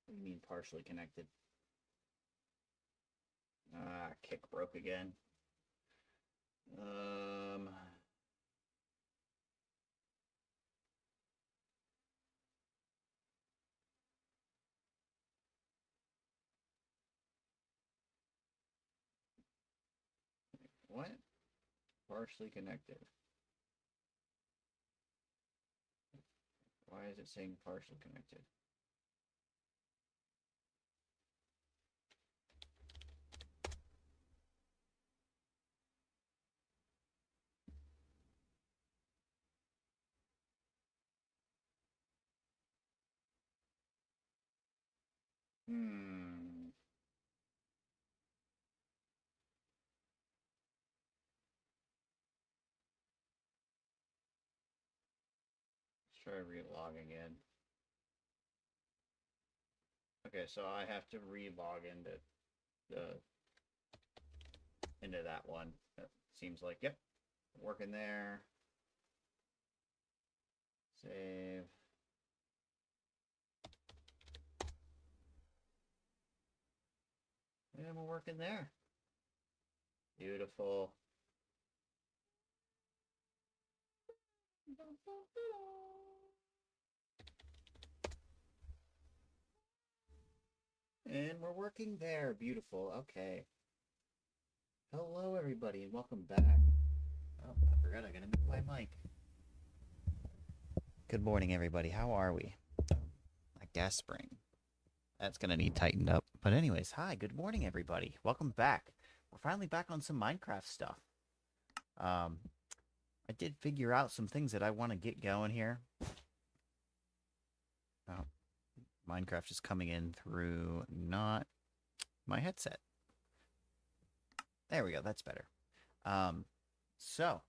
What do you mean partially connected? Ah, kick broke again. Um, what? Partially connected. Why is it saying partially connected? Hmm. Let's try relogging in. Okay, so I have to relog the into that one. That seems like, yep, working there. Save. And we're working there. Beautiful. And we're working there. Beautiful. Okay. Hello, everybody, and welcome back. Oh, I forgot I gotta mute my mic. Good morning, everybody. How are we? My gas spring. That's gonna need tightened up. But anyways, hi. Good morning, everybody. Welcome back. We're finally back on some Minecraft stuff. Um, I did figure out some things that I want to get going here. Oh, Minecraft is coming in through not my headset. There we go. That's better. So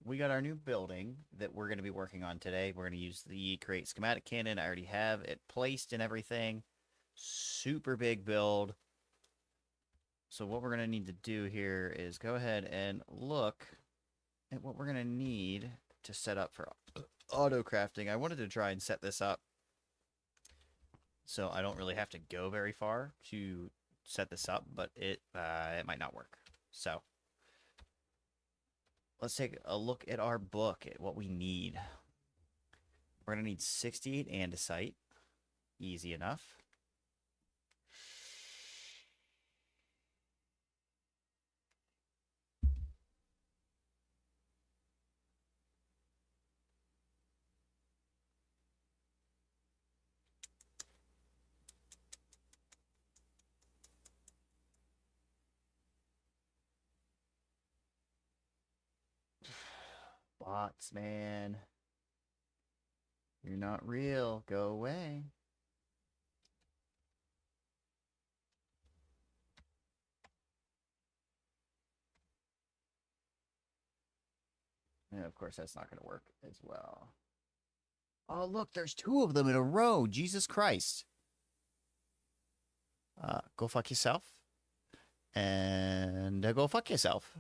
we got our new building that we're going to be working on today. We're going to use the create schematic cannon. I already have it placed and everything. Super big build. So what we're going to need to do here is go ahead and look at what we're going to need to set up for auto crafting. I wanted to try and set this up so I don't really have to go very far to set this up, but it might not work. So let's take a look at our book, at what we need. We're going to need 68 andesite. Easy enough. Bots, man. You're not real. Go away. And of course, that's not going to work as well. Oh, look, there's two of them in a row. Jesus Christ. Go fuck yourself. And go fuck yourself.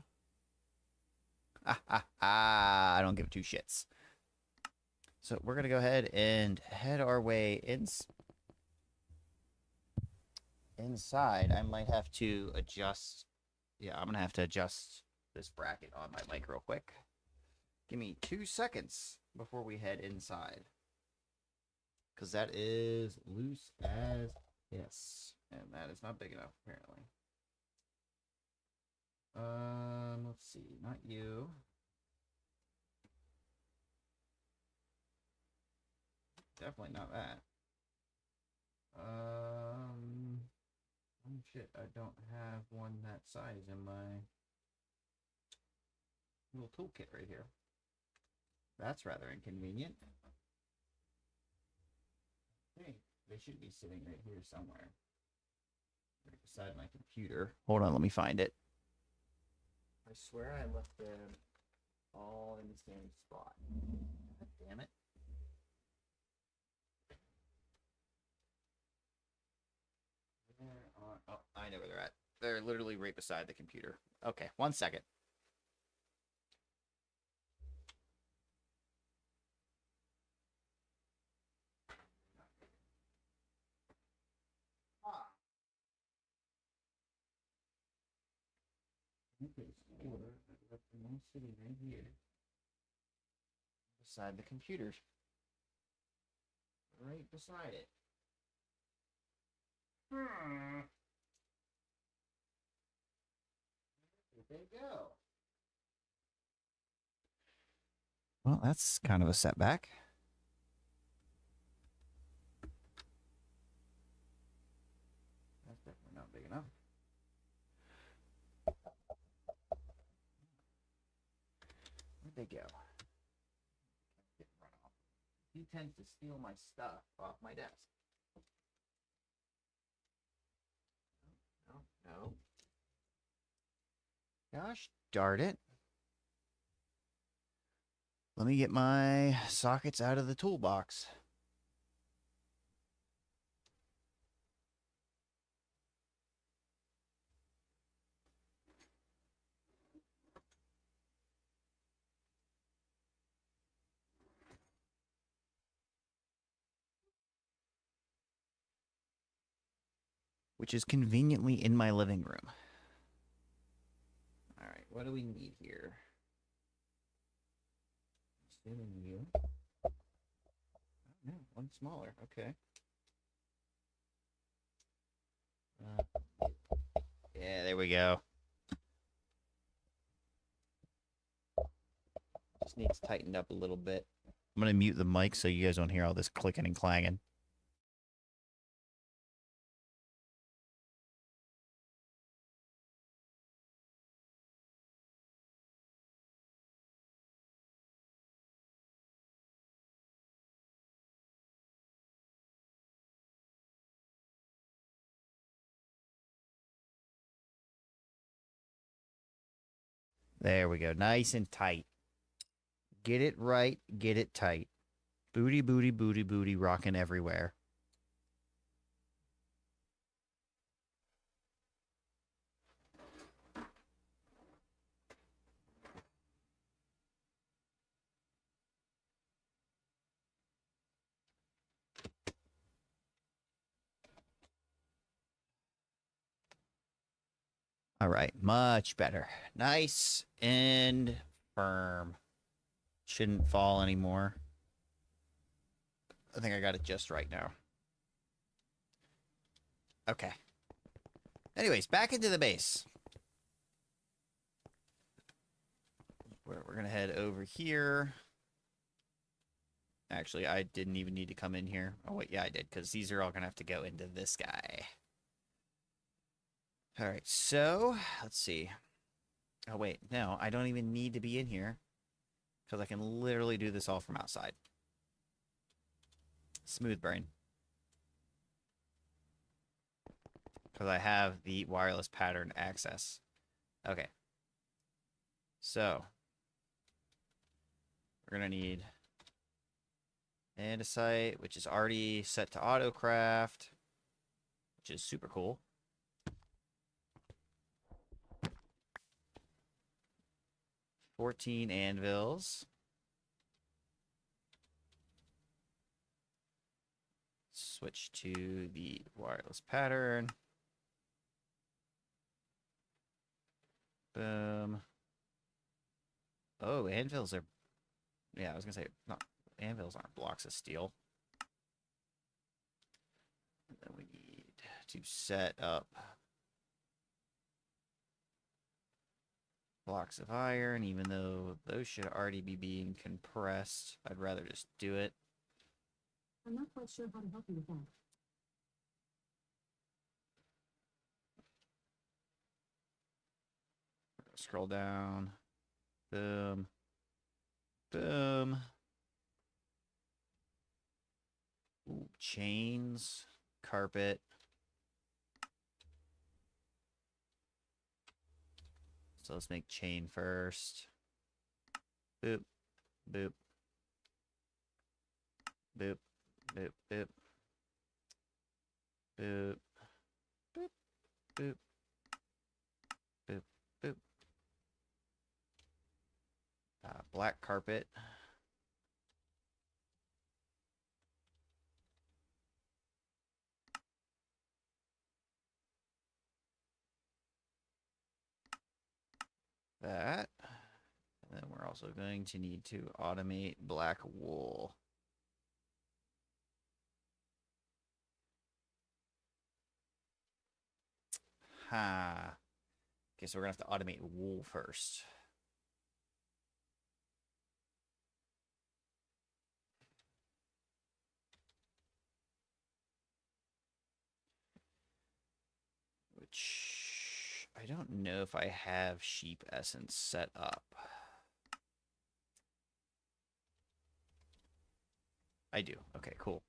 I don't give two shits. So we're going to go ahead and head our way inside. I might have to adjust. Yeah, I'm going to have to adjust this bracket on my mic real quick. Give me 2 seconds before we head inside. Because that is loose as yes. And that is not big enough, apparently. Let's see. Not you. Definitely not that. Oh shit, I don't have one that size in my little toolkit right here. That's rather inconvenient. Hey, they should be sitting right here somewhere. Right beside my computer. Hold on, let me find it. I swear I left them all in the same spot. God damn it. Oh, I know where they're at. They're literally right beside the computer. Okay, 1 second. Okay, sure. I left the mouse sitting right here. Beside the computer. Right beside it. Hmm. Where'd they go? Well, that's kind of a setback. That's definitely not big enough. Where'd they go? Run off. He tends to steal my stuff off my desk. No, no. Gosh darn it. Let me get my sockets out of the toolbox. Which is conveniently in my living room. All right, what do we need here? Assuming you. Oh, no, one smaller. Okay. Yeah, there we go. Just needs tightened up a little bit. I'm going to mute the mic so you guys don't hear all this clicking and clanging. There we go. Nice and tight. Get it right. Get it tight. Booty, booty, booty, booty, rocking everywhere. All right. Much better. Nice and firm. Shouldn't fall anymore. I think I got it just right now. Okay. Anyways, back into the base. We're going to head over here. Actually, I didn't even need to come in here. Oh, wait, yeah, I did, because these are all going to have to go into this guy. All right, so let's see. Oh, wait, no, I don't even need to be in here, because I can literally do this all from outside. Smooth brain. Because I have the wireless pattern access. Okay. So, we're going to need andesite, which is already set to autocraft, which is super cool. 14 anvils. Switch to the wireless pattern. Boom. Oh, anvils are... Yeah, I was going to say, no, anvils aren't blocks of steel. And then we need to set up blocks of iron, even though those should already be being compressed. I'd rather just do it. I'm not quite sure how to help you with that. Scroll down. Boom. Boom. Ooh, chains. Carpet. So let's make chain first. Boop. Boop. Boop. Boop. Boop. Boop. Boop. Boop. Boop. Boop. Black carpet. that. And then we're also going to need to automate black wool. Ha. Okay, so we're going to have to automate wool first. Which I don't know if I have sheep essence set up. I do. Okay, cool.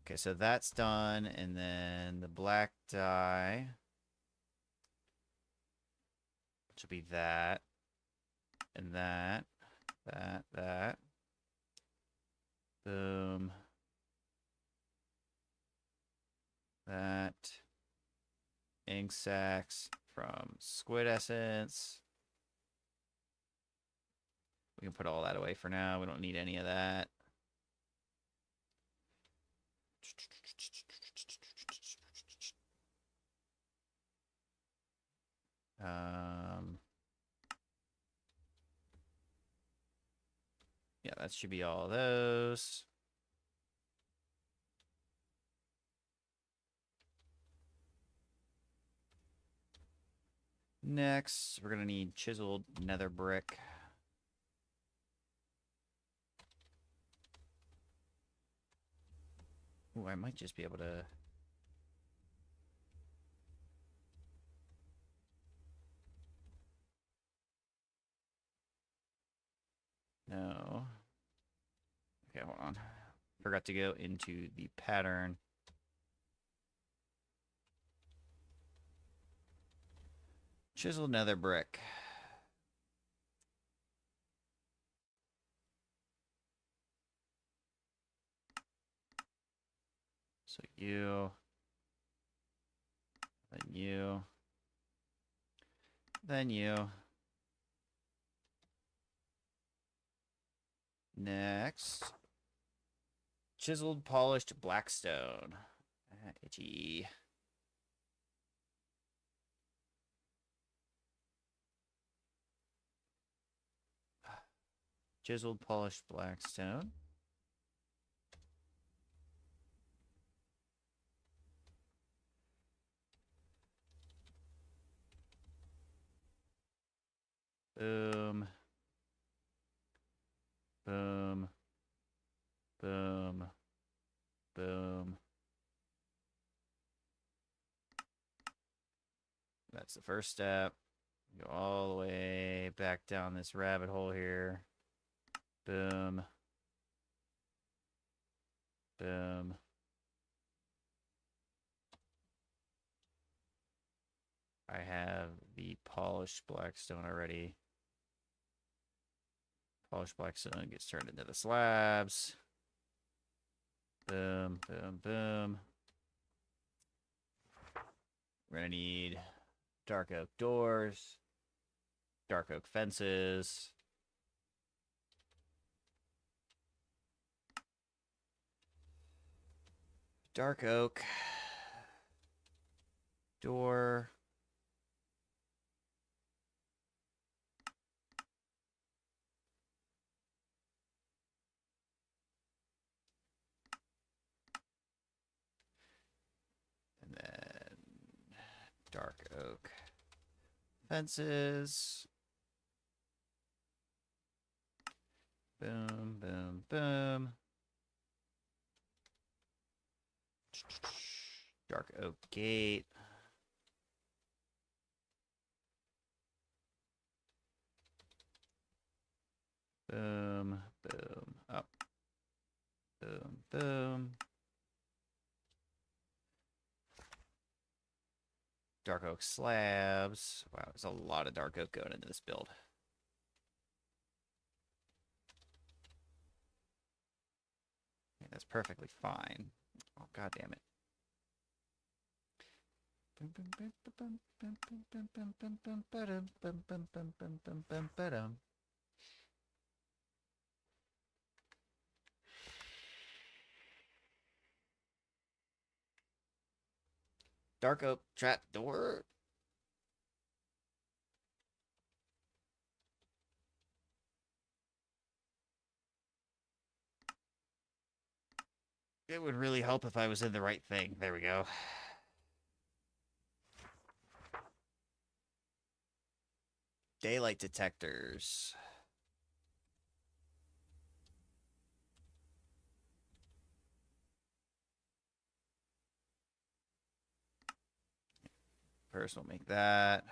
Okay, so that's done, and then the black dye, which will be that, and that, that. Boom. That. Ink sacs from squid essence. We can put all that away for now. We don't need any of that. Yeah, that should be all of those. Next, we're going to need chiseled nether brick. Ooh, I might just be able to... No. Okay, hold on. Forgot to go into the pattern. Chiseled nether brick. So you, then you, then you. Next, chiseled polished blackstone. Itchy. Chiseled polished blackstone. Boom. Boom. Boom. Boom. That's the first step. Go all the way back down this rabbit hole here. Boom. Boom. I have the polished blackstone already. Polished blackstone gets turned into the slabs. Boom, boom, boom. We're going to need dark oak doors, dark oak fences. Dark oak door. And then dark oak fences. Boom, boom, boom. Dark oak gate. Boom, boom, up. Boom, boom. Dark oak slabs. Wow, there's a lot of dark oak going into this build. Okay, that's perfectly fine. Oh, god damn it. Dark oak trap door. It would really help if I was in the right thing. There we go. Daylight detectors. First, we'll make that.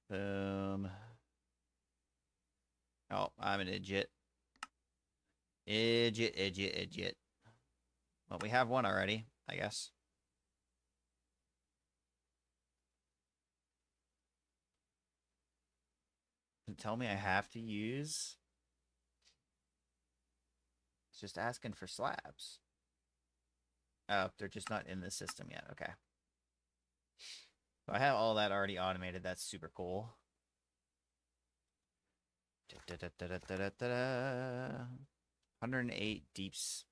Boom. Oh, I'm an idiot. Idiot. Well, we have one already, I guess. Tell me I have to use. It's just asking for slabs. Oh, they're just not in the system yet. Okay. So I have all that already automated. That's super cool. 108 deeps.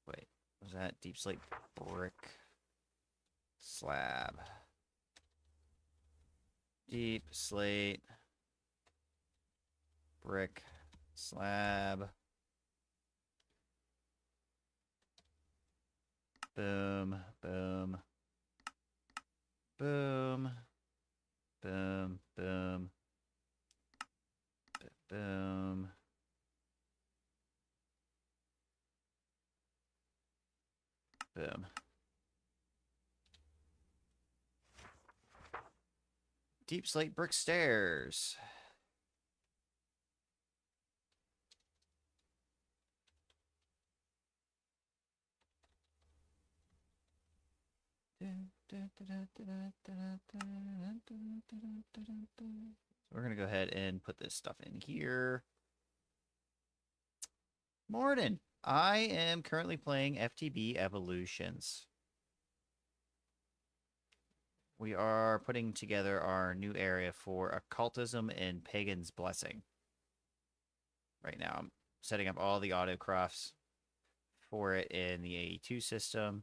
Wait, was that deep slate brick slab? Deep slate brick slab. Boom, boom, boom, boom, boom, boom. Boom. Deep slate brick stairs. So we're going to go ahead and put this stuff in here. Morning. I am currently playing FTB Evolutions. We are putting together our new area for occultism and pagans blessing. Right now, I'm setting up all the autocrafts for it in the AE2 system.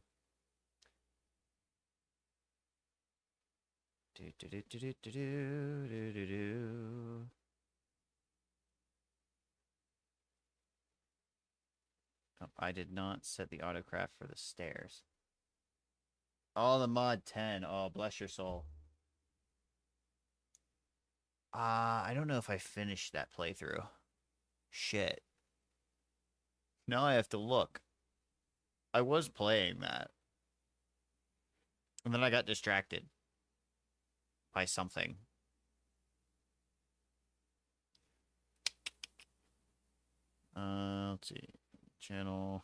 Oh, I did not set the autocraft for the stairs. Oh, the mod 10. Oh, bless your soul. I don't know if I finished that playthrough. Shit. Now I have to look. I was playing that. And then I got distracted by something. Let's see. Channel.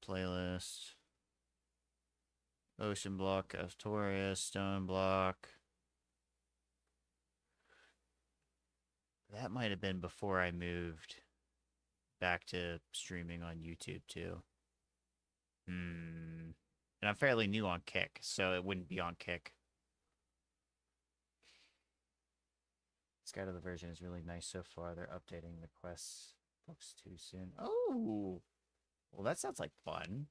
Playlist. Ocean block, Astoria, stone block. That might have been before I moved back to streaming on YouTube too. And I'm fairly new on Kick, so it wouldn't be on Kick. Skype of the version is really nice so far. They're updating the quests. Looks too soon. Oh, well, that sounds like fun.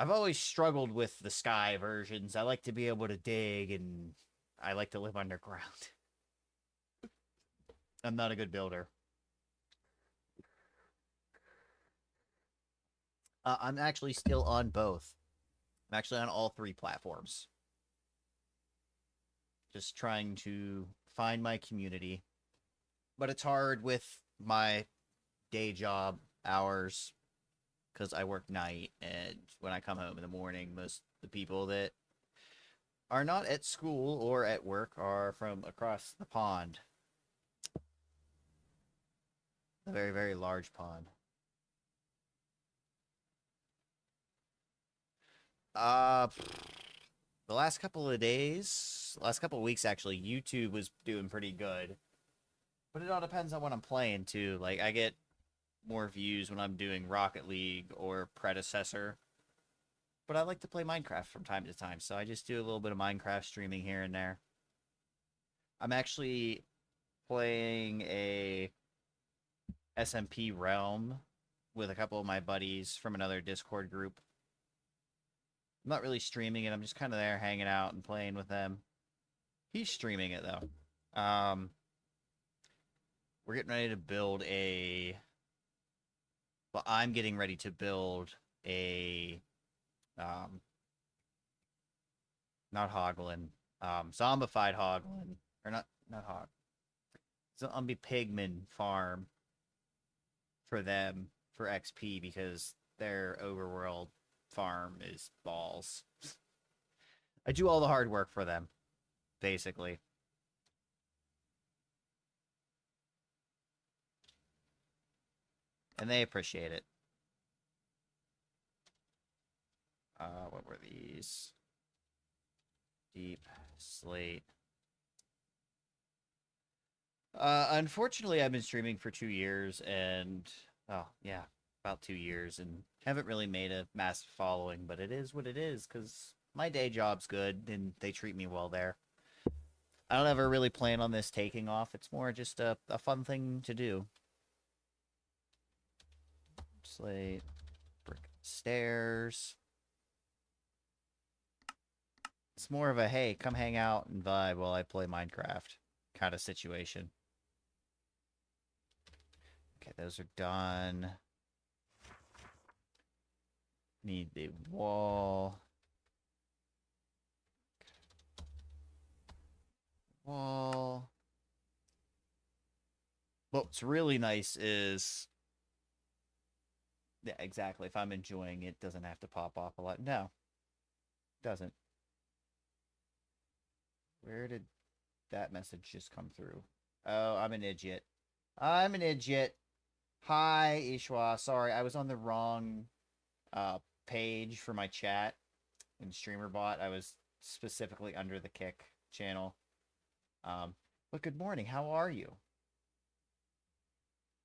I've always struggled with the Sky versions. I like to be able to dig, and I like to live underground. I'm not a good builder. I'm actually still on both. I'm actually on all three platforms. Just trying to find my community. But it's hard with my day job hours because I work night, and when I come home in the morning, most of the people that are not at school or at work are from across the pond. A very, very large pond. The last couple of days, last couple of weeks actually, YouTube was doing pretty good. But it all depends on what I'm playing too. Like I get more views when I'm doing Rocket League or Predecessor. But I like to play Minecraft from time to time, so I just do a little bit of Minecraft streaming here and there. I'm actually playing a SMP Realm with a couple of my buddies from another Discord group. I'm not really streaming it. I'm just kind of there hanging out and playing with them. He's streaming it though. We're getting ready to build a. Well, I'm getting ready to build a. Not Hoglin. Zombified Hoglin, or not Hog. Zombie Pigman farm for them for XP because their overworld farm is balls. I do all the hard work for them, basically. And they appreciate it. What were these? Deep slate. Unfortunately, I've been streaming for 2 years and, oh, yeah, about 2 years and haven't really made a massive following, but it is what it is because my day job's good and they treat me well there. I don't ever really plan on this taking off. It's more just a fun thing to do. Slate, brick stairs. It's more of a, hey, come hang out and vibe while I play Minecraft kind of situation. Okay, those are done. Need the wall. Wall. What's really nice is... Yeah, exactly. If I'm enjoying it, doesn't have to pop off a lot. No, doesn't. Where did that message just come through? Oh, I'm an idiot. I'm an idiot. Hi, Ishwa. Sorry, I was on the wrong page for my chat in StreamerBot. I was specifically under the Kick channel. But good morning. How are you?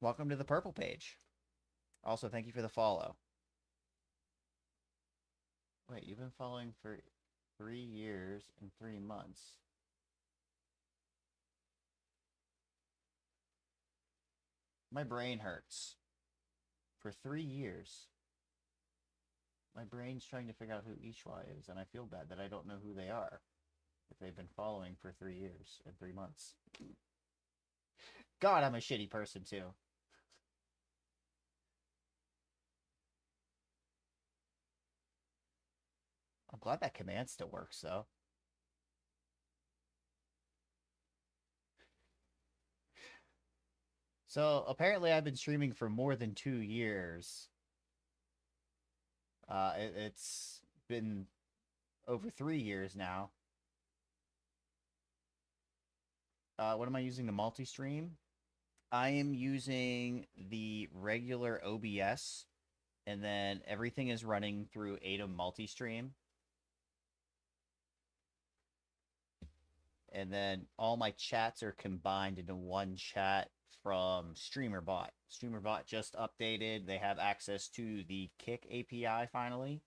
Welcome to the purple page. Also, thank you for the follow. Wait, you've been following for 3 years and 3 months. My brain hurts. For 3 years. My brain's trying to figure out who Ishwa is, and I feel bad that I don't know who they are. If they've been following for 3 years and 3 months. God, I'm a shitty person, too. I'm glad that command still works, though. So, apparently I've been streaming for more than 2 years. It's been over 3 years now. What am I using to multi-stream? I am using the regular OBS, and then everything is running through Atom Multi-Stream. And then all my chats are combined into one chat from StreamerBot. StreamerBot just updated. They have access to the Kick API finally.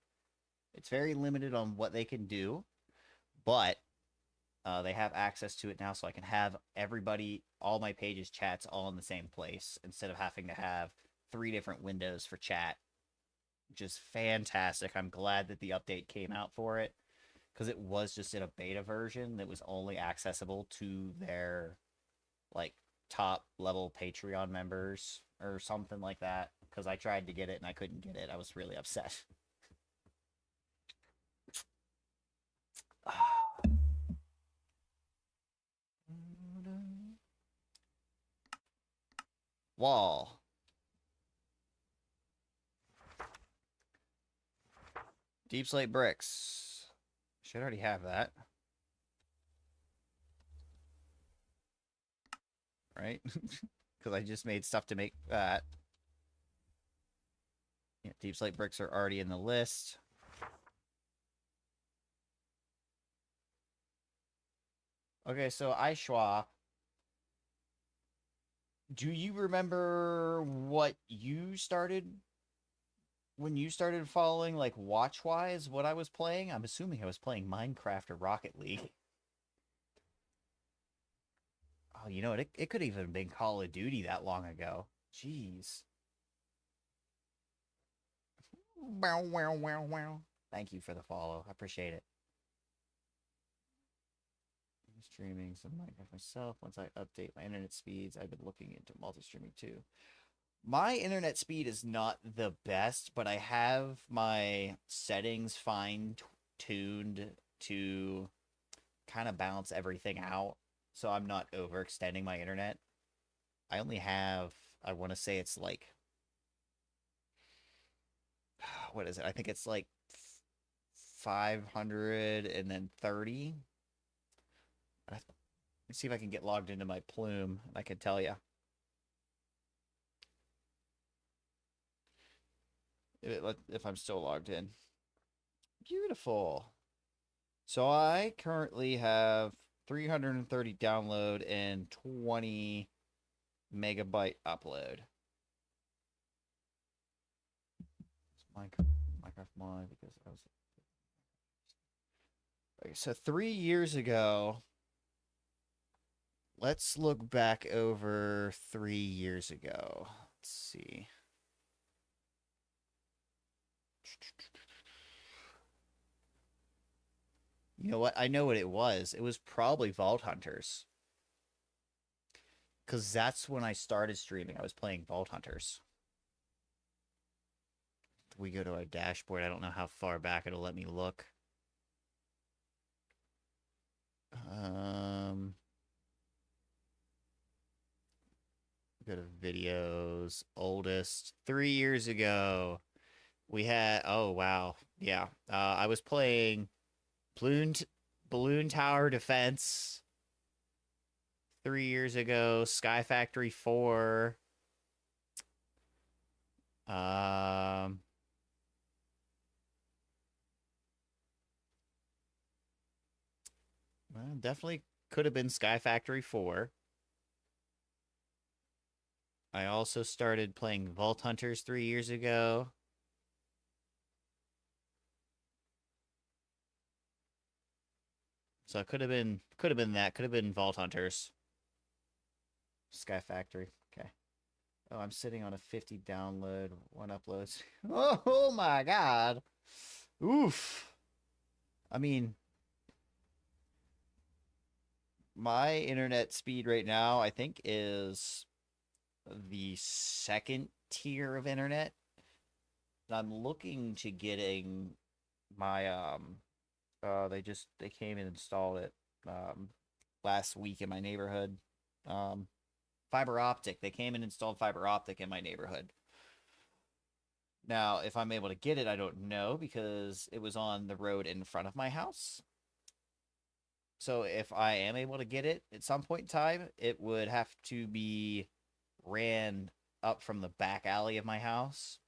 It's very limited on what they can do, but they have access to it now, so I can have everybody, all my pages, chats, all in the same place instead of having to have 3 different windows for chat. Just fantastic. I'm glad that the update came out for it because it was just in a beta version that was only accessible to their like top level Patreon members or something like that. Because I tried to get it and I couldn't get it. I was really upset. Wall. Deep slate bricks. Should already have that. Right? Because I just made stuff to make that. Yeah, deep slate bricks are already in the list. Okay, so Aishwa, do you remember what you started when you started following, like, watch-wise, what I was playing? I'm assuming I was playing Minecraft or Rocket League. Oh, you know what? It could even have been Call of Duty that long ago. Jeez. Wow, wow, wow, wow. Thank you for the follow. I appreciate it. Streaming some Minecraft myself. Once I update my internet speeds, I've been looking into multi-streaming too. My internet speed is not the best, but I have my settings fine-tuned to kind of balance everything out, so I'm not overextending my internet. I only have, I want to say it's like, what is it? I think it's like 500 and then 30. Let's see if I can get logged into my Plume. I can tell you. If I'm still logged in. Beautiful. So I currently have 330 download and 20 megabyte upload. Minecraft mod because I was. Okay, so 3 years ago. Let's look back over 3 years ago. Let's see. You know what? I know what it was. It was probably Vault Hunters. Because that's when I started streaming. I was playing Vault Hunters. We go to our dashboard. I don't know how far back it'll let me look. Go to videos. Oldest. 3 years ago. We had... Oh, wow. Yeah. I was playing Balloon Tower Defense 3 years ago. Sky Factory 4. Well, definitely could have been Sky Factory 4. I also started playing Vault Hunters 3 years ago. So it could have been that. Could have been Vault Hunters. Sky Factory. Okay. Oh, I'm sitting on a 50 download, 1 uploads. Oh my god. Oof. I mean, my internet speed right now, I think, is the second tier of internet. I'm looking to getting my they came and installed it last week in my neighborhood. Fiber optic. They came and installed fiber optic in my neighborhood. Now, if I'm able to get it, I don't know because it was on the road in front of my house. So if I am able to get it at some point in time, it would have to be ran up from the back alley of my house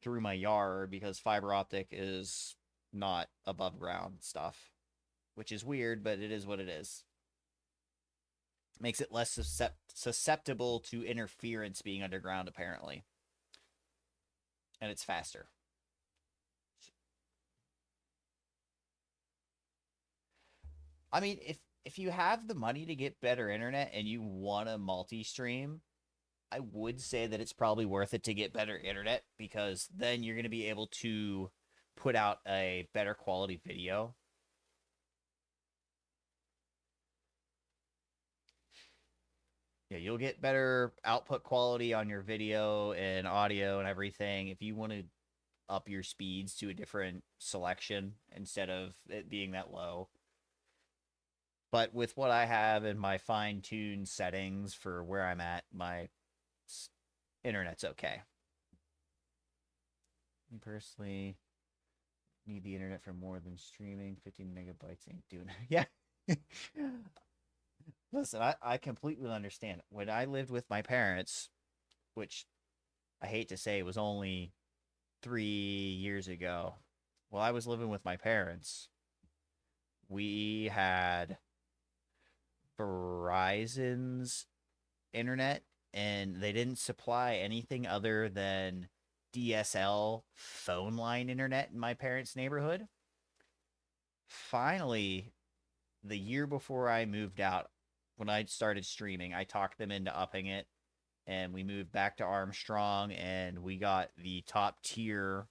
through my yard because fiber optic is not above ground stuff, which is weird, but it is what it is. Makes it less susceptible to interference being underground, apparently. And it's faster. I mean, if you have the money to get better internet and you want to multi-stream, I would say that it's probably worth it to get better internet because then you're going to be able to put out a better quality video. Yeah, you'll get better output quality on your video and audio and everything if you want to up your speeds to a different selection instead of it being that low. But with what I have in my fine-tuned settings for where I'm at, my internet's okay. Me personally need the internet for more than streaming. 15 megabytes ain't doing it. Yeah. Listen, I completely understand. When I lived with my parents, which I hate to say was only 3 years ago, while I was living with my parents, we had Verizon's internet, and they didn't supply anything other than DSL phone line internet in my parents' neighborhood. Finally, the year before I moved out, when I started streaming, I talked them into upping it, and we moved back to Armstrong, and we got the top tier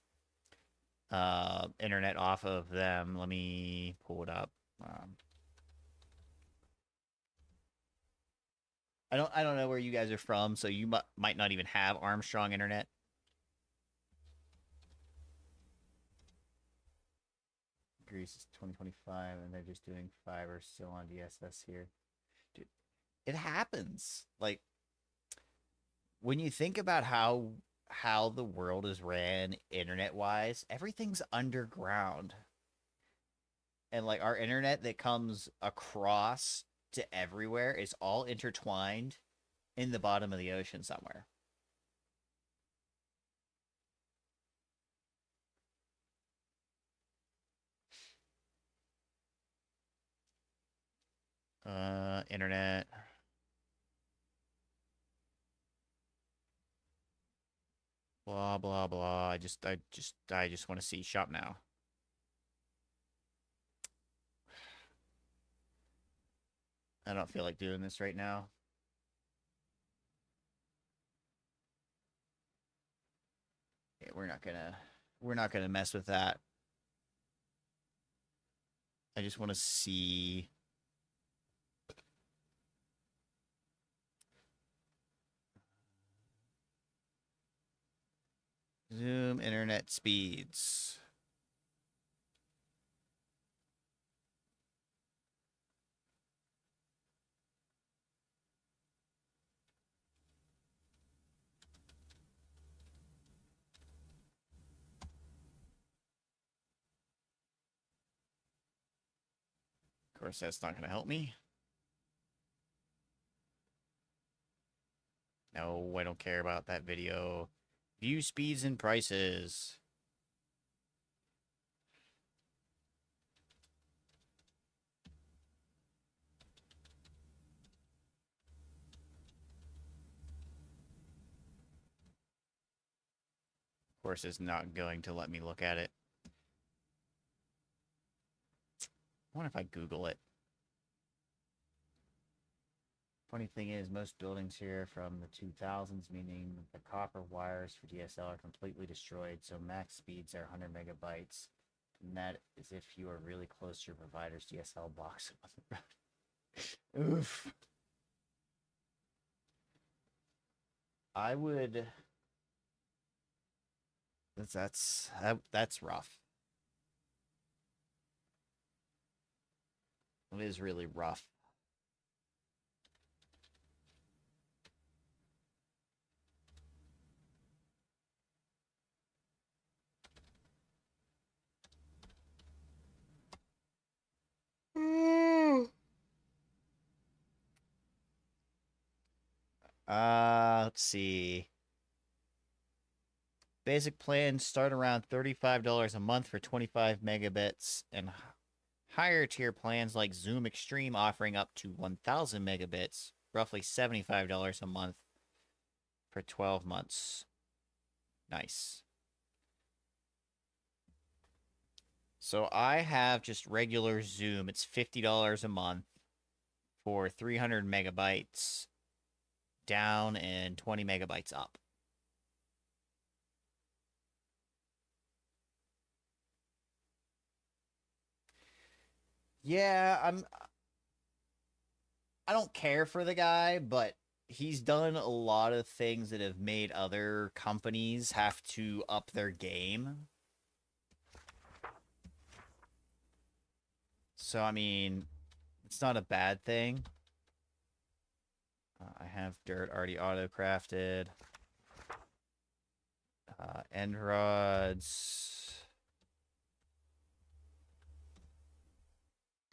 internet off of them. Let me pull it up. I don't know where you guys are from, so you might not even have Armstrong internet. Greece is 2025, and they're just doing fiber still on DSS here. Dude, it happens. Like when you think about how the world is ran internet wise, everything's underground. And like our internet that comes across to everywhere is all intertwined in the bottom of the ocean somewhere. Internet. Blah blah blah. I just want to see shop now. I don't feel like doing this right now. Yeah, we're not gonna mess with that. I just want to see. Zoom internet speeds. Of course, that's not going to help me. No, I don't care about that video. View speeds and prices. Of course, it's not going to let me look at it. I wonder if I Google it. Funny thing is, most buildings here from the 2000s, meaning the copper wires for DSL are completely destroyed, so max speeds are 100 megabytes. And that is if you are really close to your provider's DSL box. Oof. I would. That's rough. It is really rough. Let's see. Basic plans start around $35 a month for 25 megabits, and higher tier plans like Zoom Extreme offering up to 1,000 megabits, roughly $75 a month for 12 months. Nice. So I have just regular Zoom. It's $50 a month for 300 megabytes down and 20 megabytes up. Yeah, I don't care for the guy, but he's done a lot of things that have made other companies have to up their game. So I mean, it's not a bad thing. I have dirt already auto crafted. End rods.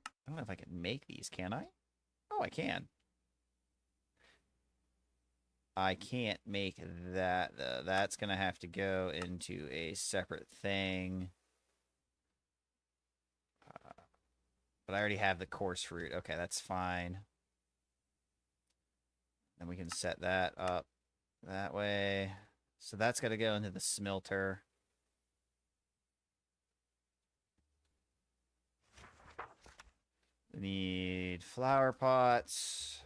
I don't know if I can make these, can I? Oh, I can. I can't make that, though. That's going to have to go into a separate thing. But I already have the coarse fruit. Okay, that's fine. Then we can set that up that way. So that's got to go into the smelter. We need flower pots.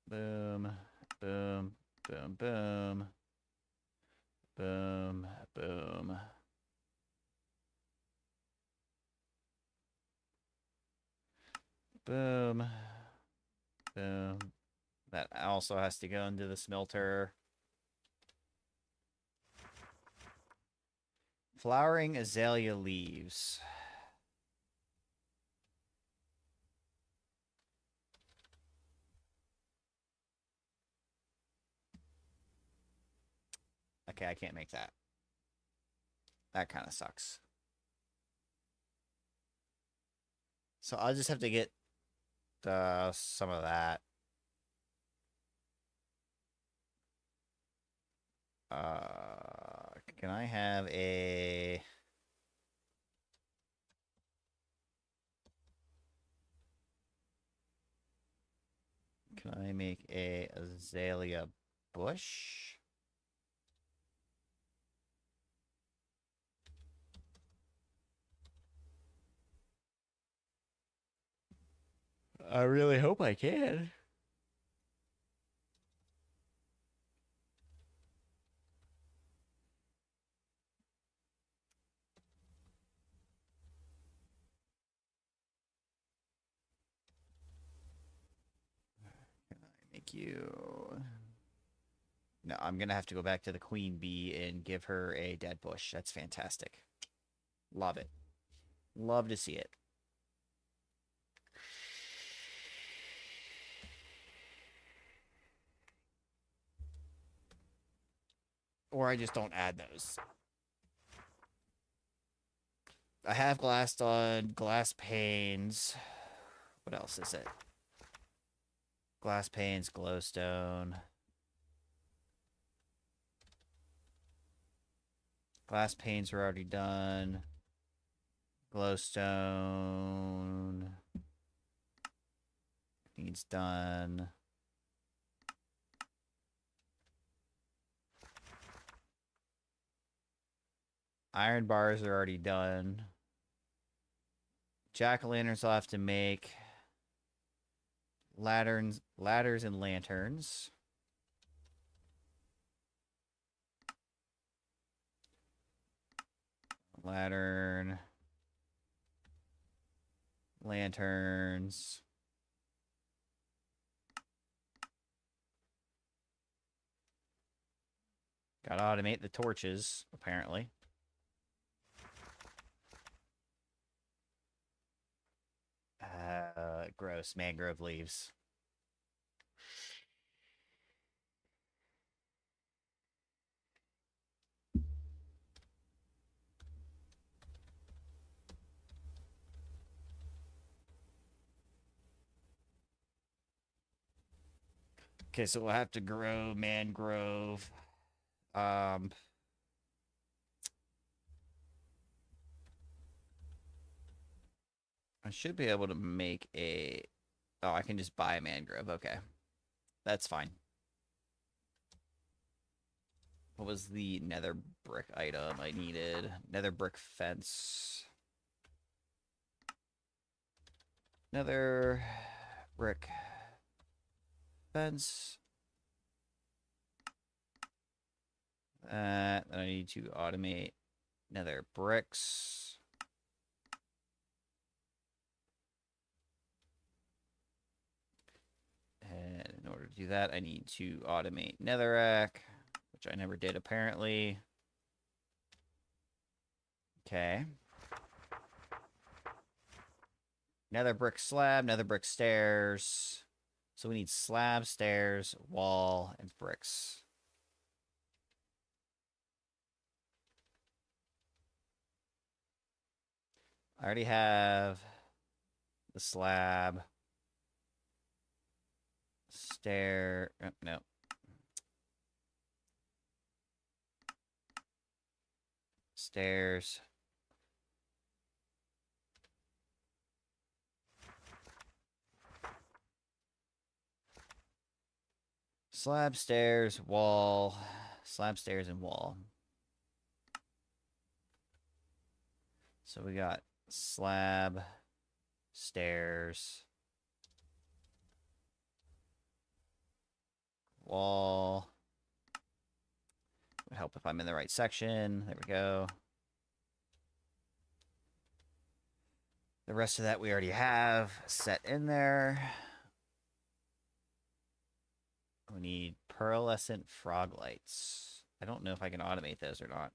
Boom. Boom. Boom. Boom. Boom. Boom. Boom. Boom. That also has to go into the smelter. Flowering azalea leaves. Okay, I can't make that. That kind of sucks. So I'll just have to get some of that. Can I have a... Can I make a azalea bush? I really hope I can. Can I make you... No, I'm gonna have to go back to the queen bee and give her a dead bush. That's fantastic. Love it. Love to see it. Or I just don't add those. I have glassed on glass panes. What else is it? Glass panes, glowstone. Glass panes are already done. Glowstone needs done. Iron bars are already done. Jack-o'-lanterns I'll have to make. Ladders and lanterns. Lantern. Lanterns. Gotta automate the torches, apparently. Gross. Mangrove leaves. Okay, so we'll have to grow mangrove. I should be able to make a... Oh, I can just buy a mangrove. Okay. That's fine. What was the nether brick item I needed? Nether brick fence. Nether brick fence. Then I need to automate nether bricks. And in order to do that, I need to automate netherrack, which I never did apparently. Okay. Nether brick slab, nether brick stairs. So we need slab, stairs, wall, and bricks. I already have the slab. Stair. Oh, no. Stairs. Slab, stairs, wall. Slab, stairs, and wall. So we got slab, stairs. wall. Would help if I'm in the right section. There we go. The rest of that we already have set in there. We need pearlescent frog lights. I don't know if I can automate those or not.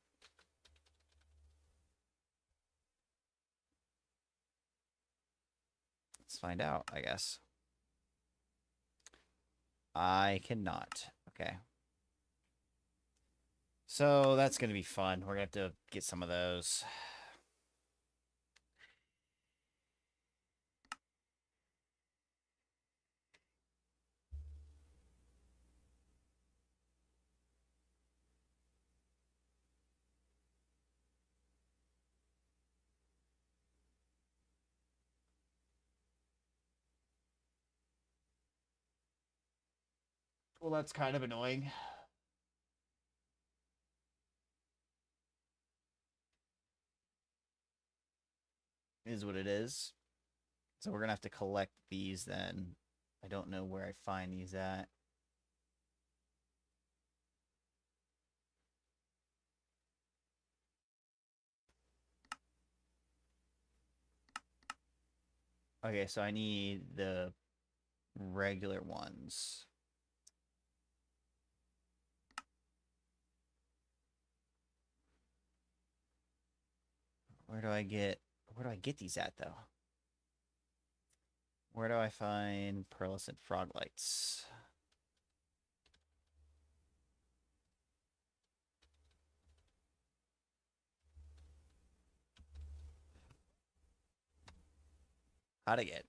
Let's find out, I guess. I cannot. Okay. So that's going to be fun. We're going to have to get some of those. Well, that's kind of annoying. Is what it is. So we're going to have to collect these then. I don't know where I find these at. Okay, so I need the regular ones. Where do I get these at though? Where do I find pearlescent frog lights? How'd I get?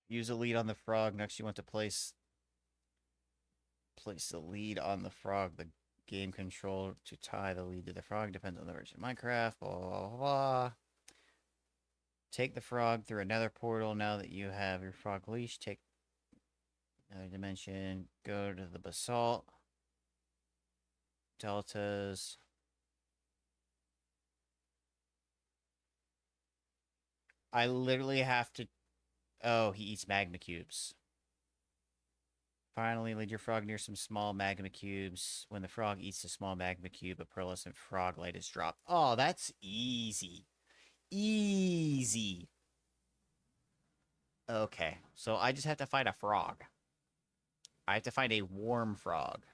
Use a lead on the frog. Next, you want to place the lead on the frog. The game control to tie the lead to the frog depends on the version of Minecraft. Blah, blah, blah, blah. Take the frog through another portal. Now that you have your frog leash, take another dimension. Go to the basalt. Deltas. I literally have to... Oh, he eats magma cubes. Finally, lead your frog near some small magma cubes. When the frog eats a small magma cube, a pearlescent frog light is dropped. Oh, that's easy. Easy. Okay, so I just have to find a frog. I have to find a warm frog,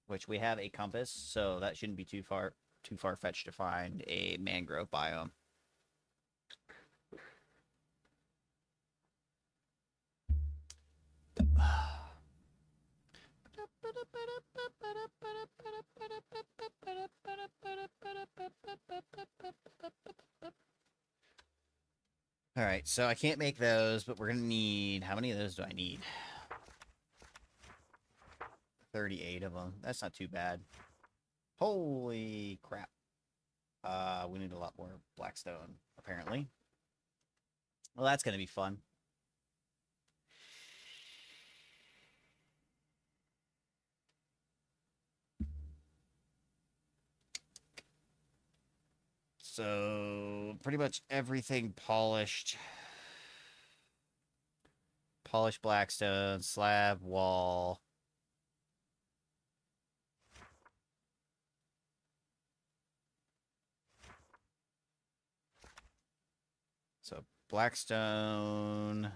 which we have a compass, so that shouldn't be too far-fetched to find a mangrove biome. All right, so I can't make those, but we're gonna need... How many of those do I need? 38 of them. That's not too bad. Holy crap. We need a lot more blackstone, apparently. Well, that's gonna be fun. So, pretty much everything polished. Polished blackstone, slab, wall. So, blackstone,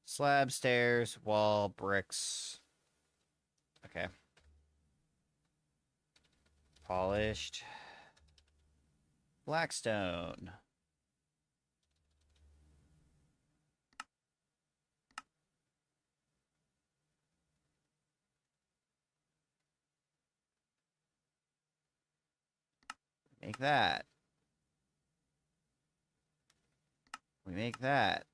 slab, stairs, wall, bricks. Okay. Polished. Blackstone. Make that. We make that.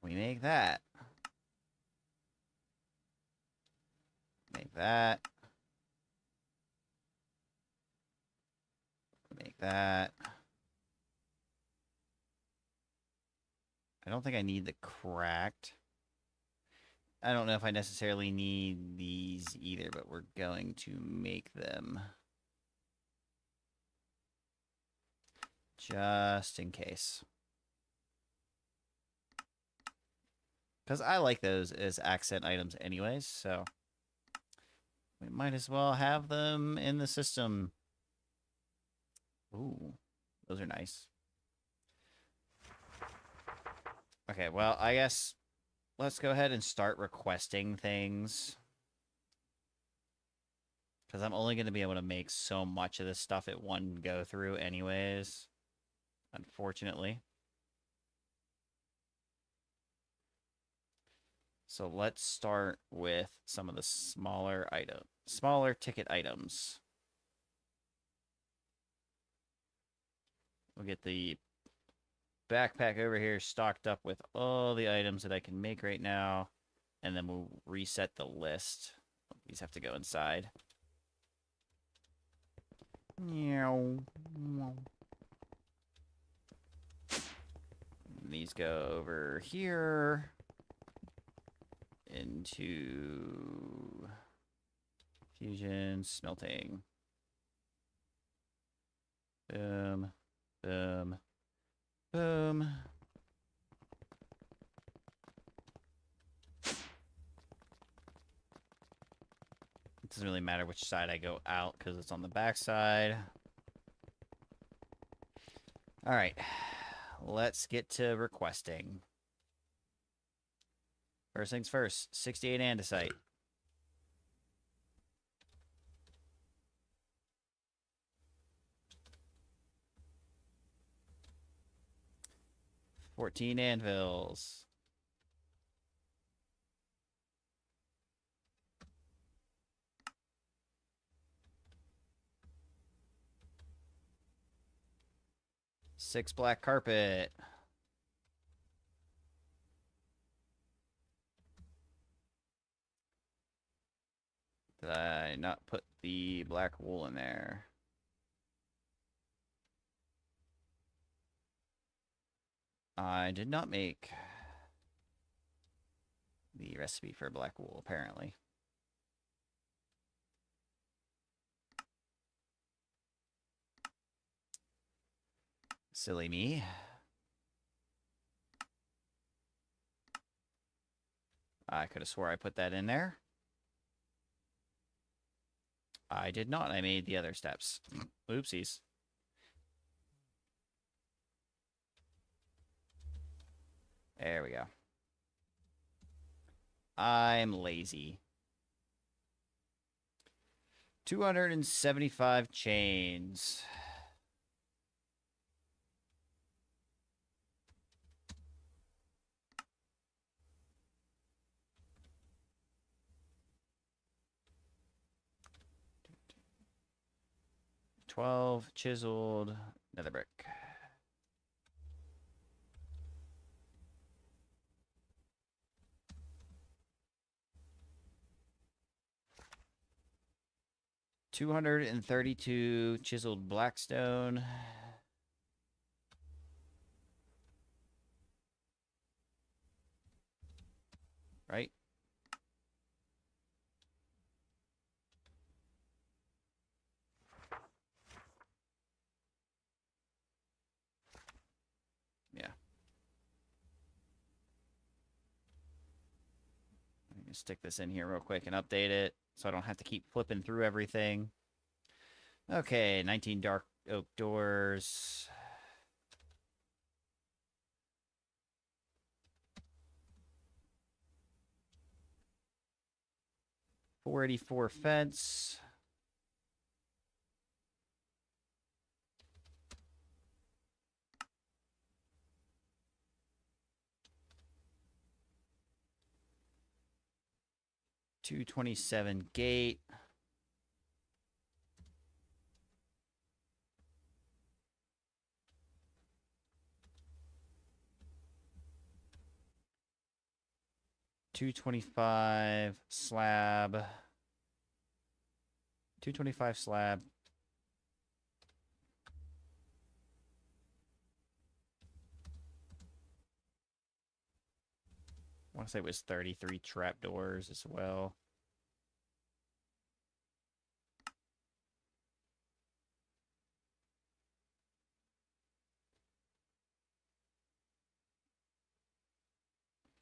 We make that. Make that. Take that. I don't think I need the cracked. I don't know if I necessarily need these either, but we're going to make them. Just in case. Because I like those as accent items anyways, so we might as well have them in the system. Ooh, those are nice. Okay, well, I guess let's go ahead and start requesting things. Because I'm only going to be able to make so much of this stuff at one go through anyways. Unfortunately. So let's start with some of the smaller ticket items. We'll get the backpack over here stocked up with all the items that I can make right now. And then we'll reset the list. These have to go inside. These go over here into fusion, smelting. Boom, boom, boom. It doesn't really matter which side I go out because it's on the back side. All right, let's get to requesting. First things first, 68 andesite. $14 anvils. $6 black carpet. Did I not put the black wool in there? I did not make the recipe for black wool, apparently. Silly me. I could have swore I put that in there. I did not. I made the other steps. Oopsies. There we go. I'm lazy. 275 chains. $12 chiseled nether brick. $232 chiseled blackstone. Right? Yeah. Let me stick this in here real quick and update it so I don't have to keep flipping through everything. Okay, 19 dark oak doors. $484 fence. $227 gate. $225 slab. $225 slab. I want to say it was 33 trapdoors as well.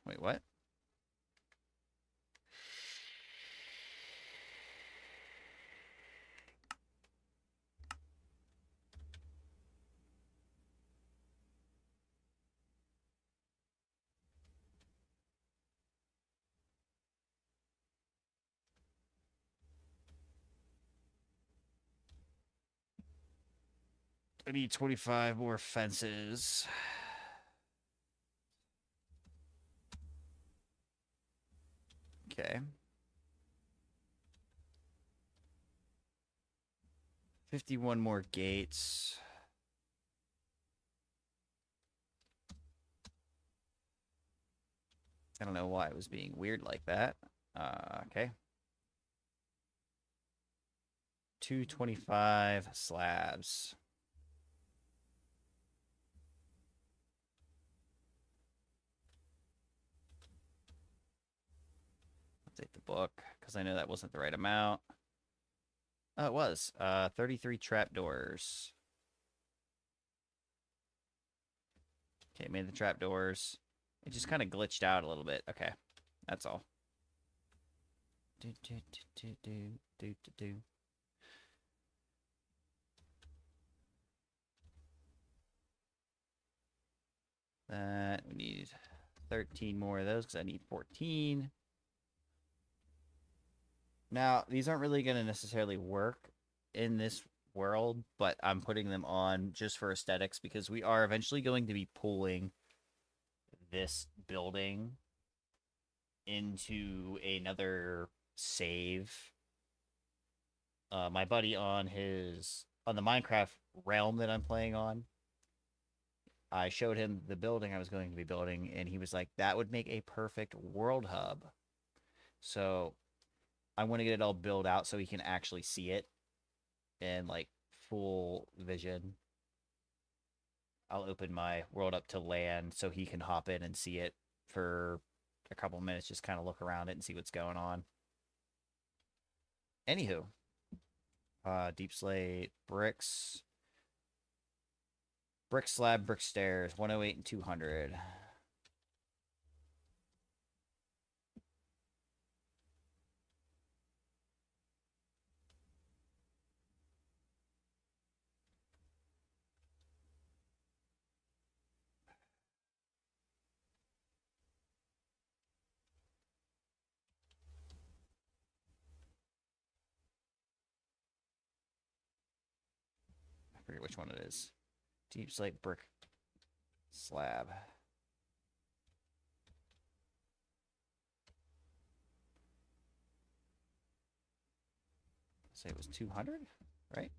Wait, what? I need 25 more fences. Okay. 51 more gates. I don't know why it was being weird like that. Okay. 225 slabs. Take the book because I know that wasn't the right amount. Oh, it was. 33 trapdoors. Okay, made the trapdoors. It just kind of glitched out a little bit. Okay, that's all. Do, do, do, do, do, do, do. That we need 13 more of those because I need 14. Now, these aren't really going to necessarily work in this world, but I'm putting them on just for aesthetics because we are eventually going to be pulling this building into another save. My buddy on the Minecraft realm that I'm playing on, I showed him the building I was going to be building, and he was like, that would make a perfect world hub. So I want to get it all built out so he can actually see it in like full vision. I'll open my world up to land so he can hop in and see it for a couple minutes, just kind of look around it and see what's going on. Anywho, deep slate, bricks, brick slab, brick stairs, 108 and 200. I forget which one it is. Deep slate, brick, slab. Say it was 200, right?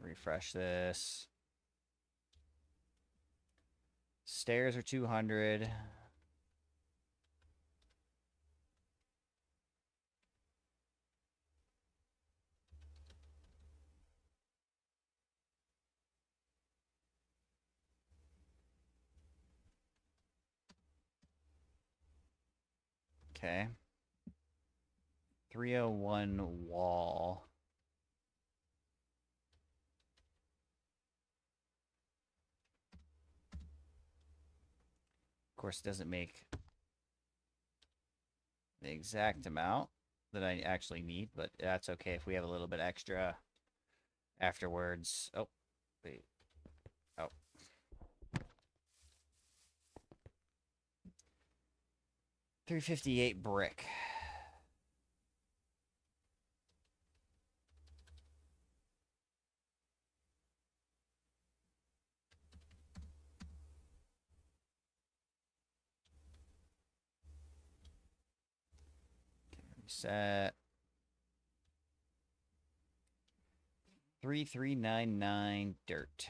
Refresh this. Stairs are 200. Okay. 301 wall. Of course, it doesn't make the exact amount that I actually need, but that's okay if we have a little bit extra afterwards. Oh, wait. Oh. 358 brick. Reset. 3399 dirt.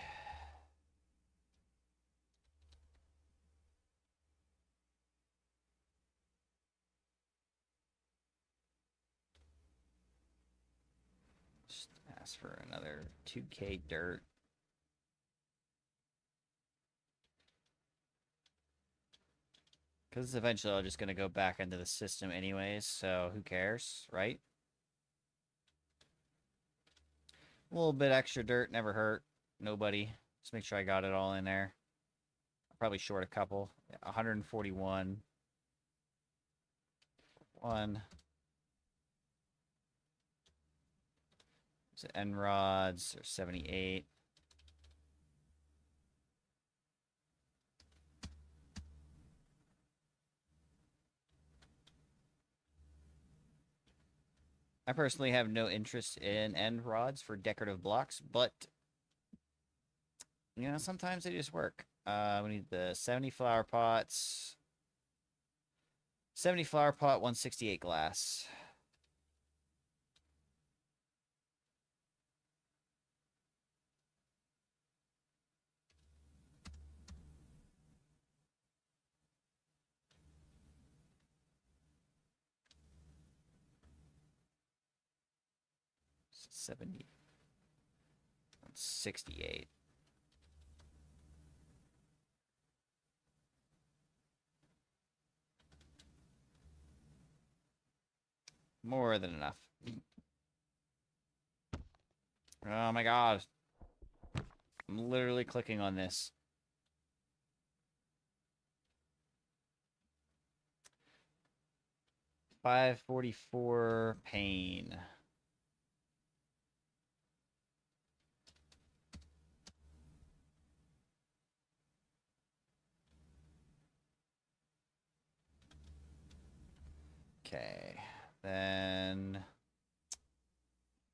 Just ask for another 2K dirt. Because eventually I'm just going to go back into the system anyways, so who cares, right? A little bit extra dirt never hurt. Nobody. Just make sure I got it all in there. I'm probably short a couple. 141. One. So end rods are 78. I personally have no interest in end rods for decorative blocks, but you know, sometimes they just work. We need the 70 flower pots. 70 flower pot, 168 glass. $70. 168. More than enough. Oh my god. I'm literally clicking on this. $544 pain. Okay. Then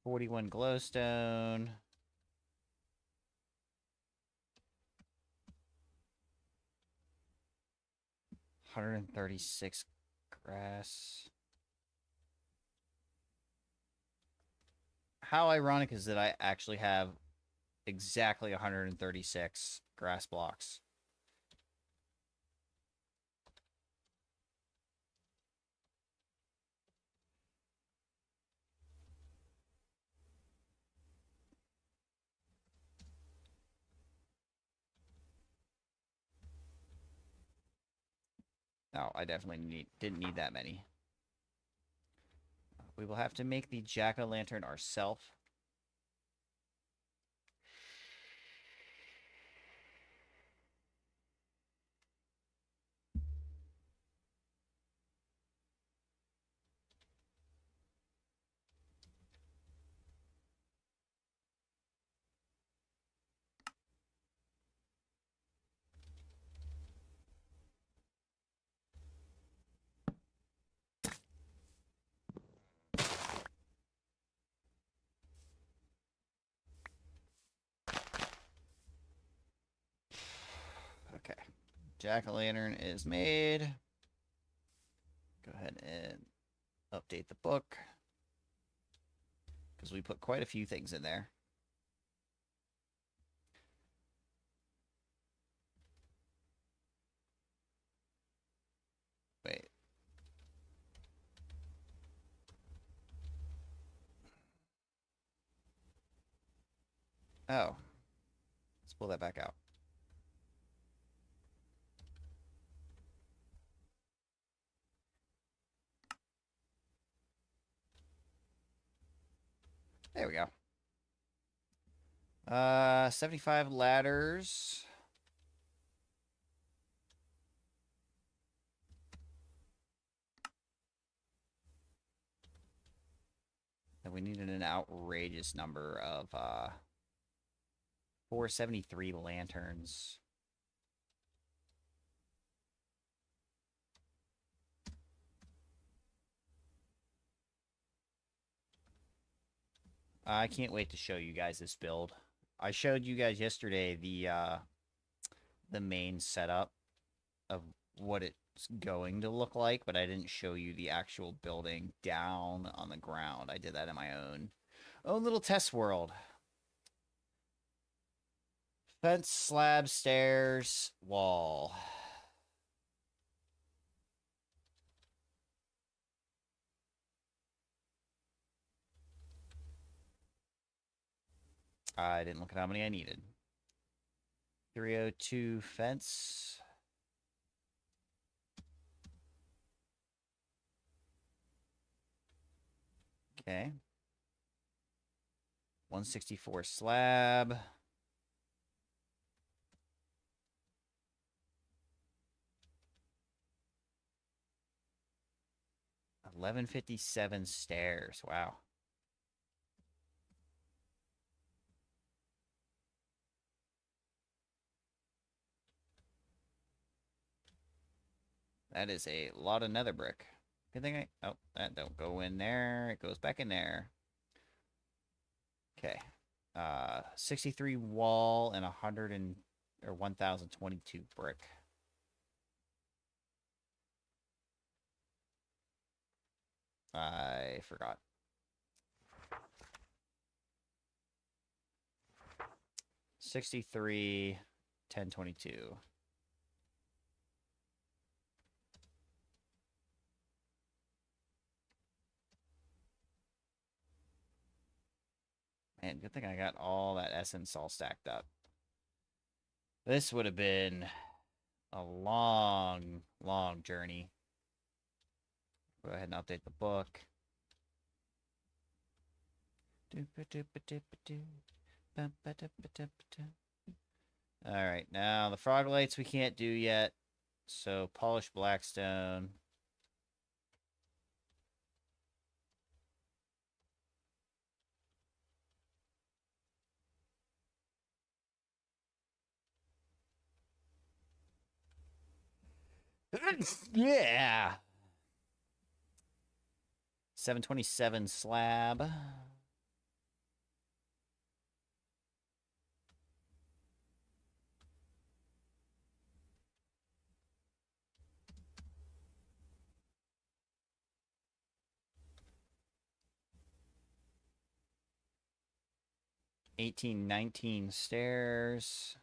41 glowstone. $136 grass. How ironic is that I actually have exactly 136 grass blocks? No, I definitely didn't need that many. We will have to make the jack-o'-lantern ourselves. Okay. Jack-o'-lantern is made. Go ahead and update the book. Because we put quite a few things in there. Wait. Oh. Let's pull that back out. There we go. 75 ladders. And we needed an outrageous number of 473 lanterns. I can't wait to show you guys this build. I showed you guys yesterday the main setup of what it's going to look like, but I didn't show you the actual building down on the ground. I did that in my own little test world. Fence, slab, stairs, wall. I didn't look at how many I needed. 302 fence. Okay. 164 slab. $11.57 stairs. Wow. That is a lot of nether brick. Good thing oh, that don't go in there. It goes back in there. Okay. 63 wall and 1022 brick. I forgot. 63, 1022. Man, good thing I got all that essence all stacked up. This would have been a long, long journey. Go ahead and update the book. Alright, now the frog lights we can't do yet. So polished blackstone. Yeah. 727 slab. $18.19 stairs.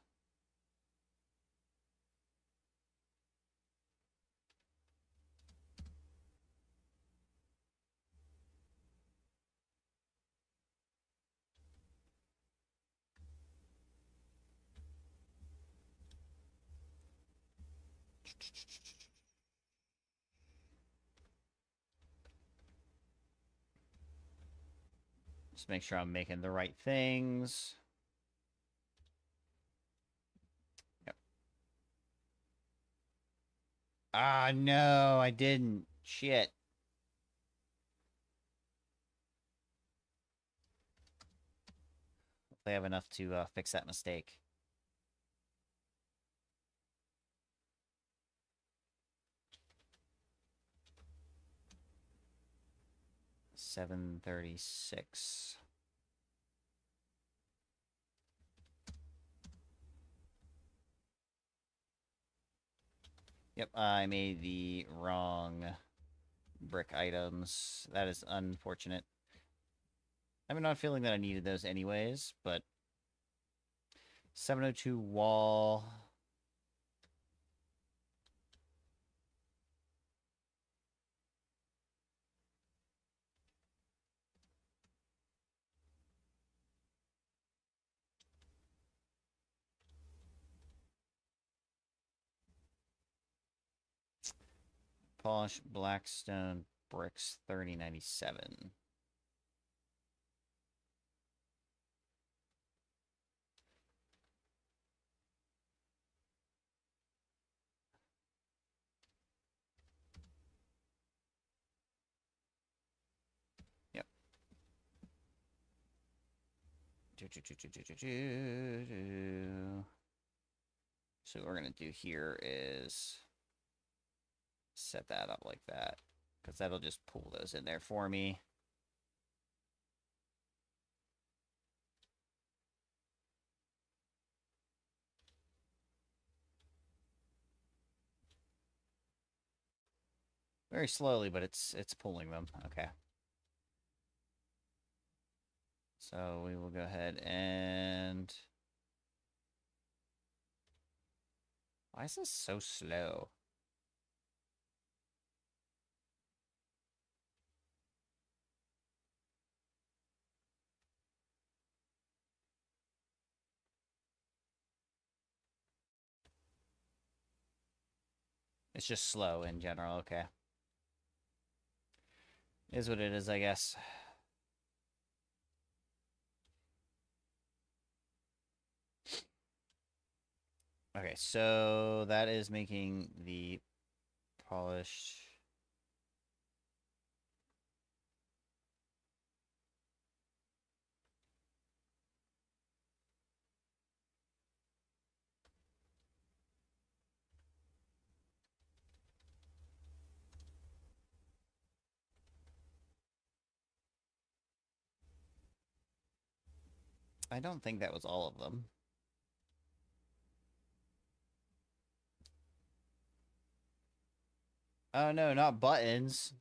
Just make sure I'm making the right things. Yep. Ah, no, I didn't. Shit. Hopefully I have enough to fix that mistake. $736. Yep, I made the wrong brick items. That is unfortunate. I'm not feeling that I needed those anyways, but 702 wall. Polish blackstone bricks 3097. Yep. So what we're gonna do here is set that up like that, because that'll just pull those in there for me. Very slowly, but it's pulling them. Okay. So we will go ahead and... Why is this so slow? It's just slow in general, okay. Is what it is, I guess. Okay, so that is making the polished. I don't think that was all of them. Oh no, not buttons.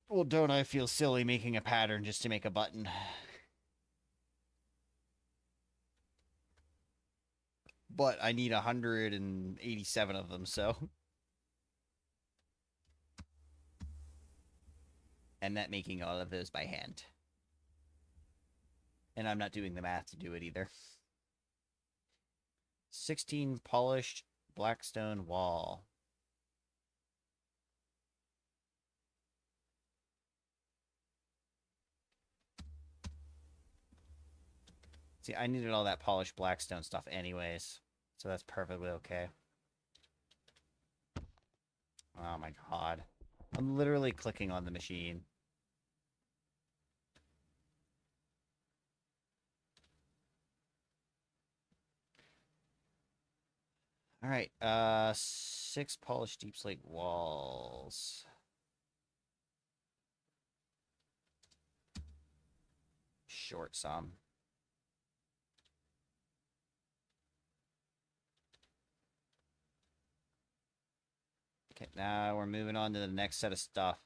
Well, don't I feel silly making a pattern just to make a button? But I need 187 of them, so. And that making all of those by hand. And I'm not doing the math to do it either. 16 polished blackstone wall. See, I needed all that polished blackstone stuff anyways. So that's perfectly okay. Oh my god. I'm literally clicking on the machine. Alright, 6 polished deep slate walls. Short some. Okay, now we're moving on to the next set of stuff.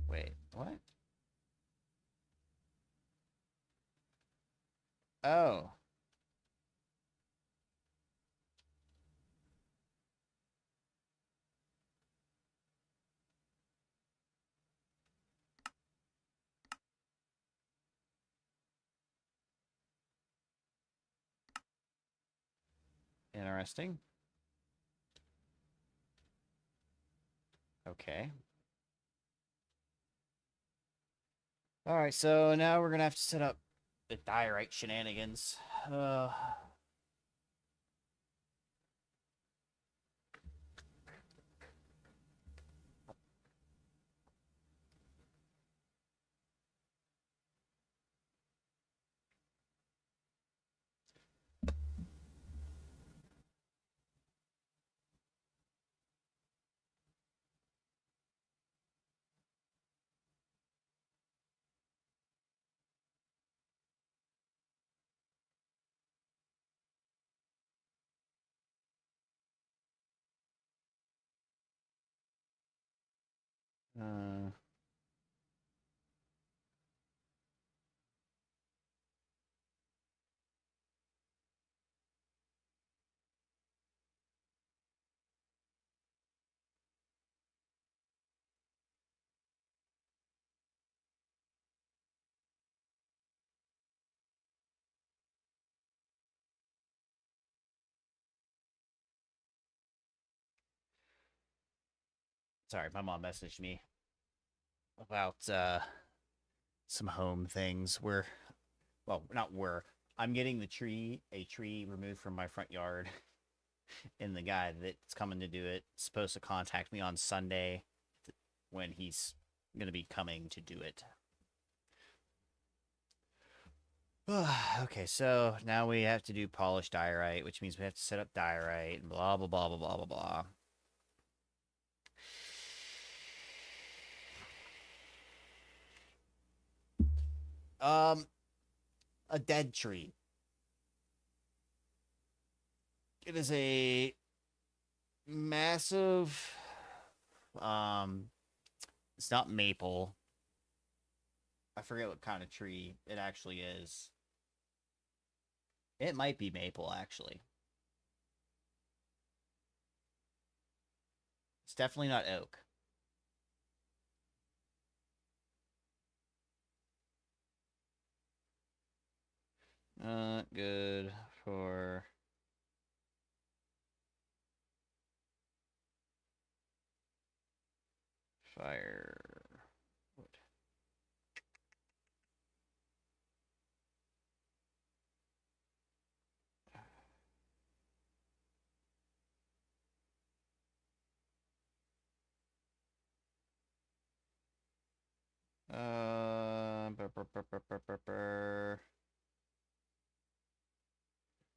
Wait, what? Oh. Interesting. Okay. Alright, so now we're gonna have to set up the diorite shenanigans. uh, sorry, my mom messaged me about some home things. Not where I'm getting a tree removed from my front yard, and the guy that's coming to do it is supposed to contact me on Sunday when he's gonna be coming to do it. Okay, so now we have to do polished diorite, which means we have to set up diorite and blah blah blah blah blah blah blah. A dead tree. It is a massive. Um, it's not maple. I forget what kind of tree it actually is. It might be maple, actually. It's definitely not oak. Not good for fire. Wood.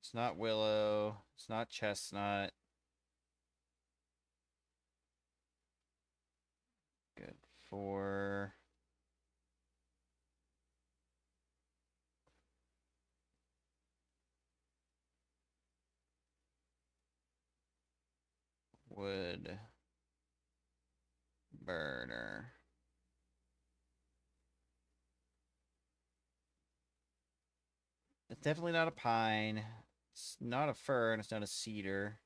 It's not willow. It's not chestnut. Good for wood burner. It's definitely not a pine. It's not a fir, and it's not a cedar.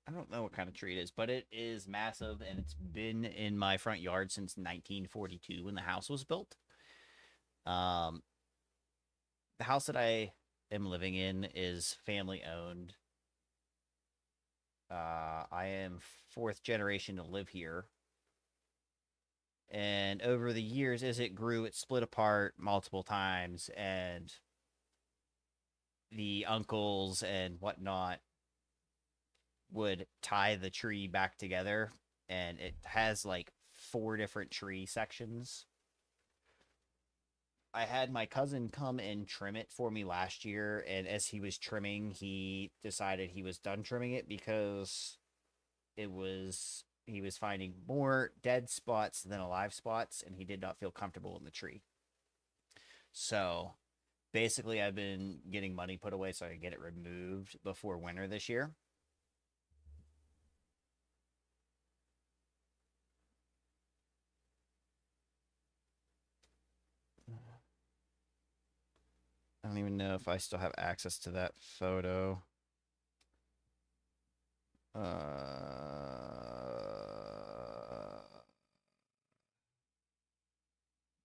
I don't know what kind of tree it is, but it is massive, and it's been in my front yard since 1942 when the house was built. Um, the house that I am living in is family owned. I am fourth generation to live here. And over the years, as it grew, it split apart multiple times, and the uncles and whatnot would tie the tree back together. And it has like 4 different tree sections. I had my cousin come and trim it for me last year, and as he was trimming, he decided he was done trimming it because he was finding more dead spots than alive spots, and he did not feel comfortable in the tree. So basically, I've been getting money put away so I can get it removed before winter this year. I don't even know if I still have access to that photo.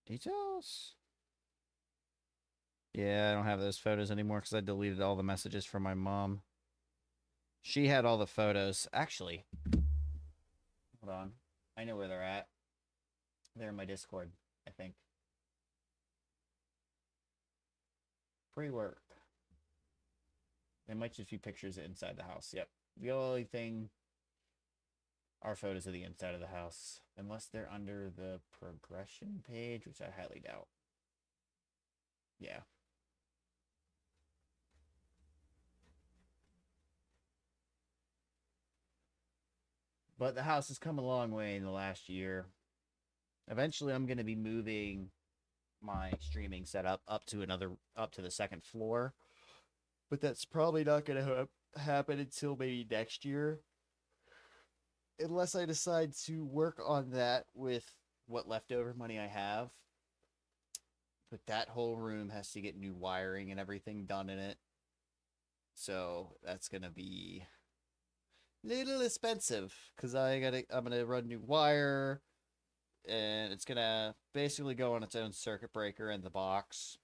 Details? Yeah, I don't have those photos anymore because I deleted all the messages from my mom. She had all the photos. Actually, hold on. I know where they're at. They're in my Discord, I think. Pre-work. They might just be pictures inside the house. Yep. The only thing are photos of the inside of the house. Unless they're under the progression page, which I highly doubt. Yeah. But the house has come a long way in the last year. Eventually, I'm going to be moving my streaming setup up to the second floor, but that's probably not going to happen until maybe next year, unless I decide to work on that with what leftover money I have. But that whole room has to get new wiring and everything done in it, so that's going to be a little expensive because I'm gonna run new wire, and it's gonna basically go on its own circuit breaker in the box.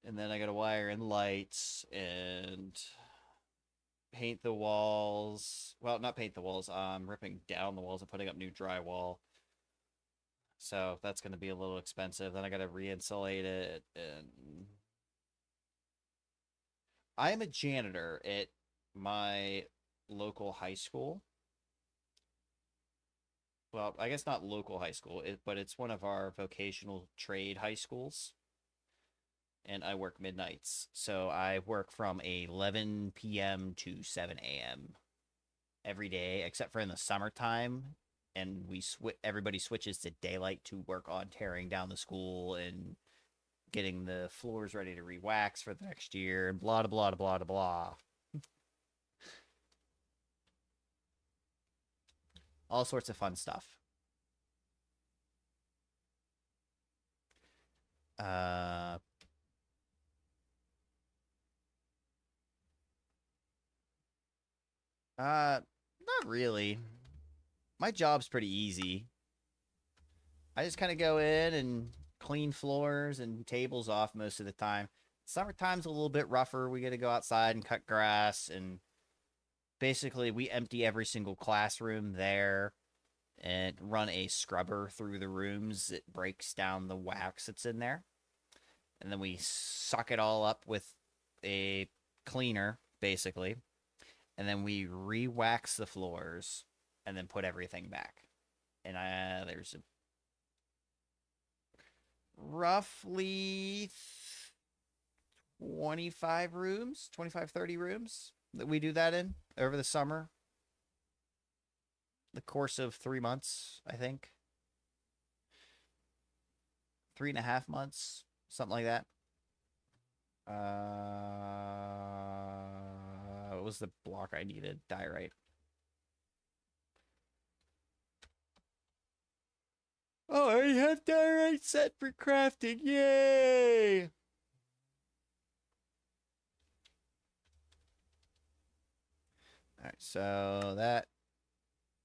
And then I gotta wire in lights and paint the walls. Well, not paint the walls. I'm ripping down the walls and putting up new drywall. So that's gonna be a little expensive. Then I gotta re-insulate it. And I'm a janitor at my local high school. Well, I guess not local high school, but it's one of our vocational trade high schools. And I work midnights. So I work from 11 p.m. to 7 a.m. every day, except for in the summertime. And everybody switches to daylight to work on tearing down the school and getting the floors ready to re-wax for the next year, and blah, blah, blah, blah, blah. All sorts of fun stuff. Uh, not really. My job's pretty easy. I just kind of go in and clean floors and tables off most of the time. Summertime's a little bit rougher. We got to go outside and cut grass, and basically we empty every single classroom there and run a scrubber through the rooms. It breaks down the wax that's in there, and then we suck it all up with a cleaner, basically, and then we re-wax the floors and then put everything back. And there's roughly 25 rooms, 25, 30 rooms that we do that in over the summer. The course of 3 months, I think. 3.5 months, something like that. What was the block I needed? Diorite. Oh, I already have diorite set for crafting. Yay! All right, so that,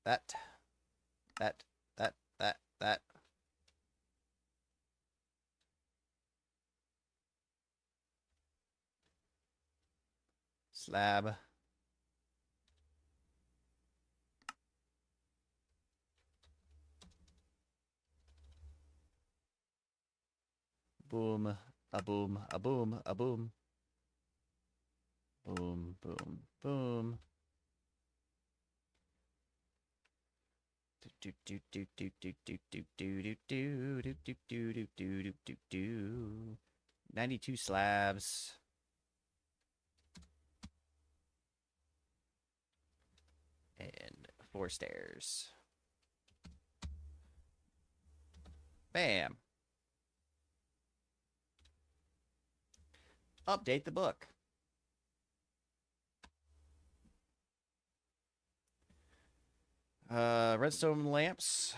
that, that. Slab. Boom, a boom, a boom, a boom. Boom, boom, boom. Do do do do do do do do do do do do do do do do do. 92 slabs. And 4 stairs. Bam. Update the book. Redstone lamps.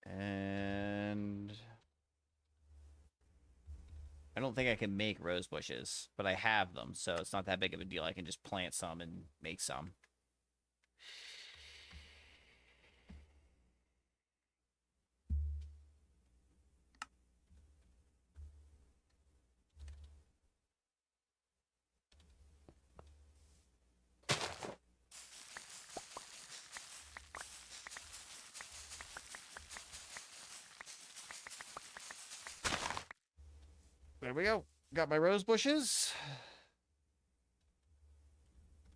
And I don't think I can make rose bushes, but I have them, so it's not that big of a deal. I can just plant some and make some. There we go. Got my rose bushes.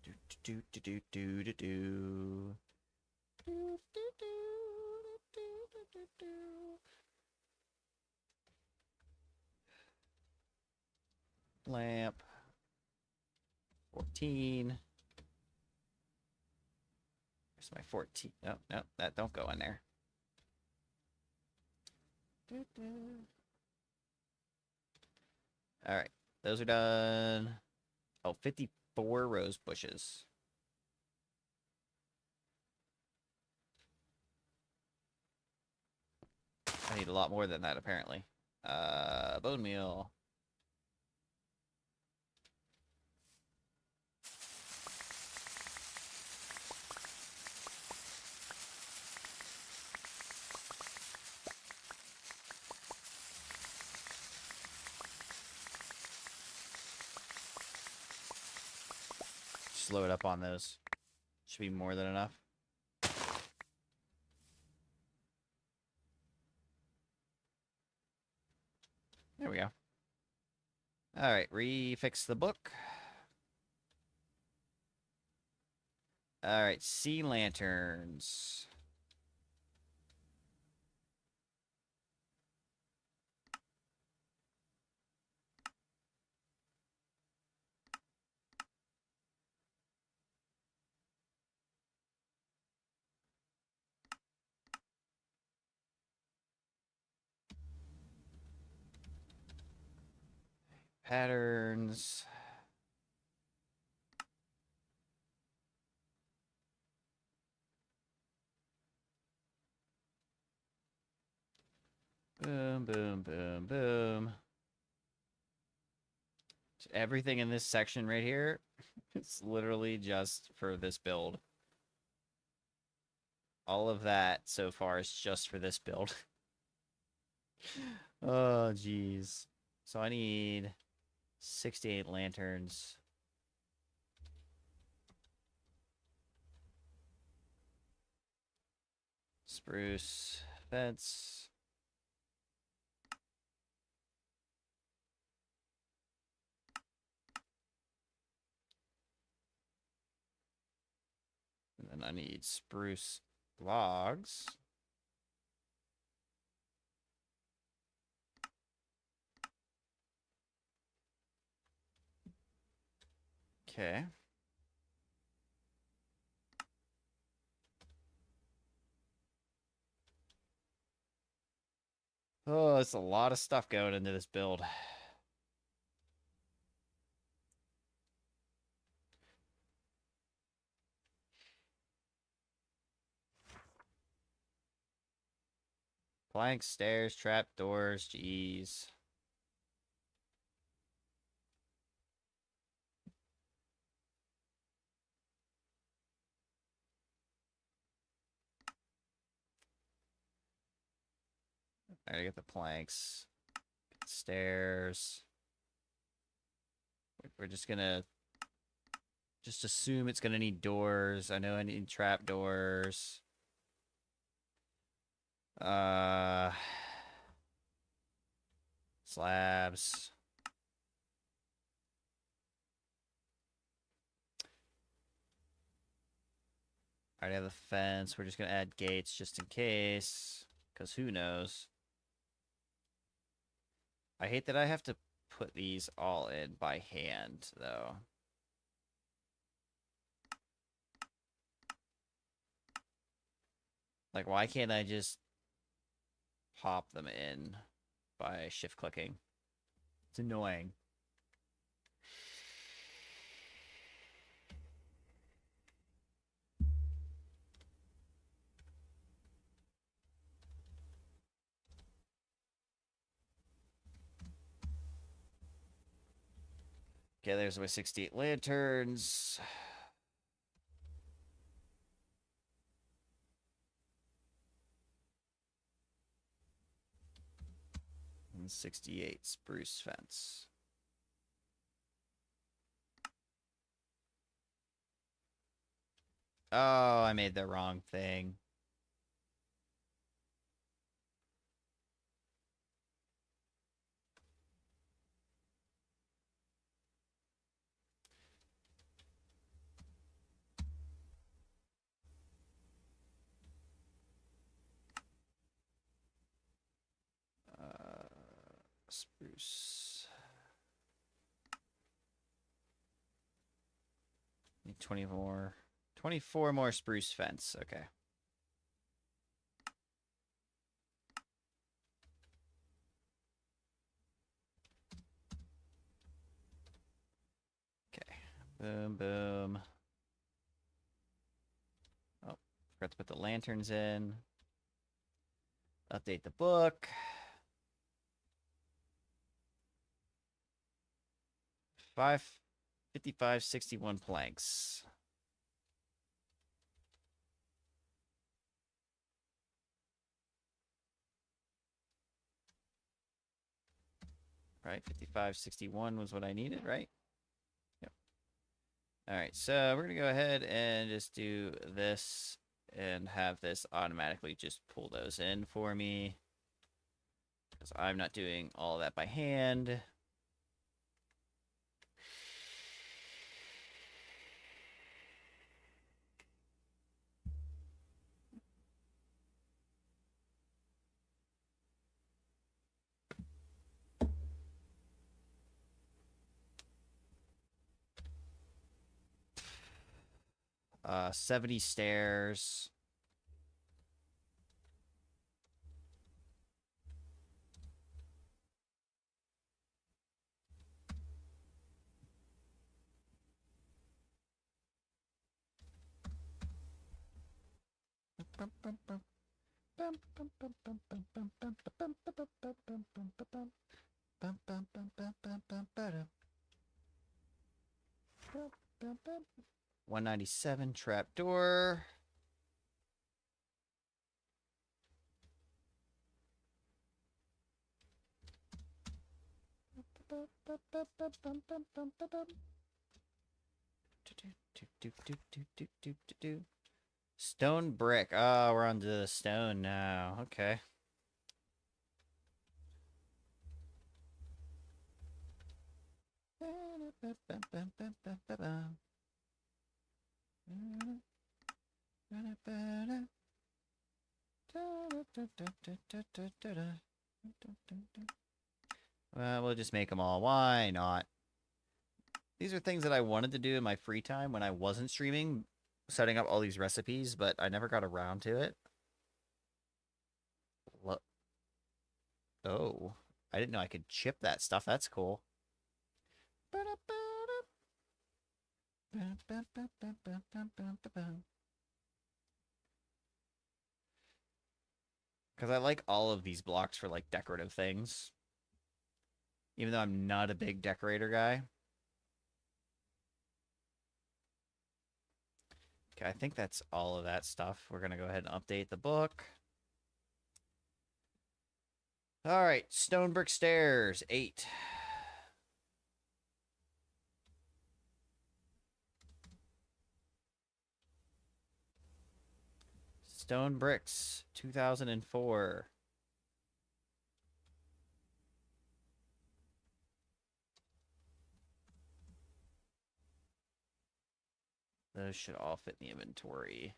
Do do do do do do do. Lamp. 14. Where's my 14? No, no, that don't go in there. All right, those are done. Oh, 54 rose bushes. I need a lot more than that, apparently. Bone meal. Just load up on those. Should be more than enough. There we go. All right, refix the book. All right, sea lanterns. Patterns. Boom, boom, boom, boom. Everything in this section right here, it's literally just for this build. All of that so far is just for this build. Oh, jeez. So I need 68 lanterns. Spruce fence. And then I need spruce logs. Okay. Oh, it's a lot of stuff going into this build. Planks, stairs, trap doors, jeez. I gotta get the planks. Stairs. We're just gonna just assume it's gonna need doors. I know I need trap doors. Slabs. I already have the fence. We're just gonna add gates just in case. Because who knows? I hate that I have to put these all in by hand, though. Like, why can't I just pop them in by shift clicking? It's annoying. Okay, there's my 68 lanterns. And 68 spruce fence. Oh, I made the wrong thing. Spruce. Need 20 more. 24 more spruce fence. Okay. Okay. Boom, boom. Oh, forgot to put the lanterns in. Update the book. 5561 planks. Right, 5561 was what I needed, right? Yep. All right, so we're gonna go ahead and just do this and have this automatically just pull those in for me because I'm not doing all that by hand. 70 stairs. $197 trapdoor. Stone brick. Oh, we're on to the stone now. Okay. We'll just make them all. Why not? These are things that I wanted to do in my free time when I wasn't streaming, setting up all these recipes, but I never got around to it. Oh, I didn't know I could chip that stuff. That's cool. Because I like all of these blocks for, like, decorative things. Even though I'm not a big decorator guy. Okay, I think that's all of that stuff. We're going to go ahead and update the book. All right, stone brick stairs, 8. Stone bricks, 2004. Those should all fit in the inventory.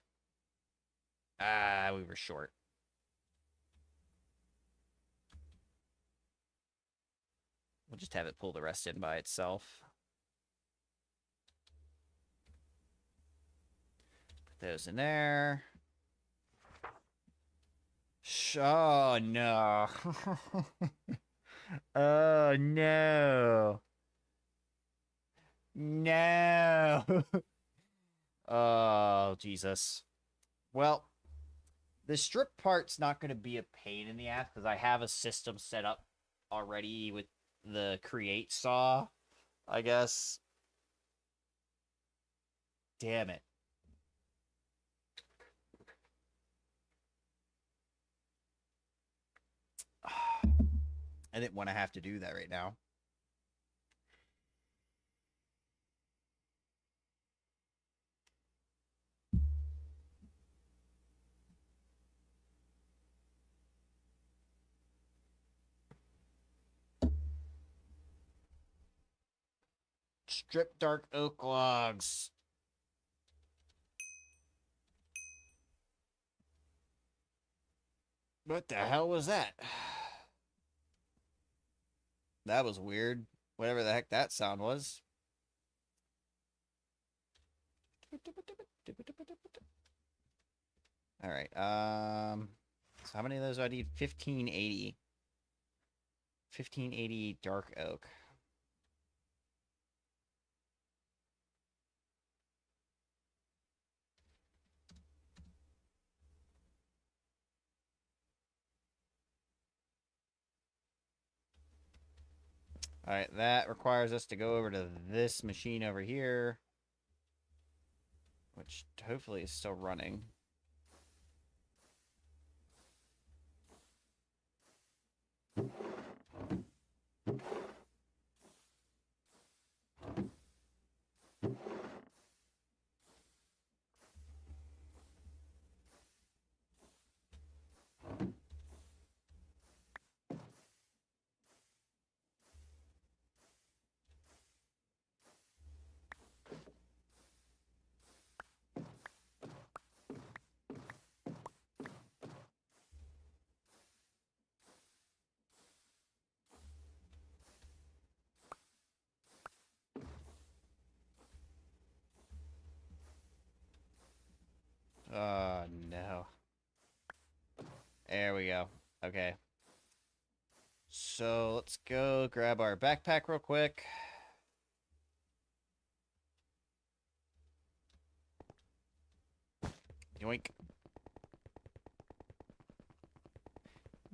Ah, we were short. We'll just have it pull the rest in by itself. Put those in there. Oh, no. Oh, no. No. Oh, Jesus. Well, the strip part's not going to be a pain in the ass because I have a system set up already with the create saw, I guess. Damn it. I didn't want to have to do that right now. Strip dark oak logs. What the hell was that? That was weird. Whatever the heck that sound was. All right. So how many of those do I need? 1580. 1580 dark oak. All right, that requires us to go over to this machine over here, which hopefully is still running. Oh, no. There we go. Okay. So let's go grab our backpack real quick. Yoink.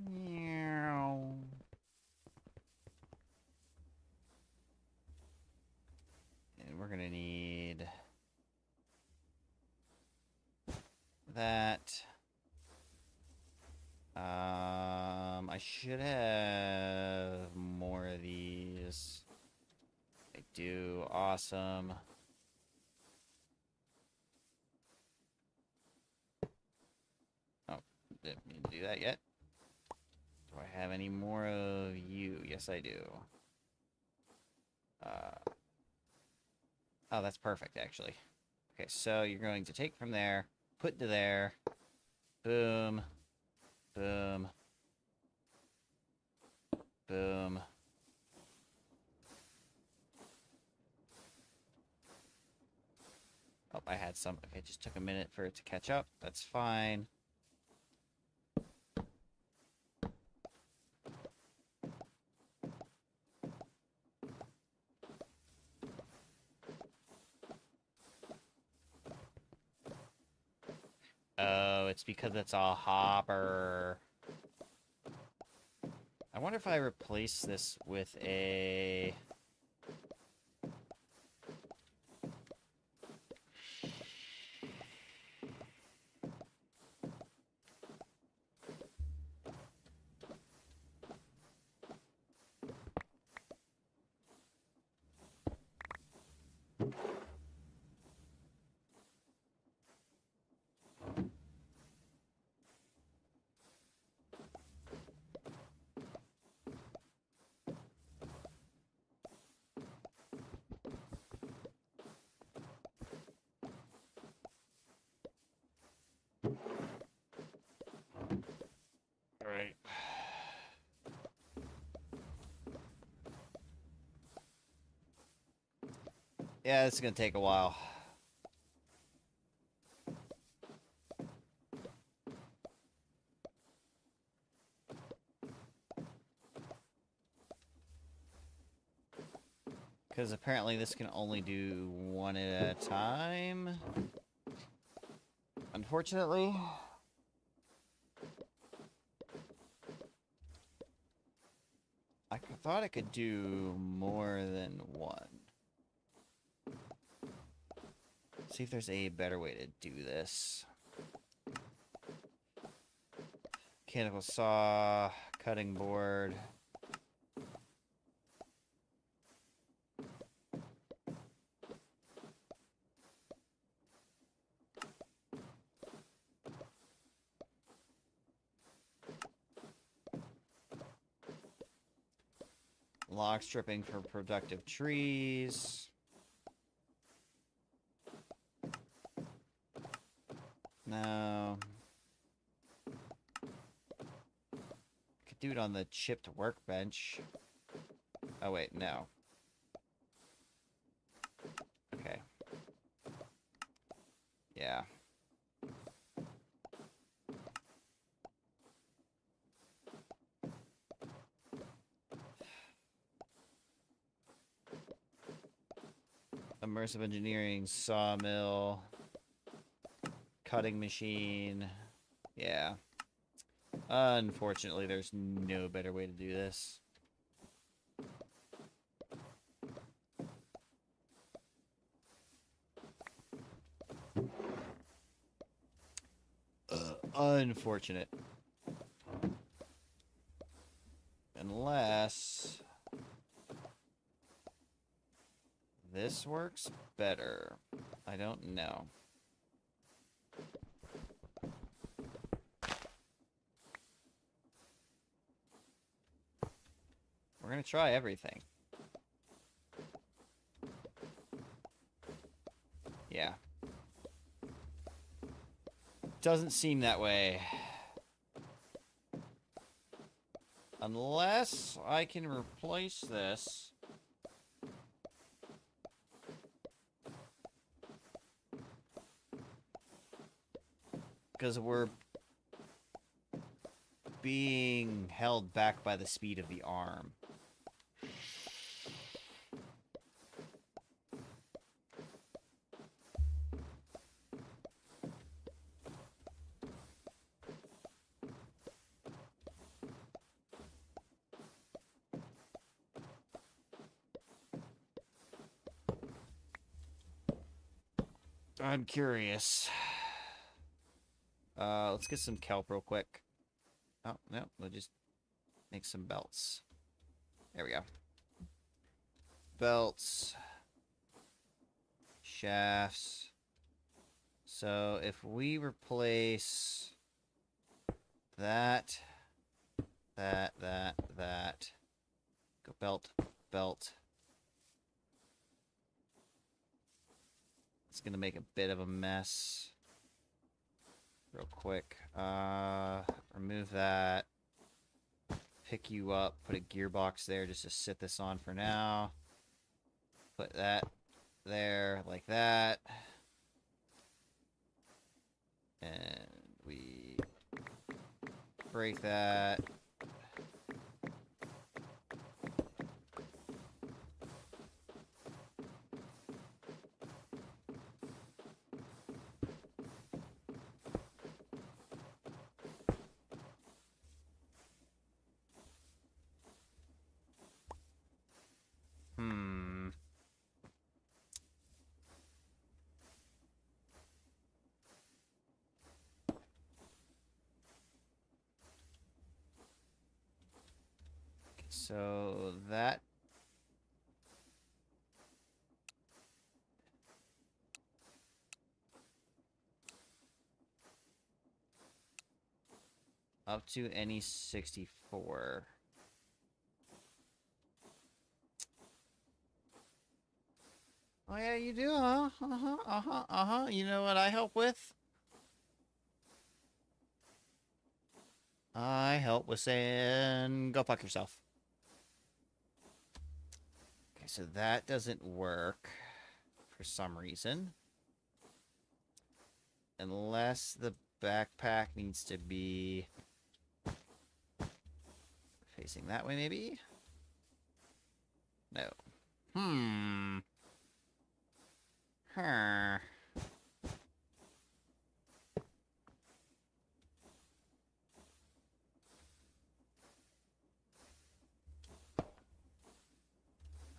Meow. And we're gonna need that. I should have more of these. I do. Awesome. Oh, didn't mean to do that yet. Do I have any more of you? Yes, I do. Oh, that's perfect, actually. Okay, so you're going to take from there, put to there. Boom. Boom. Boom. Oh, I had some. Okay, it just took a minute for it to catch up. That's fine. Oh, it's because it's a hopper. I wonder if I replace this with a... Right. Yeah, this is gonna take a while. Because apparently this can only do one at a time. Unfortunately. I thought I could do more than one. See if there's a better way to do this. Mechanical saw, cutting board. Log stripping for productive trees. No. Could do it on the chipped workbench. Oh, wait, no. Okay. Yeah. Immersive engineering, sawmill, cutting machine. Yeah. Unfortunately, there's no better way to do this. Unfortunate. Unless this works better. I don't know. We're gonna try everything. Yeah. Doesn't seem that way. Unless I can replace this. Because we're being held back by the speed of the arm. I'm curious. Let's get some kelp real quick. Oh, no, we'll just make some belts. There we go. Belts. Shafts. So if we replace that, that. Go belt, belt. It's gonna make a bit of a mess. Real quick. Remove that. Pick you up. Put a gearbox there just to sit this on for now. Put that there like that. And we break that. So that up to any 64. Oh yeah, you do, huh? You know what I help with? I help with saying, go fuck yourself. Okay, so that doesn't work for some reason. Unless the backpack needs to be facing that way, maybe? No. Huh.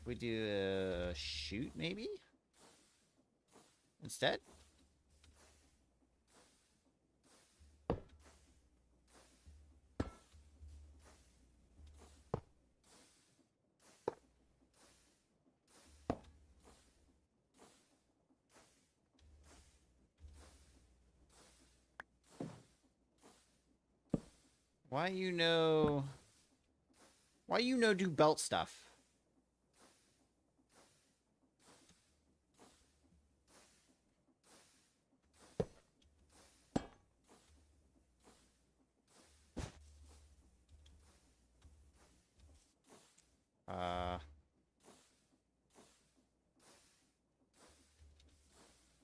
We do a shoot, maybe? Instead? Why you know do belt stuff?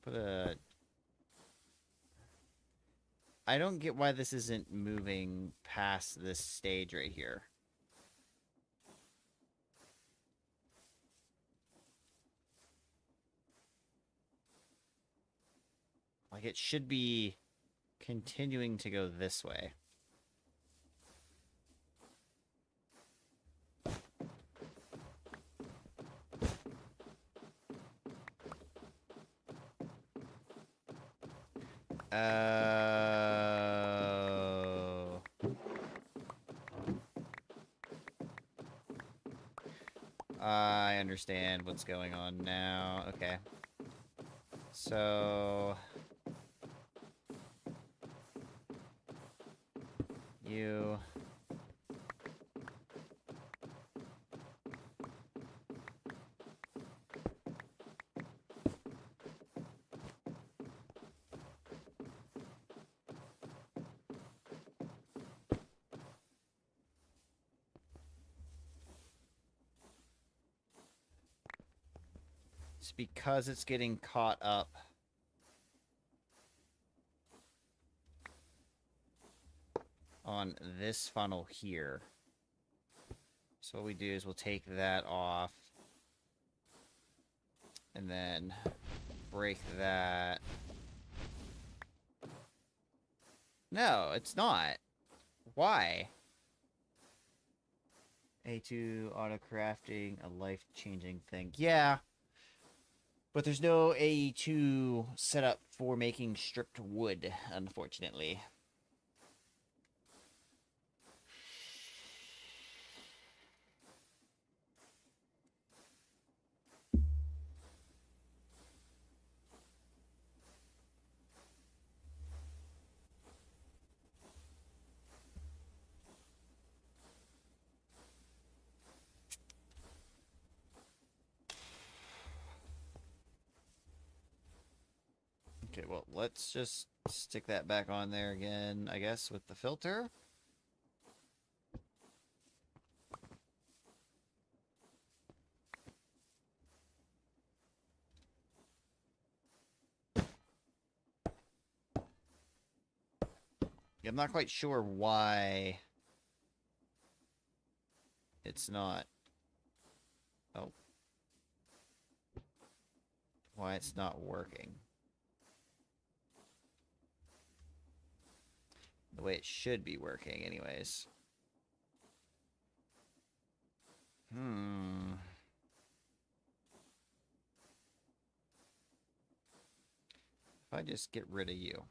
Put a... I don't get why this isn't moving past this stage right here. Like, it should be continuing to go this way. I understand what's going on now. Okay. So... you... It's because it's getting caught up. On this funnel here. So what we do is we'll take that off. And then break that. No, it's not. Why? A2 auto crafting, a life-changing thing. Yeah. But there's no AE2 set up for making stripped wood, unfortunately. Okay, well, let's just stick that back on there again, I guess, with the filter. Yeah, I'm not quite sure why it's not... Oh. Why it's not working. The way it should be working, anyways. If I just get rid of you.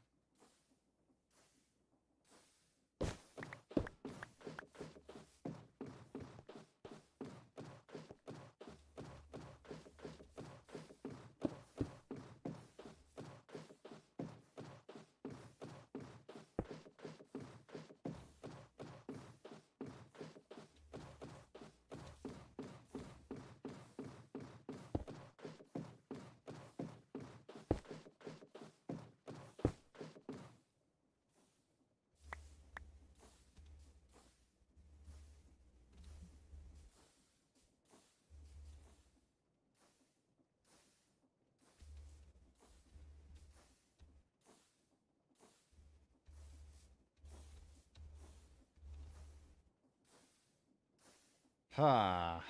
Huh.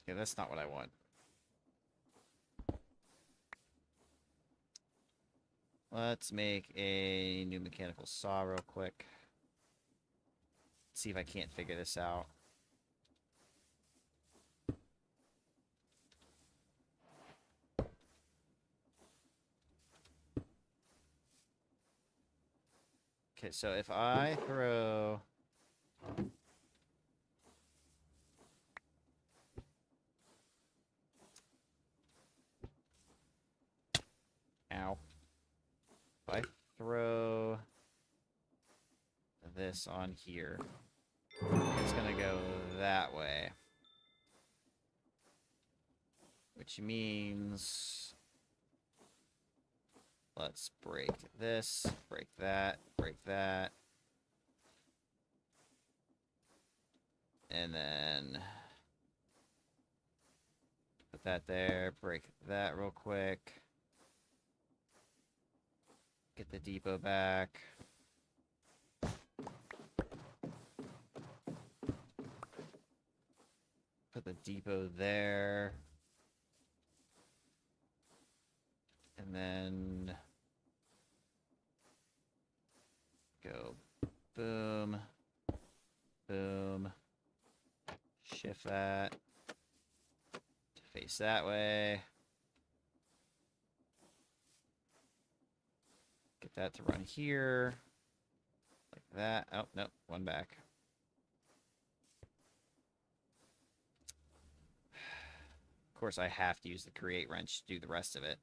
Okay, that's not what I want. Let's make a new mechanical saw real quick. See if I can't figure this out. Okay, so if I throw... Ow. If I throw this on here, it's gonna go that way. Which means... Let's break this, break that, and then put that there, break that real quick. Get the depot back. Put the depot there. And then go boom, boom, shift that to face that way. Get that to run here, like that. Oh, no, one back. Of course, I have to use the create wrench to do the rest of it.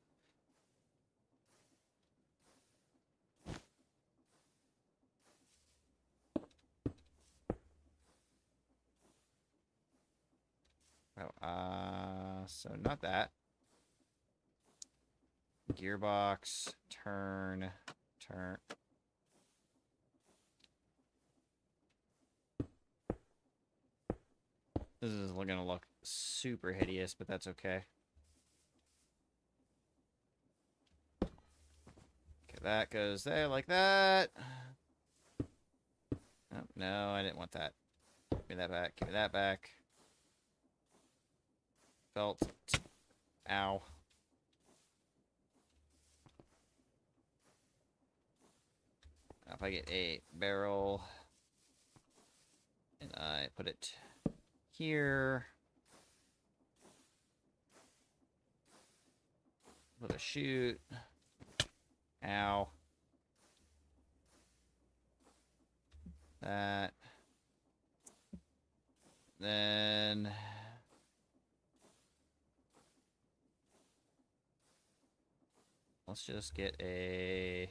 Oh, so not that. Gearbox, turn. This is gonna look super hideous, but that's okay. Okay, that goes there like that. Oh, no, I didn't want that. Give me that back, give me that back. Belt. Ow. Now if I get a barrel, an I put it here. Put a chute. Ow. That. Then let's just get a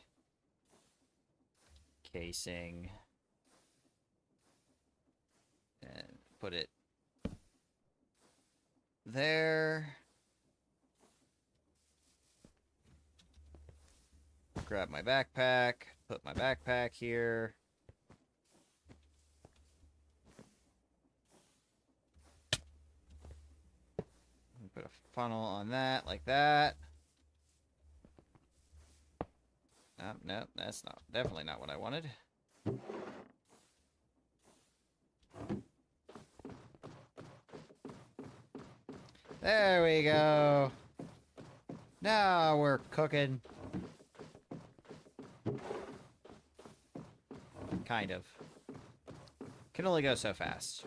casing and put it there. Grab my backpack, put my backpack here. Put a funnel on that, like that. No, that's not, definitely not what I wanted. There we go. Now we're cooking. Kind of. Can only go so fast.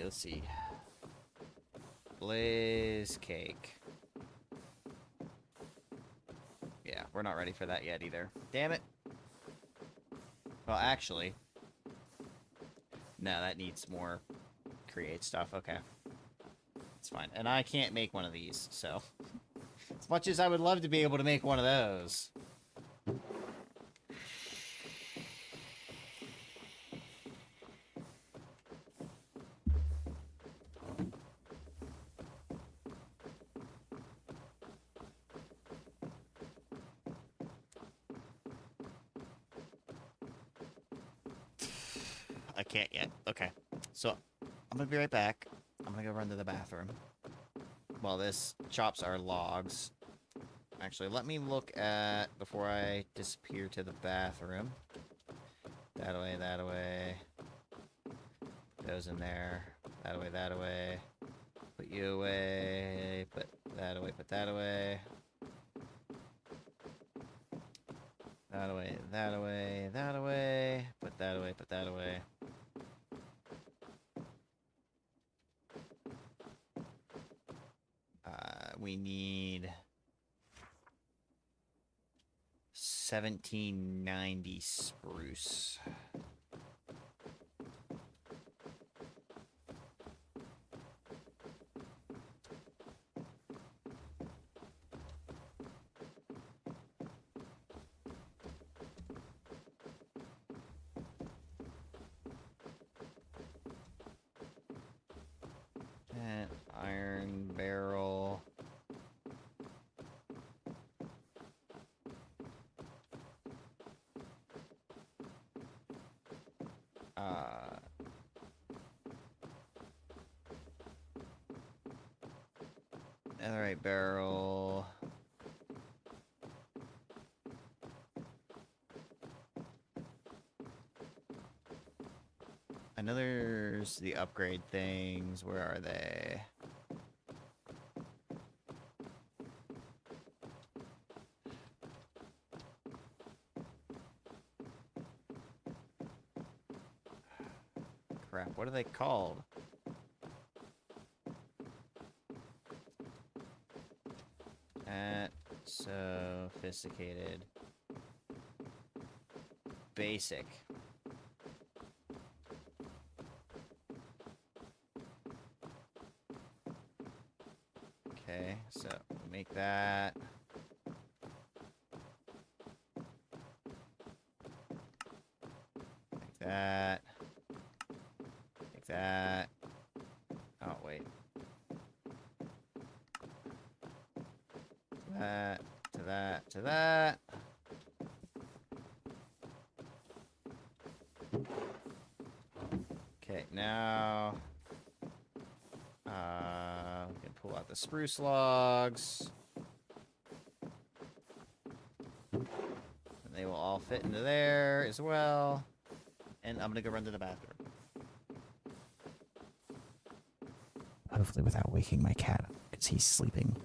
Let's see. Blaze cake. Yeah, we're not ready for that yet either. Damn it. Well, actually. No, that needs more create stuff. Okay. It's fine. And I can't make one of these, so. As much as I would love to be able to make one of those. I can't yet. Okay. So, I'm gonna be right back. I'm gonna go run to the bathroom. While this chops our logs. Actually, let me look at, before I disappear to the bathroom. That away, that away. Those in there. That away, that away. Put you away. Put that away, put that away. That away, that away, that away. Put that away, put that away. We need 1790 spruce. And iron barrel. Netherite barrel. I know there's the upgrade things. Where are they? Crap, what are they called? Sophisticated. Basic. Okay, so make that. Like that. Like that. Oh, wait. That. To that. To that. Okay, now we can pull out the spruce logs. And they will all fit into there as well. And I'm gonna go run to the bathroom. Hopefully without waking my cat up, because he's sleeping.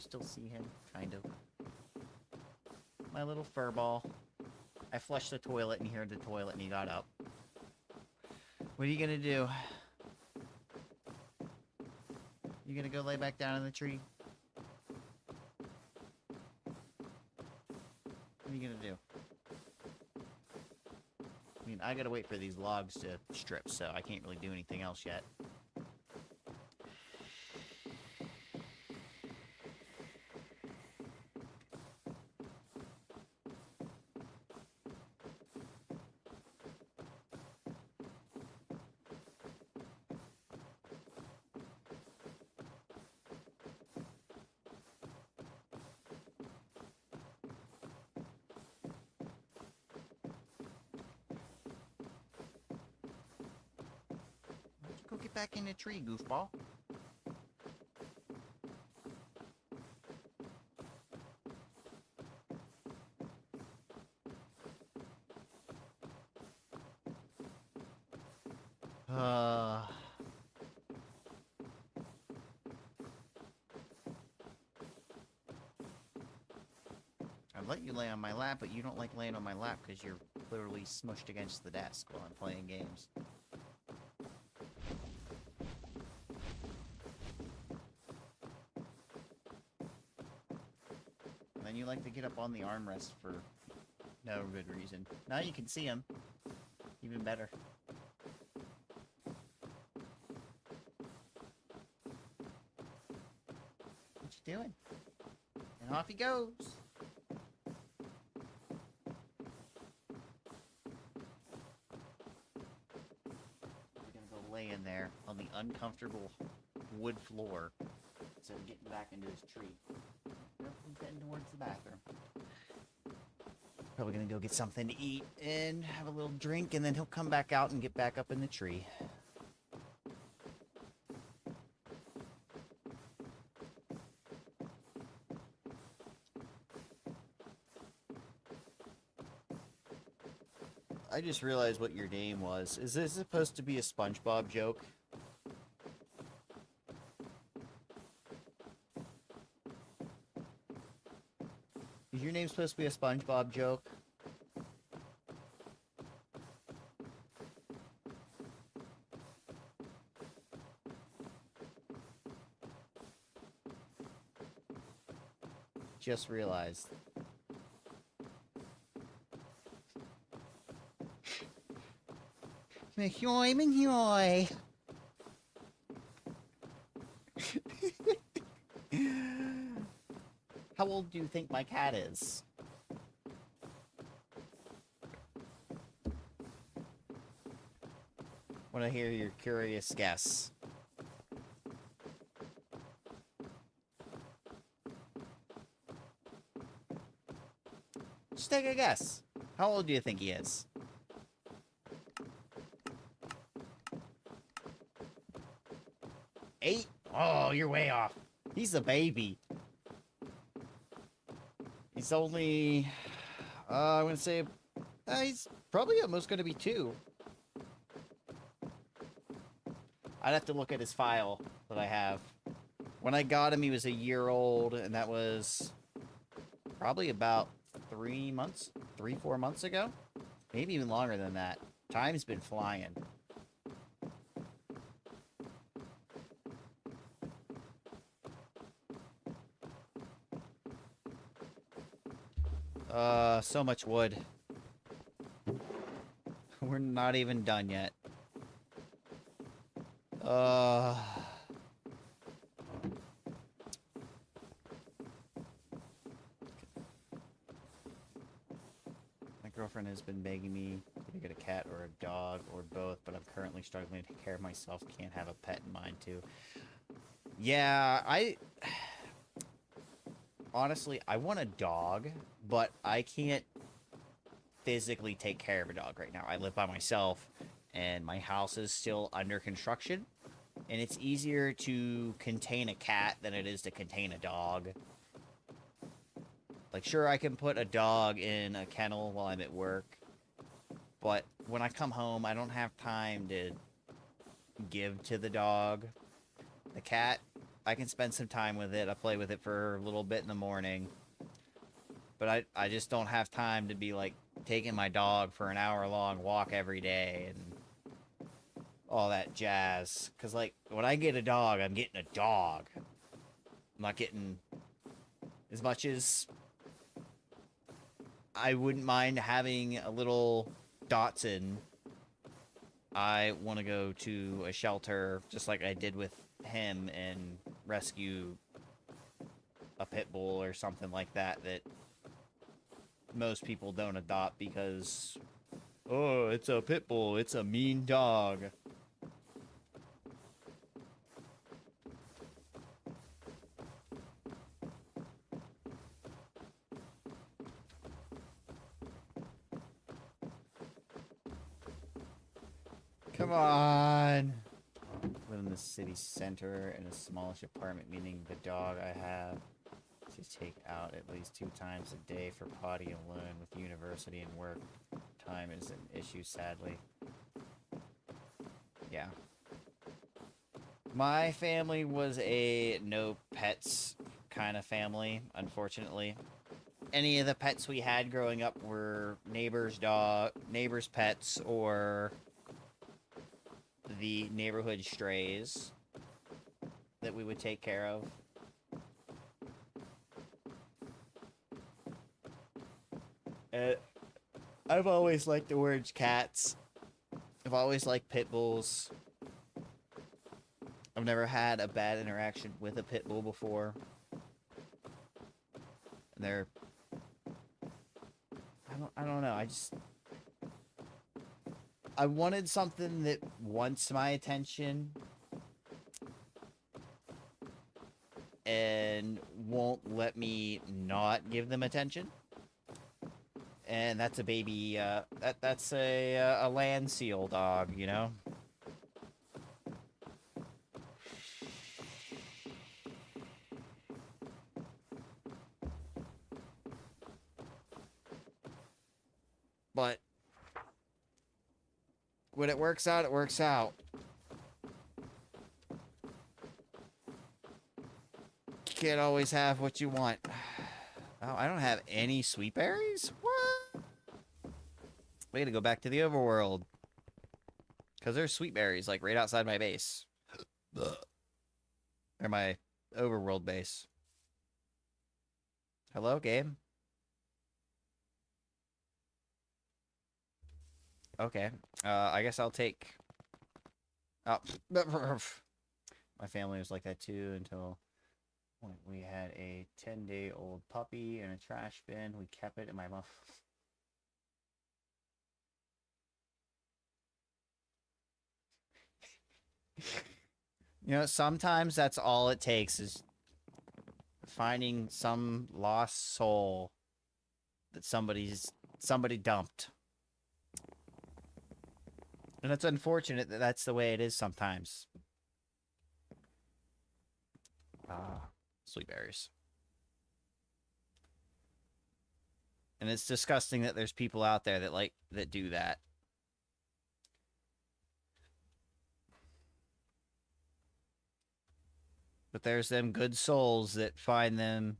still see him? Kind of. My little fur ball. I flushed the toilet and he heard the toilet and he got up. What are you gonna do? You gonna go lay back down in the tree? What are you gonna do? I mean, I gotta wait for these logs to strip, so I can't really do anything else yet. Why don't you go get back in the tree, goofball? Uh... I'd let you lay on my lap, but you don't like laying on my lap because you're literally smushed against the desk while I'm playing games. And then you like to get up on the armrest for no good reason. Now you can see him. Even better. What you doing? And off he goes. We're gonna go lay in there on the uncomfortable wood floor instead of getting back into his tree. Nope, he's heading towards the bathroom. Probably gonna go get something to eat and have a little drink, and then he'll come back out and get back up in the tree. I just realized what your name was. Is this supposed to be a SpongeBob joke? Is your name supposed to be a SpongeBob joke? Just realized. Mahoy, mahoy. How old do you think my cat is? Want to hear your curious guess. Just take a guess. How old do you think he is? 8? Oh, you're way off. He's a baby. He's only... I'm going to say... he's probably almost going to be 2. I'd have to look at his file that I have. When I got him, he was a year old, and that was probably about 3 months, 4 months ago. Maybe even longer than that. Time's been flying. So much wood. We're not even done yet. My girlfriend has been begging me to get a cat or a dog or both, but I'm currently struggling to take care of myself. Can't have a pet in mind, too. Yeah, honestly, I want a dog, but I can't physically take care of a dog right now. I live by myself, and my house is still under construction, and it's easier to contain a cat than it is to contain a dog. Like, sure, I can put a dog in a kennel while I'm at work, but when I come home, I don't have time to give to the dog. The cat, I can spend some time with it. I play with it for a little bit in the morning. But I just don't have time to be like taking my dog for an hour-long walk every day and all that jazz. Because, like, when I get a dog, I'm getting a dog. I'm not getting as much as I wouldn't mind having a little Dachshund. I want to go to a shelter just like I did with him and rescue a pit bull or something like that that most people don't adopt because, oh, it's a pit bull, it's a mean dog. Come on. Live in the city center in a smallish apartment, meaning the dog I have to take out at least 2 times a day for potty alone with university and work time is an issue, sadly. Yeah. My family was a no pets kind of family, unfortunately. Any of the pets we had growing up were neighbors' pets, or the neighborhood strays that we would take care of. I've always liked the word cats. I've always liked pit bulls. I've never had a bad interaction with a pit bull before. And they're... I don't know. I wanted something that wants my attention and won't let me not give them attention. And that's a baby, that's a land seal dog, you know? But when it works out, it works out. You can't always have what you want. Oh, I don't have any sweet berries? What? We gotta go back to the overworld. Because there's sweet berries, like, right outside my base. Or my overworld base. Hello, game? Okay. I guess I'll take... Oh. My family was like that, too, until... we had a 10-day-old puppy in a trash bin. We kept it in my mom... You know, sometimes that's all it takes is finding some lost soul that somebody dumped. And it's unfortunate that that's the way it is sometimes. Sweet berries. And it's disgusting that there's people out there that do that. But there's them good souls that find them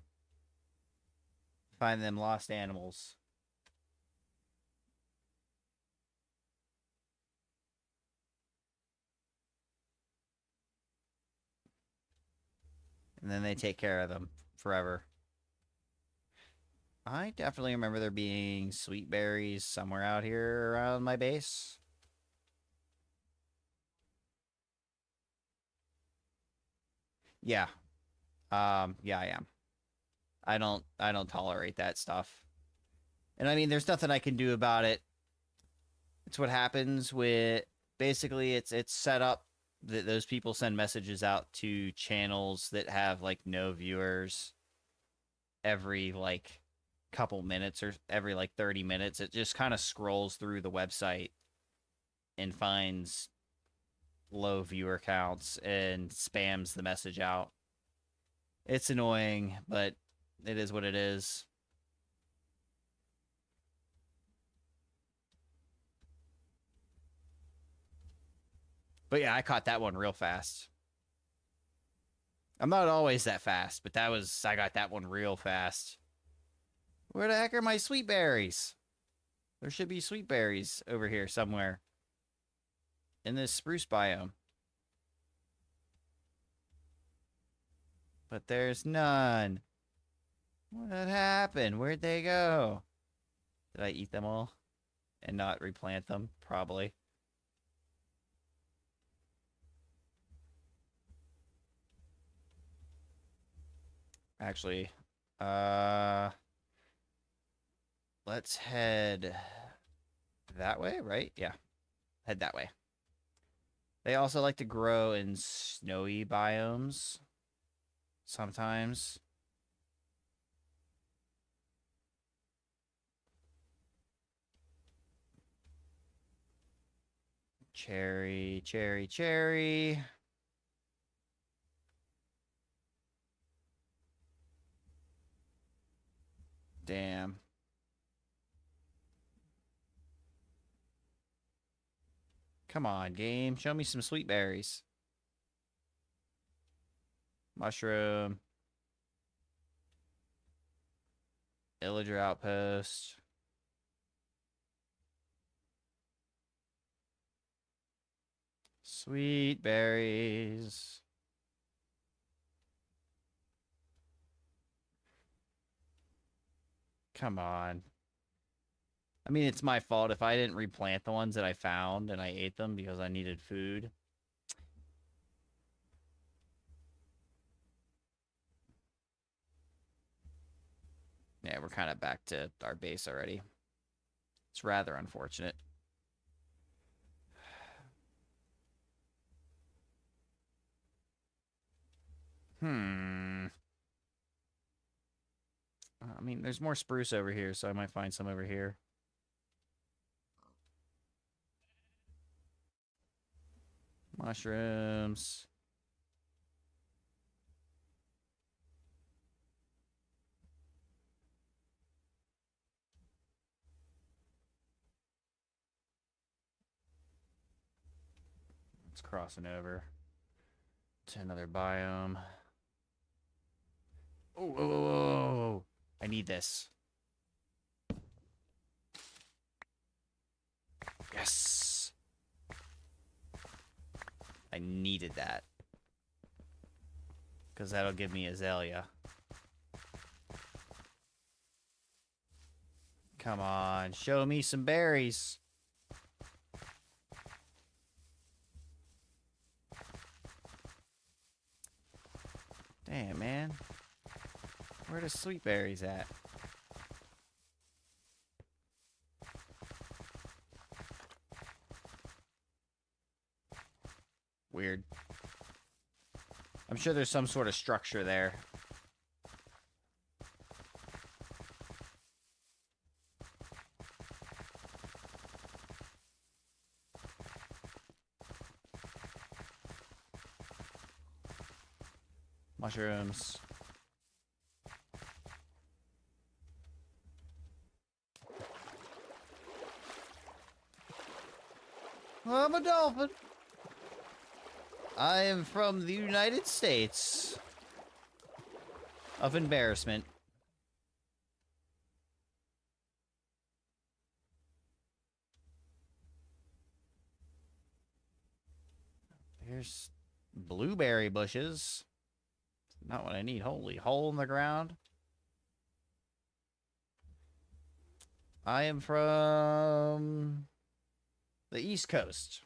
lost animals. And then they take care of them forever. I definitely remember there being sweet berries somewhere out here around my base. Yeah. Yeah, I am. I don't tolerate that stuff. And I mean, there's nothing I can do about it. It's what happens with... Basically, it's set up that those people send messages out to channels that have, like, no viewers every, like, couple minutes or every, like, 30 minutes. It just kind of scrolls through the website and finds low viewer counts and spams the message out. It's annoying, but it is what it is. But yeah, I caught that one real fast. I'm not always that fast, but I got that one real fast. Where the heck are my sweet berries? There should be sweet berries over here somewhere in this spruce biome. But there's none. What happened? Where'd they go? Did I eat them all and not replant them? Probably. Actually, let's head that way, right? Yeah, head that way. They also like to grow in snowy biomes sometimes. Cherry, cherry, cherry. Damn. Come on, game. Show me some sweet berries. Mushroom. Villager outpost. Sweet berries. Come on. I mean, it's my fault if I didn't replant the ones that I found and I ate them because I needed food. Yeah, we're kind of back to our base already. It's rather unfortunate. I mean, there's more spruce over here, so I might find some over here. Mushrooms. It's crossing over to another biome. Oh, I need this. Yes. I needed that. Because that'll give me azalea. Come on, show me some berries. Damn, man. Where the sweet berries at? Weird. I'm sure there's some sort of structure there. Mushrooms. I'm a dolphin. I am from the United States of embarrassment. Here's blueberry bushes. Not what I need. Holy hole in the ground. I am from the East Coast.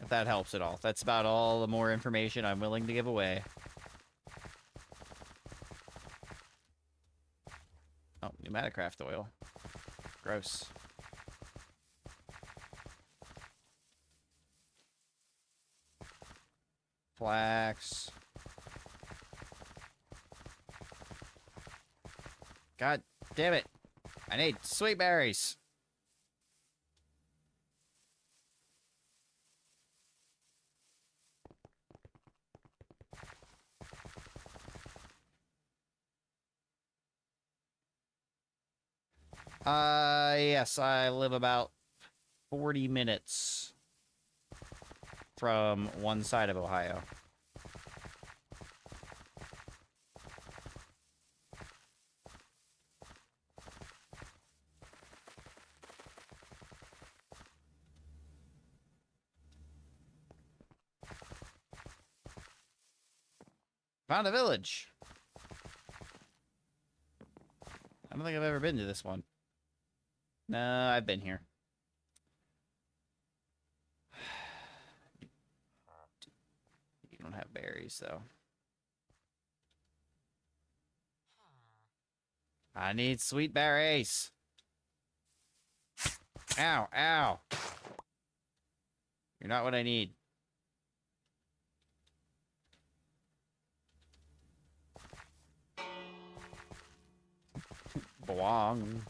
If that helps at all. That's about all the more information I'm willing to give away. Oh, pneumaticraft oil. Gross. Flax. God damn it. I need sweet berries. Yes, I live about 40 minutes from one side of Ohio. Found a village. I don't think I've ever been to this one. No, I've been here. You don't have berries, though. I need sweet berries. Ow, ow. You're not what I need. Belong.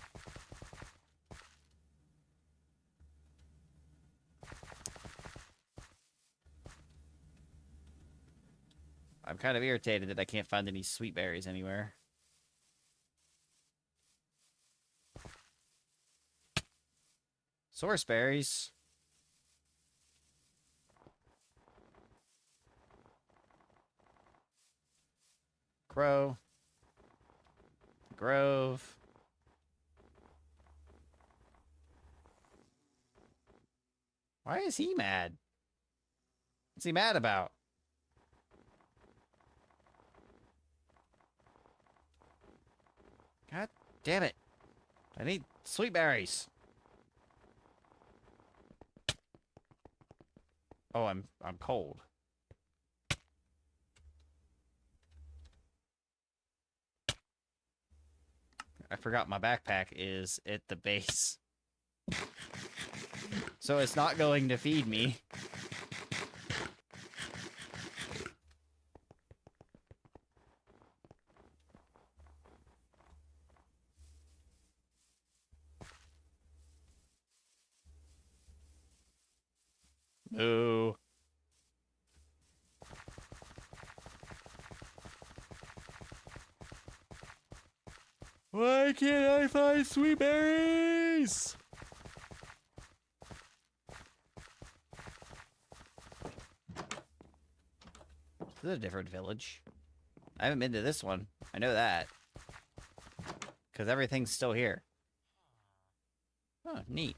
I'm kind of irritated that I can't find any sweet berries anywhere. Source berries. Crow. Grove. Why is he mad? What's he mad about? God damn it. I need sweet berries. Oh, I'm cold. I forgot my backpack is at the base. So it's not going to feed me. Ooh. Why can't I find sweet berries? This is a different village. I haven't been to this one. I know that. Because everything's still here. Oh, neat.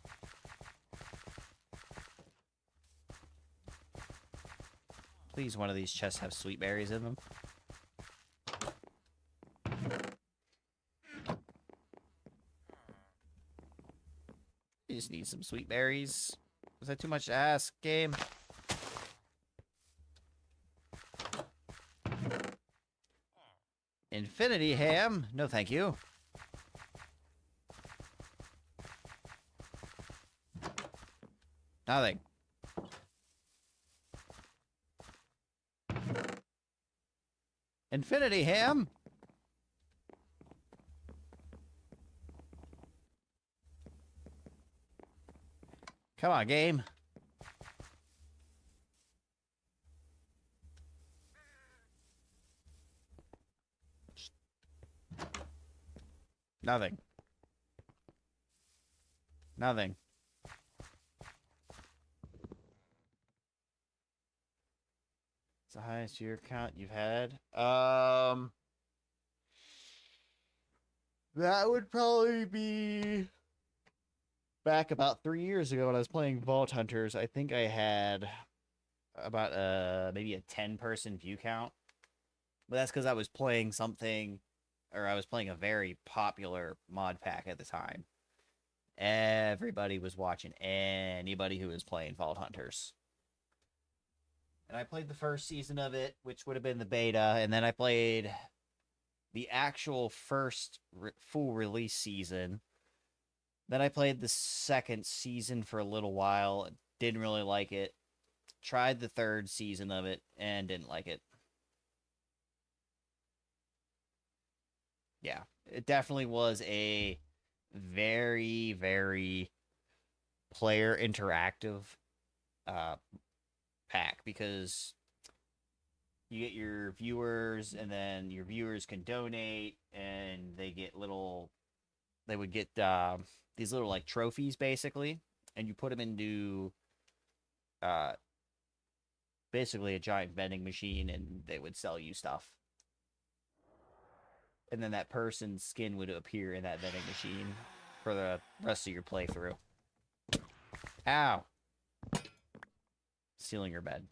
Please, one of these chests have sweet berries in them. You just need some sweet berries. Was that too much to ask, game? Infinity ham? No, thank you. Nothing. Infinity ham? Come on, game. Nothing. Nothing. It's the highest year count you've had. That would probably be back about 3 years ago when I was playing Vault Hunters. I think I had about maybe a 10-person view count. But that's because I was playing something, or I was playing a very popular mod pack at the time. Everybody was watching anybody who was playing Vault Hunters. And I played the first season of it, which would have been the beta, and then I played the actual first full release season. Then I played the second season for a little while, didn't really like it. Tried the third season of it, and didn't like it. Yeah, it definitely was a very, very player interactive pack, because you get your viewers, and then your viewers can donate, and they get little, they would get these little like trophies basically, and you put them into basically a giant vending machine, and they would sell you stuff. And then that person's skin would appear in that vending machine for the rest of your playthrough. Ow. Stealing your bed.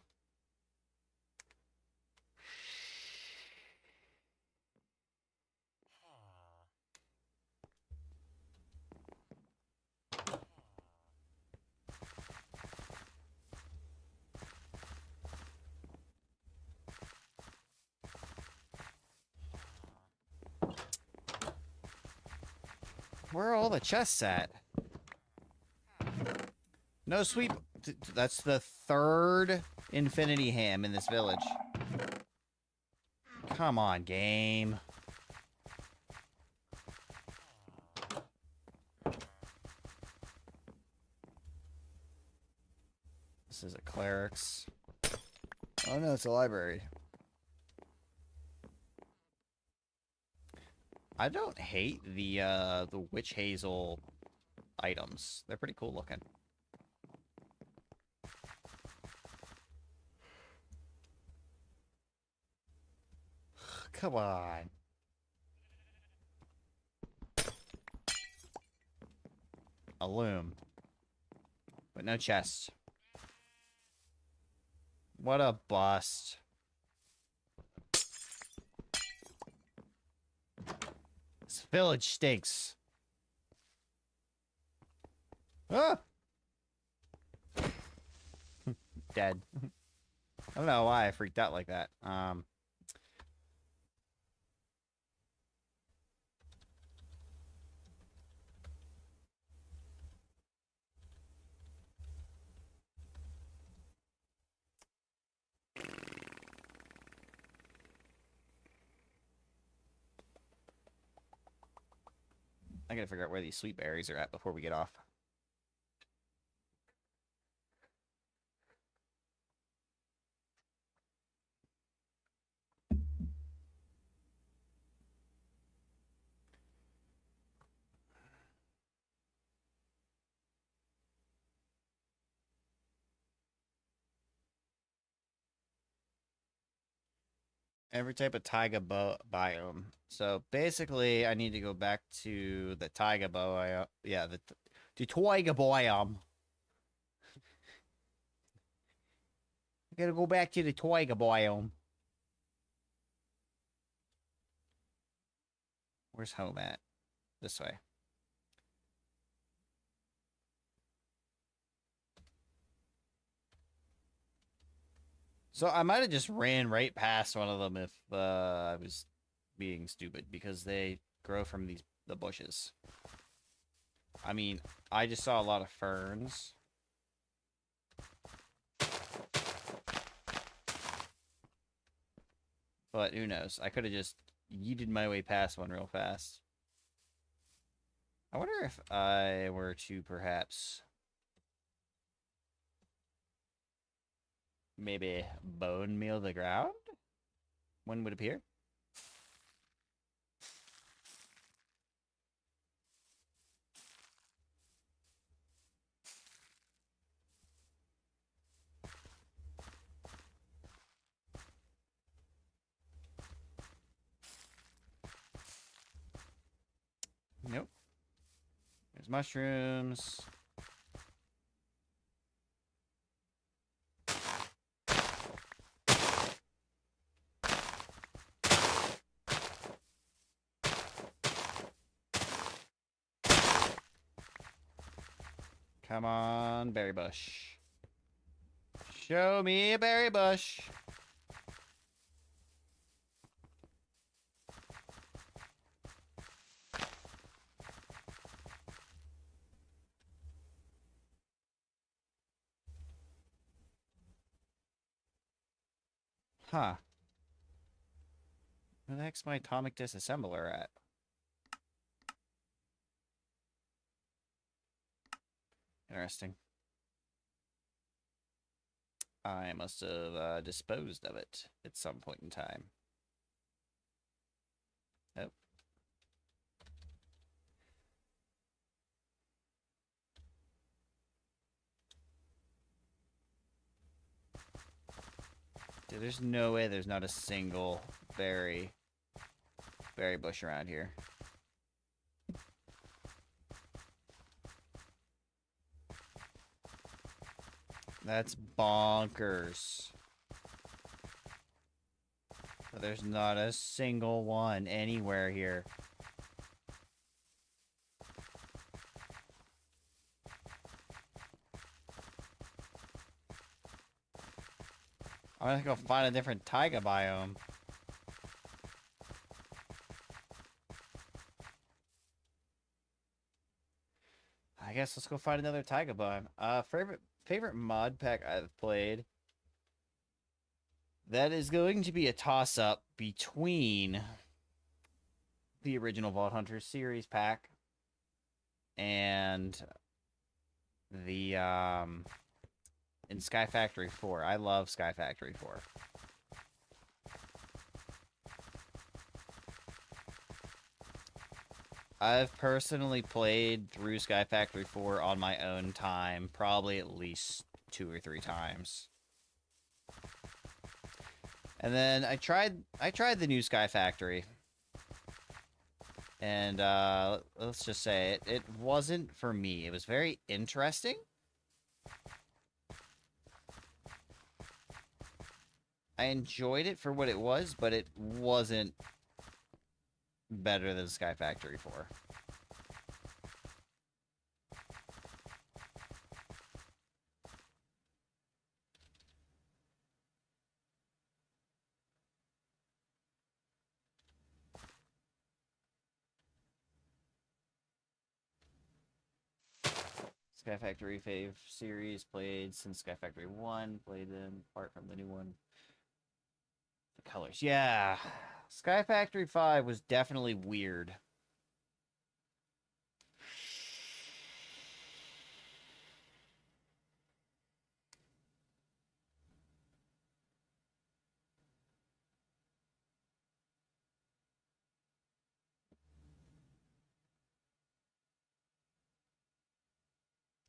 Where are all the chests at? No sweet... That's the third infinity ham in this village. Come on, game. This is a cleric's. Oh no, it's a library. I don't hate the witch hazel items. They're pretty cool looking. Come on. A loom. But no chest. What a bust. This village stinks. Ah! Dead. I don't know why I freaked out like that. I gotta figure out where these sweet berries are at before we get off. Every type of taiga biome. So basically, I need to go back to the taiga biome. Yeah, the taiga biome. I gotta go back to the taiga biome. Where's home at? This way. So I might have just ran right past one of them if I was being stupid, because they grow from the bushes. I mean, I just saw a lot of ferns. But who knows? I could have just yeeted my way past one real fast. I wonder if I were to perhaps maybe bone meal the ground? One would appear. Nope. There's mushrooms. Come on, berry bush. Show me a berry bush. Huh. Where the heck's my atomic disassembler at? Interesting. I must have disposed of it at some point in time. Oh. Dude, there's no way there's not a single berry bush around here. That's bonkers. There's not a single one anywhere here. I'm gonna go find a different taiga biome. guess let's go find another Taiga Bomb. Favorite mod pack I've played. That is going to be a toss-up between the original Vault Hunter series pack and the in Sky Factory 4. I love Sky Factory 4. I've personally played through Sky Factory 4 on my own time, probably at least 2 or 3 times. And then I tried the new Sky Factory. And let's just say it wasn't for me. It was very interesting. I enjoyed it for what it was, but it wasn't better than Sky Factory 4. Sky Factory Fave series played since Sky Factory 1, played them apart from the new one. The colors, yeah. Sky Factory 5 was definitely weird.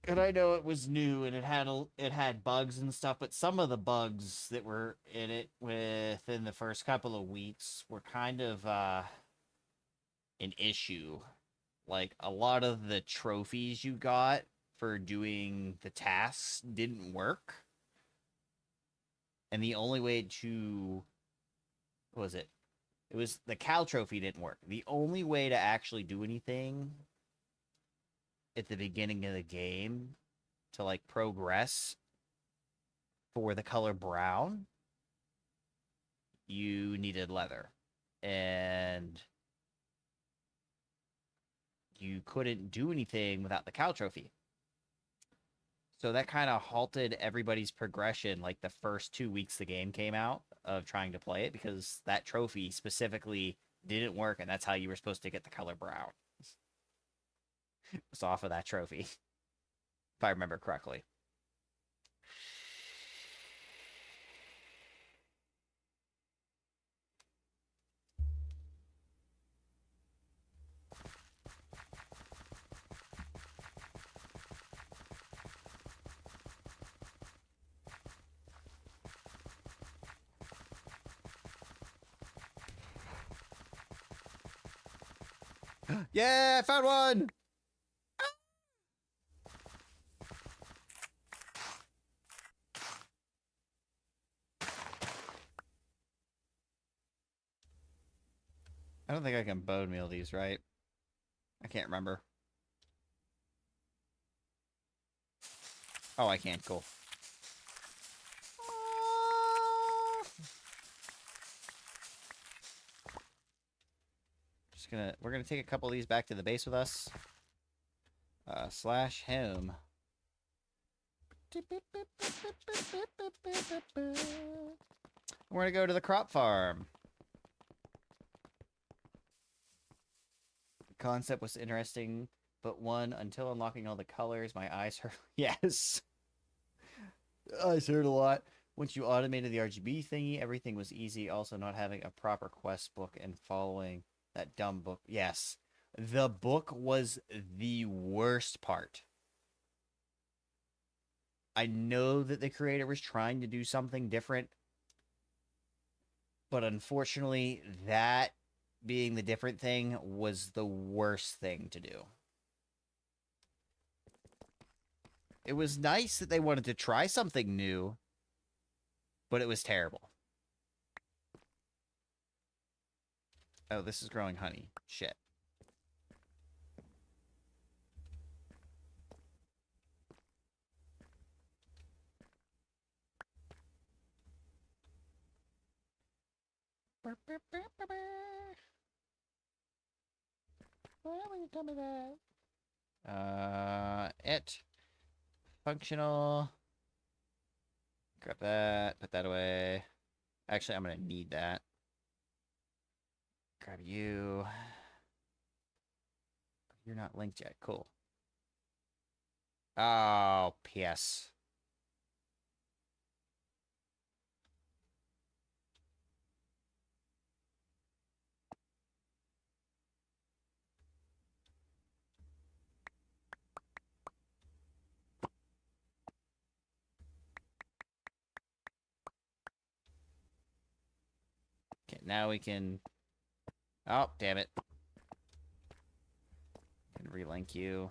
And I know it was new and it had bugs and stuff, but some of the bugs that were in it within the first couple of weeks were kind of an issue. Like a lot of the trophies you got for doing the tasks didn't work. And the only way to what was it? It was the cow trophy didn't work. The only way to actually do anything at the beginning of the game to like progress for the color brown, you needed leather. And you couldn't do anything without the cow trophy. So that kind of halted everybody's progression like the first 2 weeks the game came out of trying to play it, because that trophy specifically didn't work, and that's how you were supposed to get the color brown. It was off of that trophy, if I remember correctly. Yeah, I found one! I don't think I can bone meal these, right? I can't remember. Oh, I can. Cool. We're gonna take a couple of these back to the base with us. Slash home. We're gonna go to the crop farm. The concept was interesting, but until unlocking all the colors, my eyes hurt. Yes. Eyes hurt a lot. Once you automated the RGB thingy, everything was easy. Also, not having a proper quest book and following that dumb book. Yes. The book was the worst part. I know that the creator was trying to do something different, but unfortunately, that being the different thing was the worst thing to do. It was nice that they wanted to try something new, but it was terrible. Oh, this is growing honey. Shit. Why will you tell me that? It. Functional. Grab that. Put that away. Actually, I'm going to need that. Grab you. You're not linked yet. Cool. Oh, PS. Okay, now we can... Oh, damn it. Can relink you.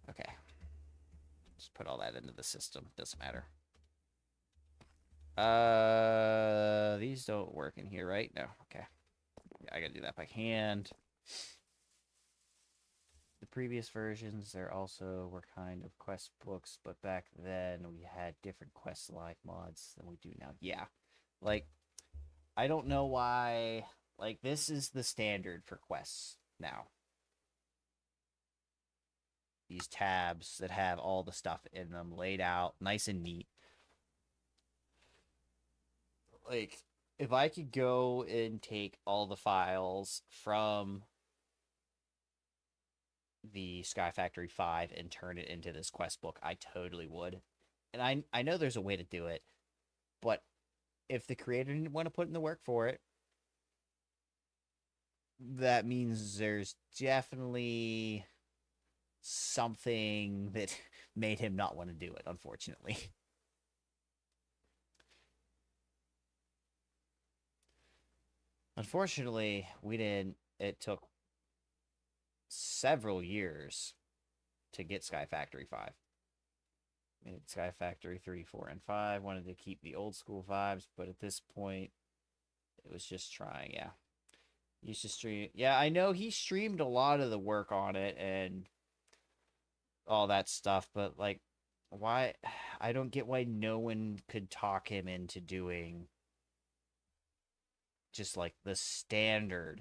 Okay. Just put all that into the system. Doesn't matter. These don't work in here, right? No. Okay. Yeah, I gotta do that by hand. The previous versions, there also were kind of quest books, but back then we had different quest life mods than we do now. Yeah. Like, I don't know why. Like, this is the standard for quests now. These tabs that have all the stuff in them laid out nice and neat. Like, if I could go and take all the files from the Sky Factory 5 and turn it into this quest book, I totally would. And I know there's a way to do it, but if the creator didn't want to put in the work for it, that means there's definitely something that made him not want to do it, unfortunately. Unfortunately, we didn't. It took several years to get Sky Factory 5. Made Sky Factory 3, 4, and 5. Wanted to keep the old school vibes, but at this point, it was just trying, yeah. Used to stream. Yeah, I know he streamed a lot of the work on it and all that stuff, but, like, why? I don't get why no one could talk him into doing just, like, the standard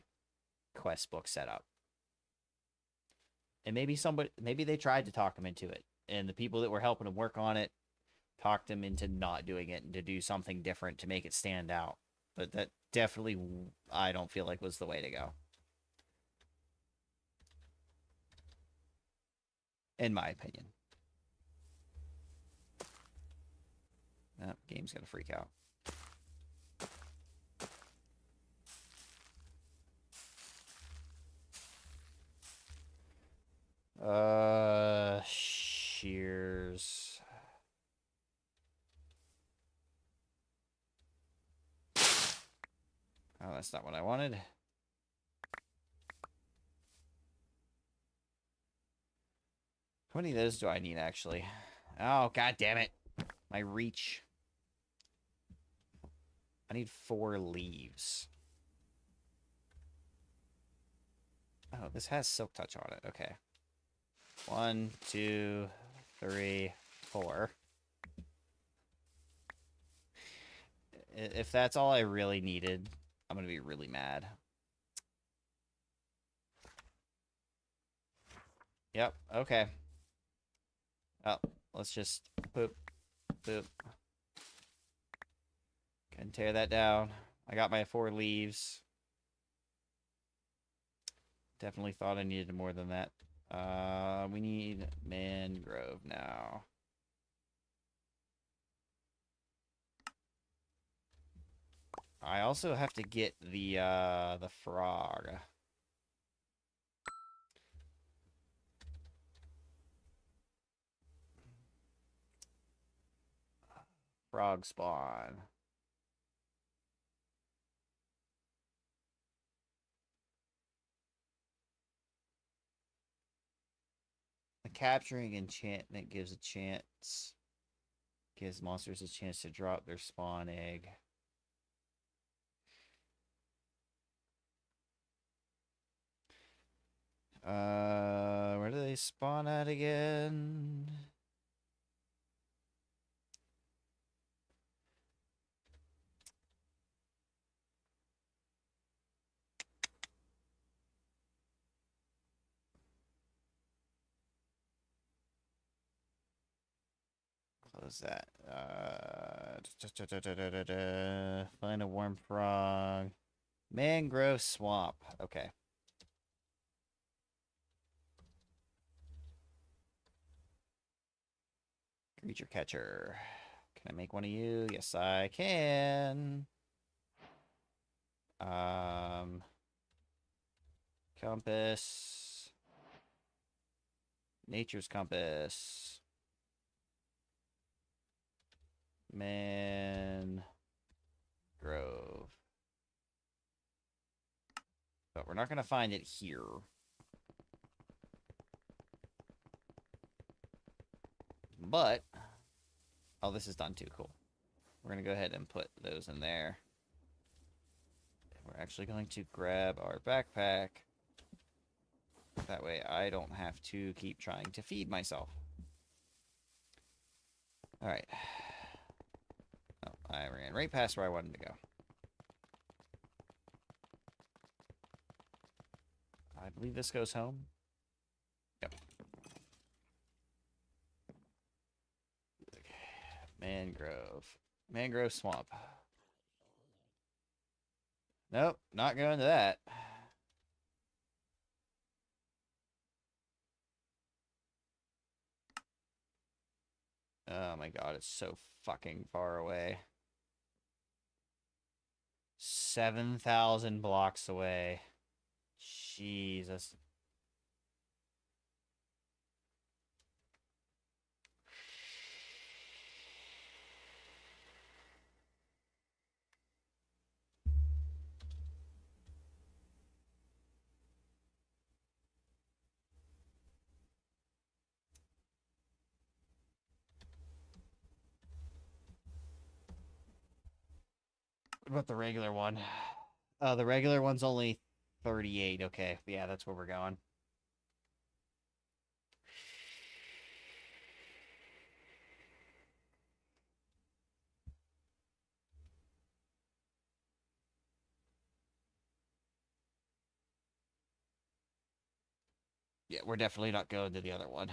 quest book setup. And maybe they tried to talk him into it, and the people that were helping him work on it talked him into not doing it and to do something different to make it stand out. But that definitely, I don't feel like was the way to go, in my opinion. That game's gonna freak out. Shears. Oh, that's not what I wanted. How many of those do I need, actually? Oh, god damn it. My reach. I need 4 leaves. Oh, this has Silk Touch on it. Okay. 1, 2, 3, 4. If that's all I really needed, I'm going to be really mad. Yep, okay. Oh, let's just boop, boop. Can tear that down. I got my 4 leaves. Definitely thought I needed more than that. We need mangrove now. I also have to get the frog. Frog spawn. The capturing enchantment gives a chance. Gives monsters a chance to drop their spawn egg. Where do they spawn at again? Close that. Find a warm frog. Mangrove swamp. Okay. Creature catcher. Can I make one of you? Yes, I can. Compass. Nature's compass. Man. Grove. But we're not going to find it here. But, oh, this is done too. Cool. We're going to go ahead and put those in there. We're actually going to grab our backpack. That way I don't have to keep trying to feed myself. All right. Oh, I ran right past where I wanted to go. I believe this goes home. Yep. Mangrove. Mangrove swamp. Nope, not going to that. Oh my god, it's so fucking far away. 7,000 blocks away. Jesus. What about the regular one? The regular one's only 38. Okay, yeah, that's where we're going. Yeah, we're definitely not going to the other one.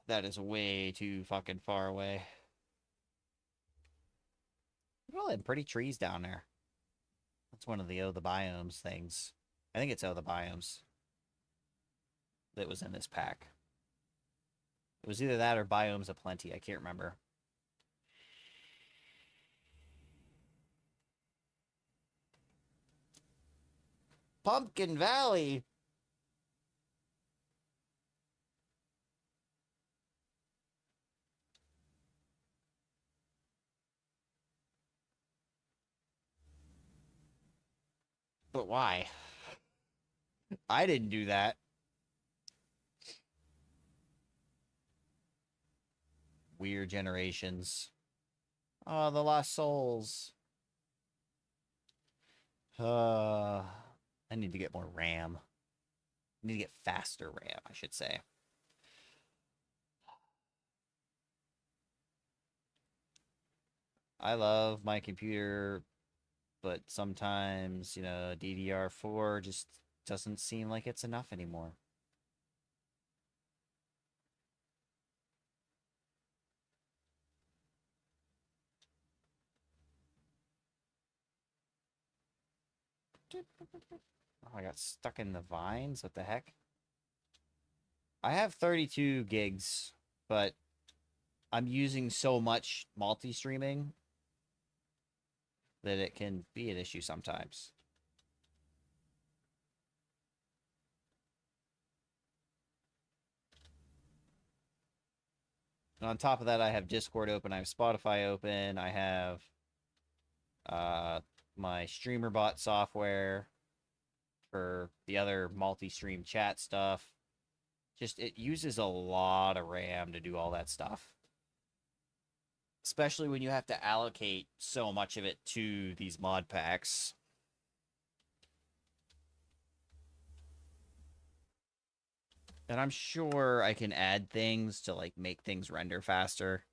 That is way too fucking far away. Look at all them pretty trees down there. That's one of the the biomes things. I think it's the biomes that was in this pack. It was either that or biomes aplenty. I can't remember. Pumpkin Valley. But why? I didn't do that. Weird generations. Oh, the lost souls. I need to get more RAM. I need to get faster RAM, I should say. I love my computer, but sometimes, you know, DDR4 just doesn't seem like it's enough anymore. Oh, I got stuck in the vines? What the heck? I have 32 gigs, but I'm using so much multi-streaming that it can be an issue sometimes. And on top of that, I have Discord open, I have Spotify open, I have my StreamerBot software for the other multi-stream chat stuff. Just, it uses a lot of RAM to do all that stuff. Especially when you have to allocate so much of it to these mod packs. And I'm sure I can add things to, like, make things render faster.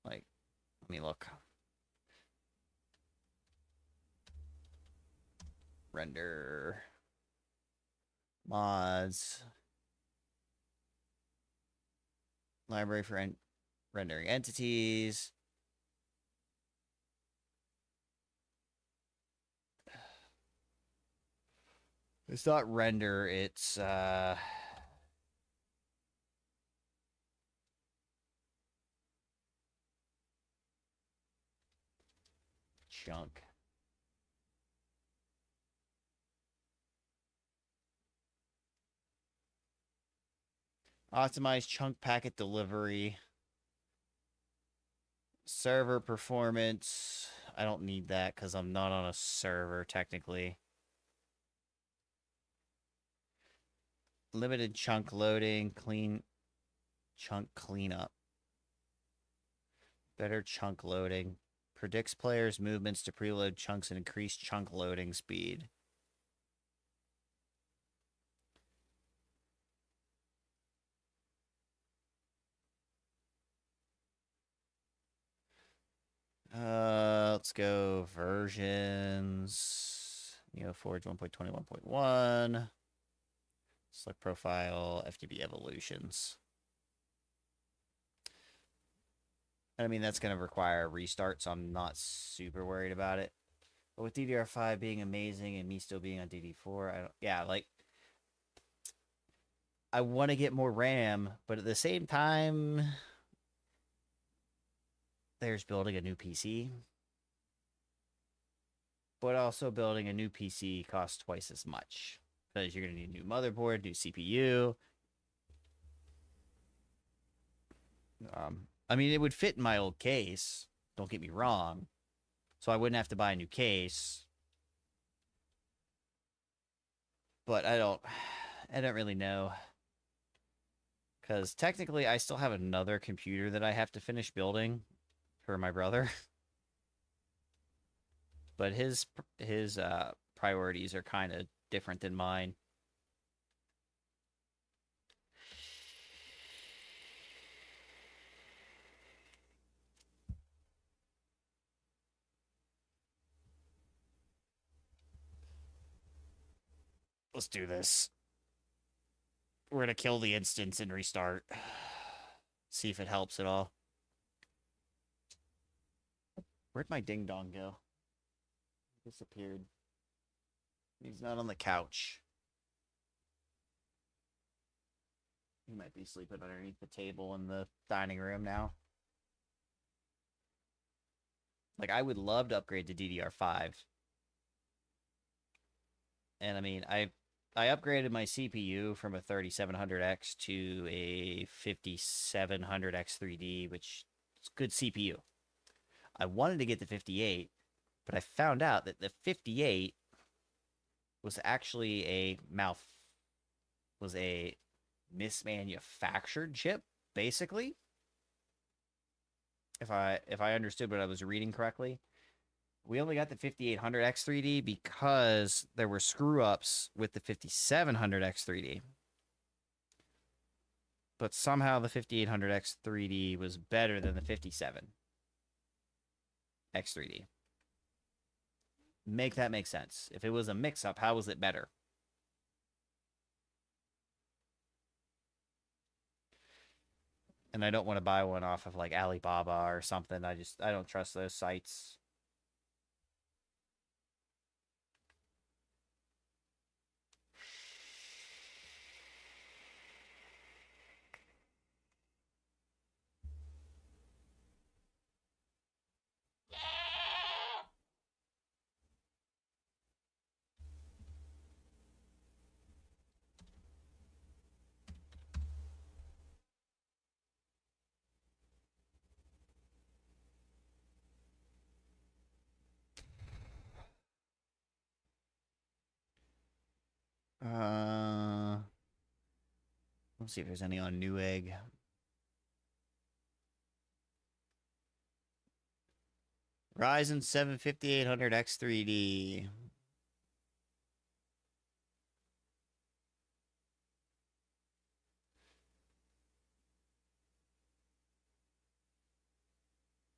Like, let me look. Render. Mods. Library for Rendering entities. It's not render, it's chunk. Optimize chunk packet delivery. Server performance. I don't need that because I'm not on a server technically. Limited chunk loading, clean chunk cleanup. Better chunk loading. Predicts players' movements to preload chunks and increase chunk loading speed. Let's go versions. Forge 1.21.1. Select profile, FTB evolutions. I mean, that's going to require a restart, so I'm not super worried about it. But with DDR5 being amazing and me still being on DD4, I want to get more RAM, but at the same time, there's building a new PC. But also building a new PC costs twice as much because you're going to need a new motherboard, new CPU. I mean, it would fit in my old case. Don't get me wrong. So I wouldn't have to buy a new case. But I don't really know. Because technically, I still have another computer that I have to finish building for my brother. But his priorities are kind of different than mine. Let's do this. We're going to kill the instance and restart. See if it helps at all. Where'd my ding dong go? Disappeared. He's not on the couch. He might be sleeping underneath the table in the dining room now. Like, I would love to upgrade to DDR5. And I mean, I upgraded my CPU from a 3700X to a 5700X3D, which is good CPU. I wanted to get the 58, but I found out that the 58 was actually a mismanufactured chip, basically. If I understood what I was reading correctly. We only got the 5800X3D because there were screw-ups with the 5700X3D. But somehow the 5800X3D was better than the 57X3D. Make that make sense. If it was a mix-up, how was it better? And I don't want to buy one off of like Alibaba or something. I don't trust those sites. Let's see if there's any on Newegg. Ryzen 7 5800X3D.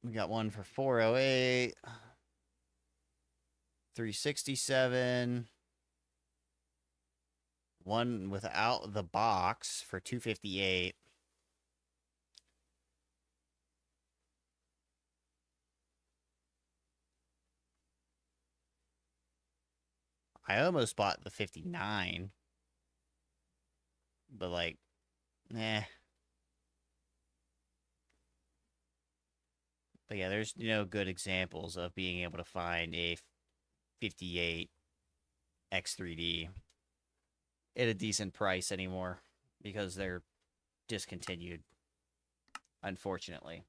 We got one for 408, 367, one without the box for 258. I almost bought the 59. But like, eh. But yeah, there's no good examples of being able to find a 58 X3D at a decent price anymore because they're discontinued, unfortunately.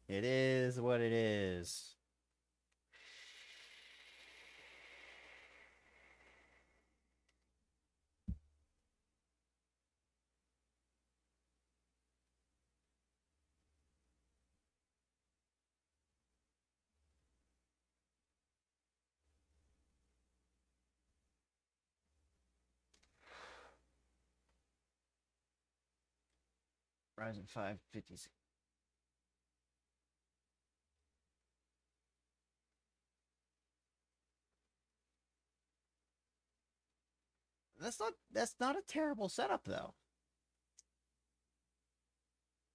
It is what it is. Ryzen 5 50s. That's not a terrible setup though.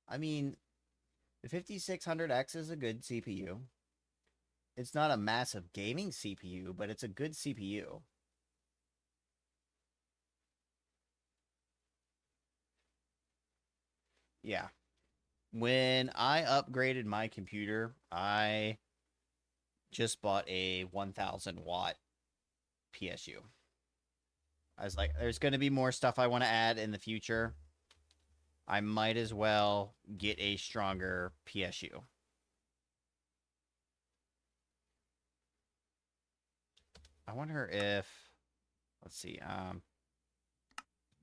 I mean, the 5600X is a good CPU. It's not a massive gaming CPU, but it's a good CPU. Yeah. When I upgraded my computer, I just bought a 1000 watt PSU. I was like, there's going to be more stuff I want to add in the future. I might as well get a stronger PSU. I wonder if, let's see,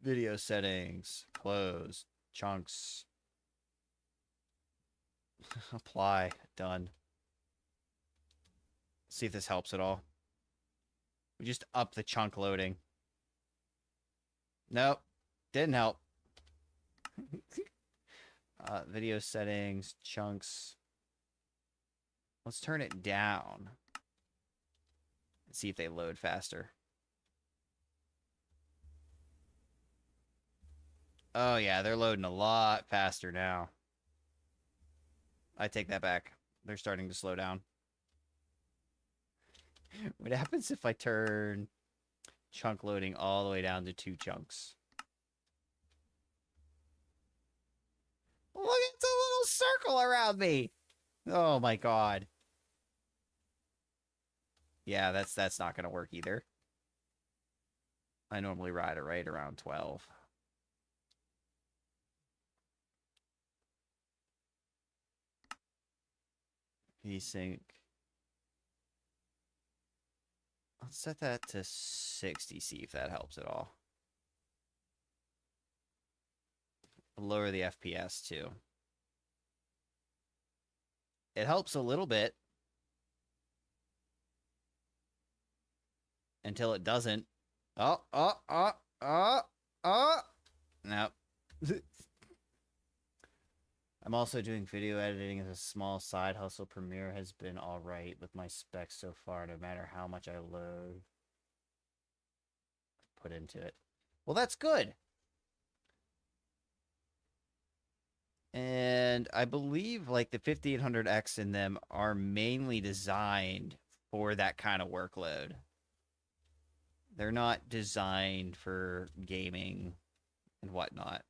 video settings, close, chunks, apply, done. See if this helps at all. We just up the chunk loading. Nope, didn't help. Video settings, chunks. Let's turn it down. And see if they load faster. Oh yeah, they're loading a lot faster now. I take that back. They're starting to slow down. What happens if I turn chunk loading all the way down to 2 chunks? Look, it's a little circle around me. Oh my god. Yeah, that's not gonna work either. I normally ride it right around 12. VSync. Let's set that to 60, see if that helps at all. Lower the FPS too. It helps a little bit. Until it doesn't. Oh. Nope. I'm also doing video editing as a small side hustle. Premiere has been alright with my specs so far, no matter how much I load. Put into it. Well, that's good. And I believe like the 5800X in them are mainly designed for that kind of workload. They're not designed for gaming and whatnot.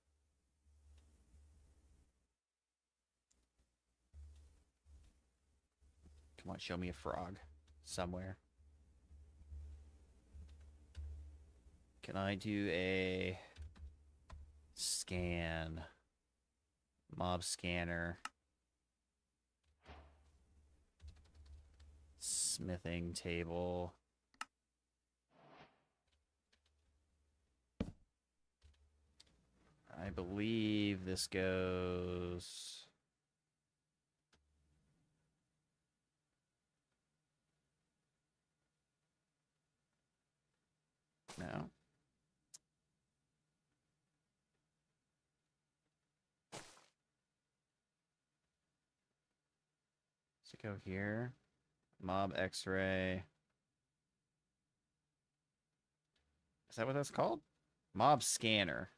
Come on, show me a frog somewhere. Can I do a scan? Mob scanner. Smithing table. I believe this goes... No. Does it go here? Mob X-ray. Is that what that's called? Mob scanner.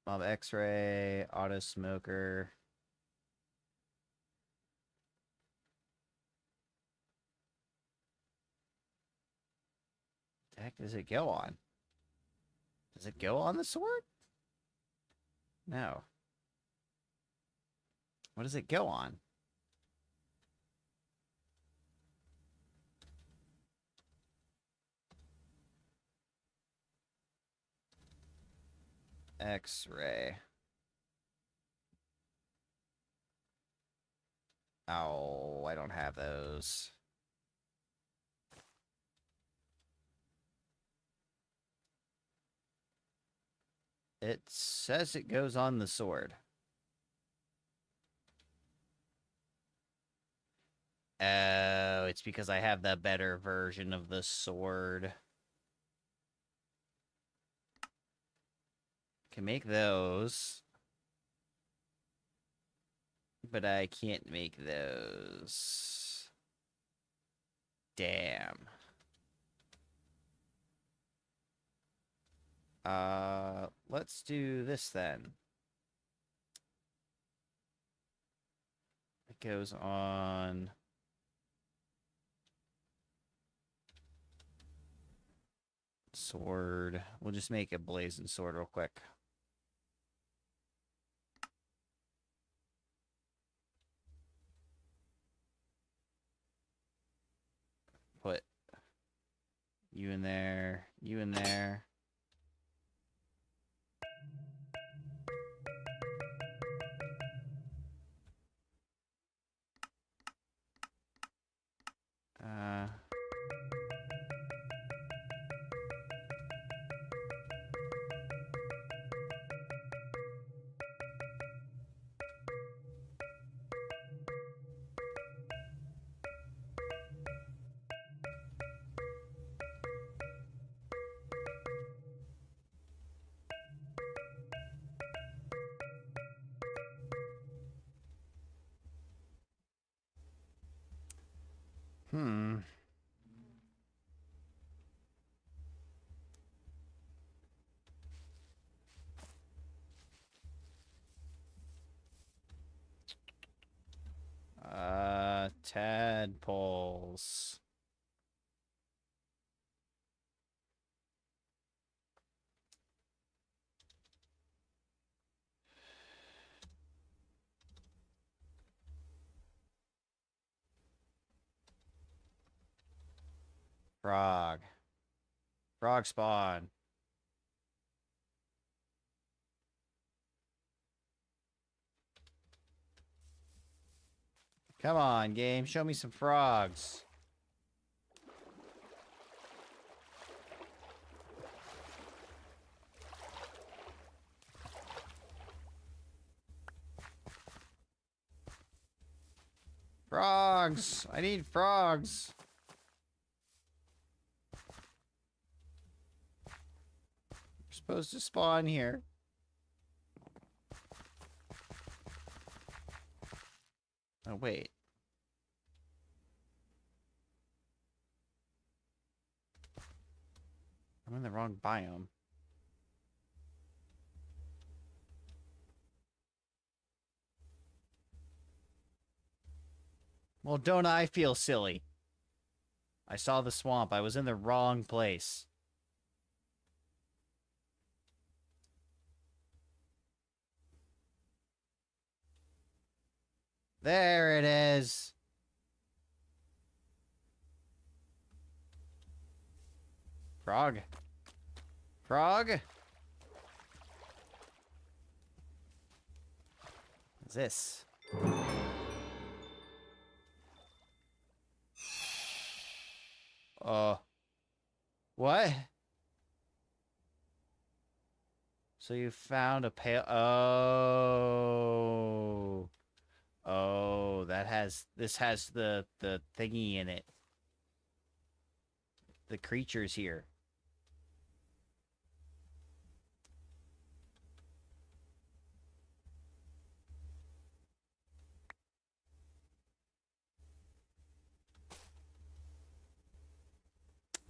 Mob x-ray. Auto smoker. The heck does it go on? Does it go on the sword? No. What does it go on? X-ray. Oh, I don't have those. It says it goes on the sword. Oh, it's because I have the better version of the sword. Can make those. But I can't make those. Damn. Let's do this then. It goes on sword. We'll just make a blazing sword real quick. Put you in there, you in there. Uh, hmm. Tadpoles. Frog. Frog spawn. Come on, game. Show me some frogs. Frogs! I need frogs! We're supposed to spawn here. Oh, wait. I'm in the wrong biome. Well, don't I feel silly? I saw the swamp. I was in the wrong place. There it is. Frog. Frog? What's this? What? So you found a pale... Oh. Oh, that has... This has the thingy in it. The creatures here.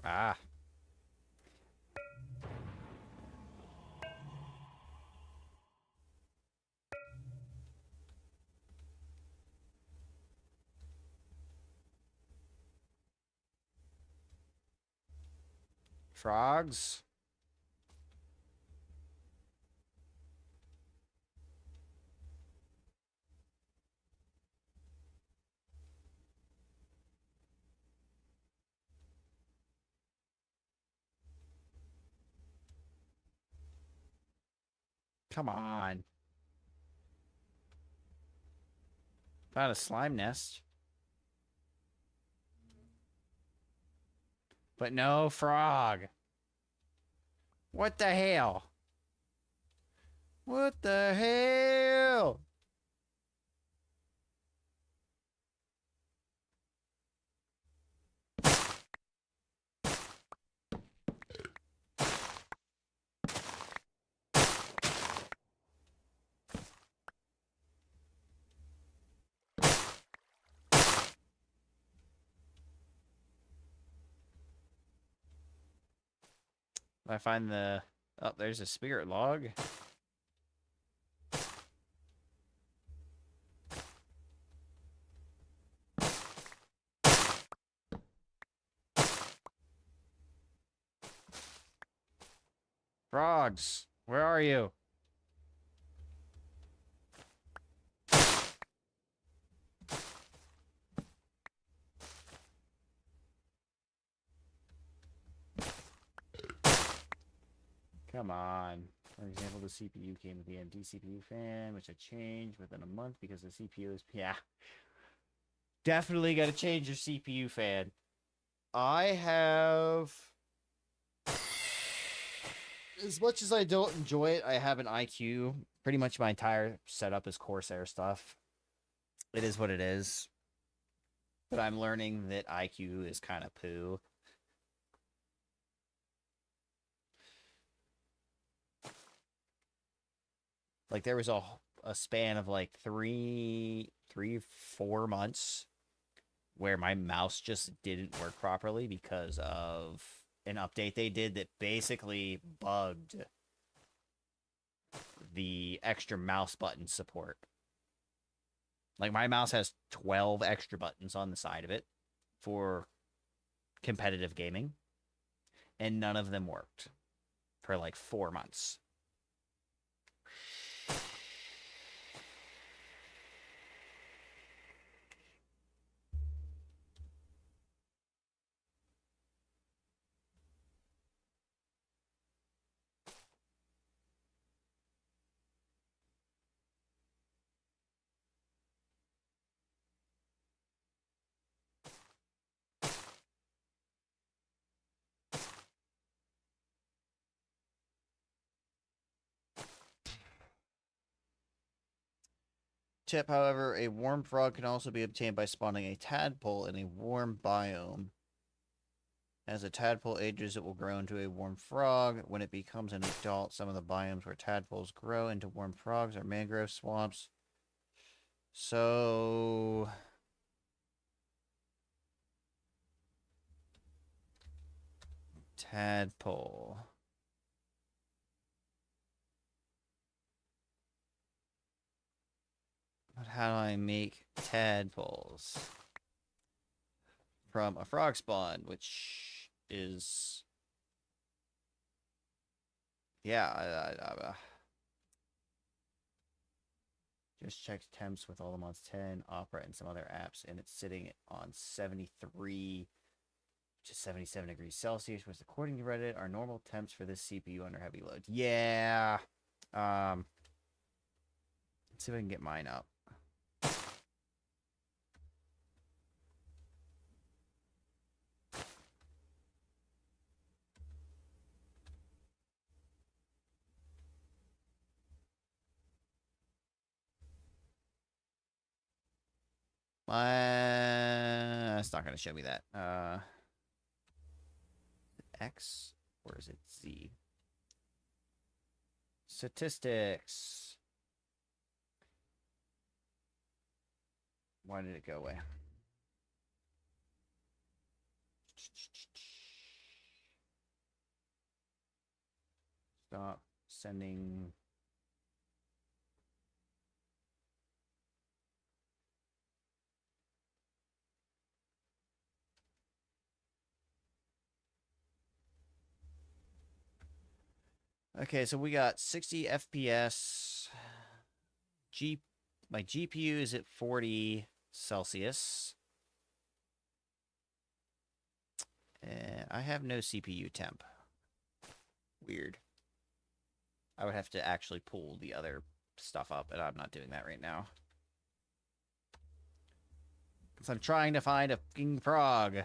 Ah. Frogs. Come on. Found a slime nest. But no frog. What the hell? What the hell? I find the... Oh, there's a spirit log. Frogs, where are you? Come on. For example, the CPU came with the empty CPU fan, which I changed within a month because the CPU is... Yeah. Definitely got to change your CPU fan. I have... As much as I don't enjoy it, I have an IQ. Pretty much my entire setup is Corsair stuff. It is what it is. But I'm learning that IQ is kind of poo. Like, there was a span of like 4 months where my mouse just didn't work properly because of an update they did that basically bugged the extra mouse button support. Like, my mouse has 12 extra buttons on the side of it for competitive gaming, and none of them worked for like 4 months. Tip, however, a warm frog can also be obtained by spawning a tadpole in a warm biome. As a tadpole ages, it will grow into a warm frog. When it becomes an adult, some of the biomes where tadpoles grow into warm frogs are mangrove swamps. So... Tadpole. But how do I make tadpoles? From a frog spawn, which is... Yeah, just checked temps with all the mods 10, Opera, and some other apps, and it's sitting on 73 to 77 degrees Celsius, which according to Reddit are normal temps for this CPU under heavy load. Yeah. Let's see if I can get mine up. It's not going to show me that. X or is it Z? Statistics. Why did it go away? Stop sending. Okay, so we got 60 FPS. My GPU is at 40 Celsius. And I have no CPU temp. Weird. I would have to actually pull the other stuff up, and I'm not doing that right now. Because I'm trying to find a fucking frog.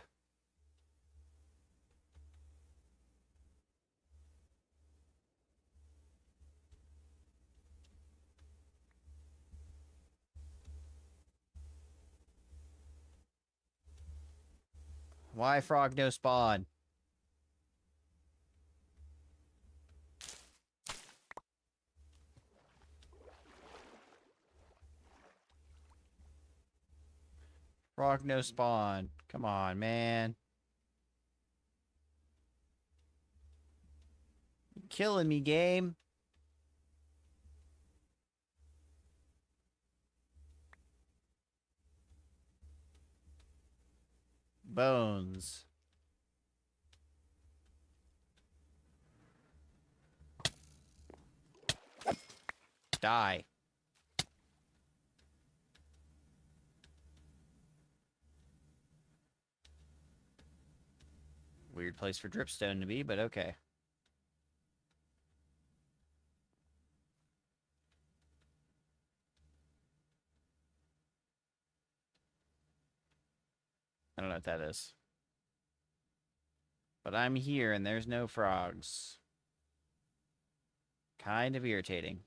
Why frog no spawn? Frog no spawn. Come on, man. You're killing me, game. Bones. Die. Weird place for dripstone to be, but okay. I don't know what that is. But I'm here and there's no frogs. Kind of irritating.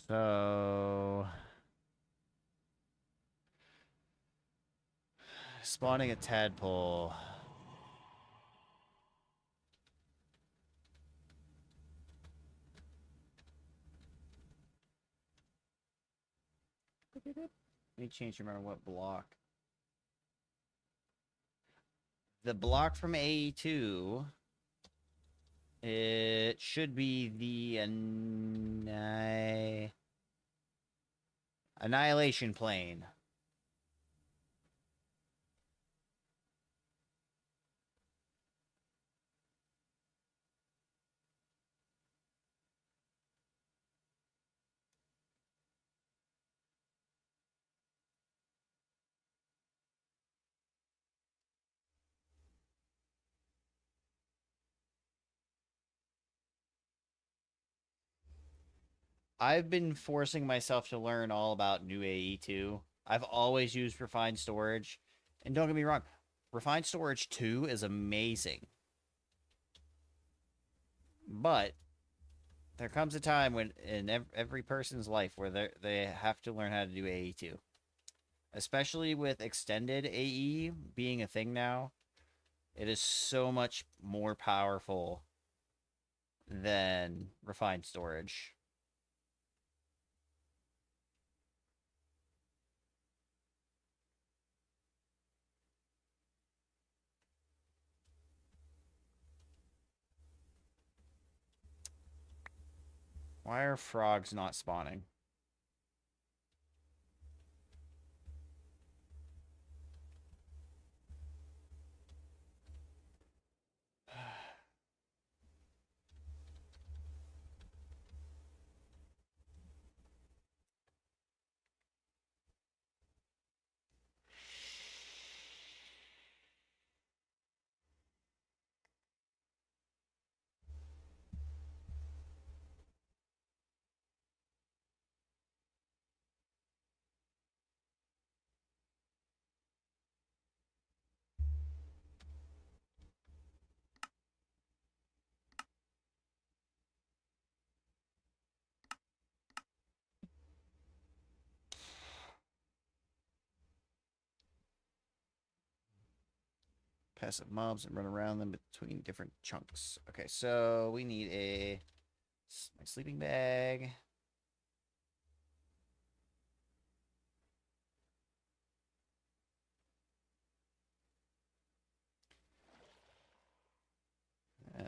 So... spawning a tadpole. Let me change to remember what block. The block from AE2, it should be the annihilation plane. I've been forcing myself to learn all about new AE2. I've always used refined storage. And don't get me wrong, refined storage 2 is amazing. But there comes a time when in every person's life where they have to learn how to do AE2. Especially with extended AE being a thing now. It is so much more powerful than refined storage. Why are frogs not spawning? passive mobs and run around them between different chunks. Okay, so we need my sleeping bag.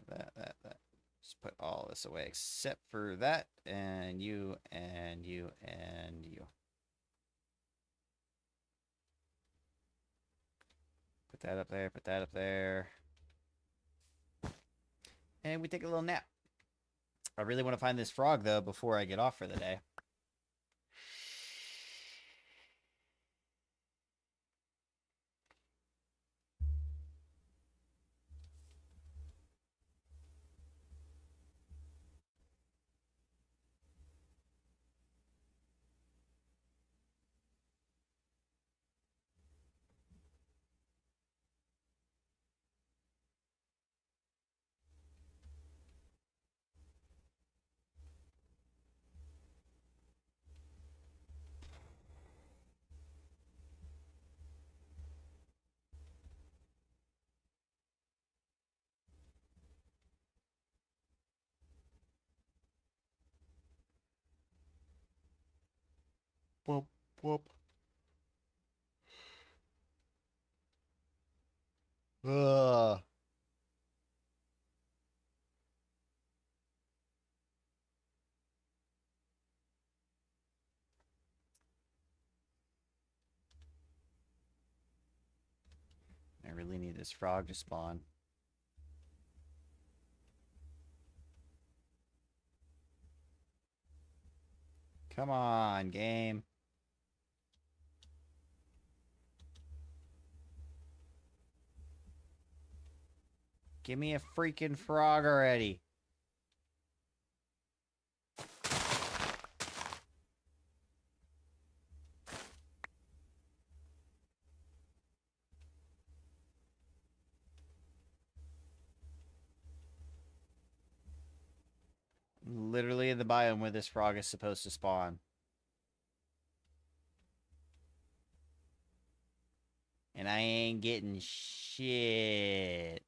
That. Just put all this away except for that, and you, and you, and you. Put that up there, put that up there. And we take a little nap. I really want to find this frog, though, before I get off for the day. Whoop, whoop. Ugh. I really need this frog to spawn. Come on, game. Give me a freaking frog already. Literally in the biome where this frog is supposed to spawn. And I ain't getting shit.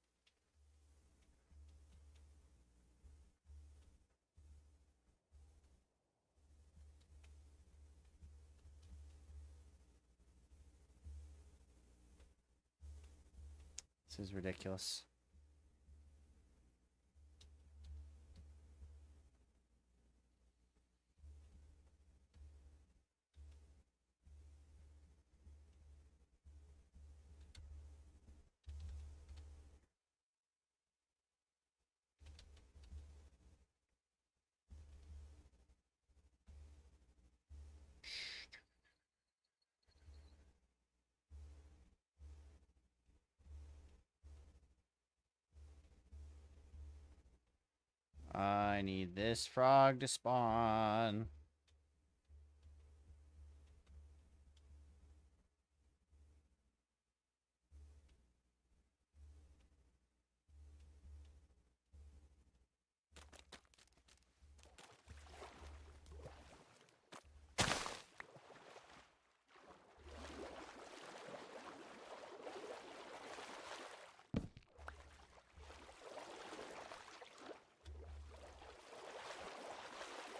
This is ridiculous. I need this frog to spawn.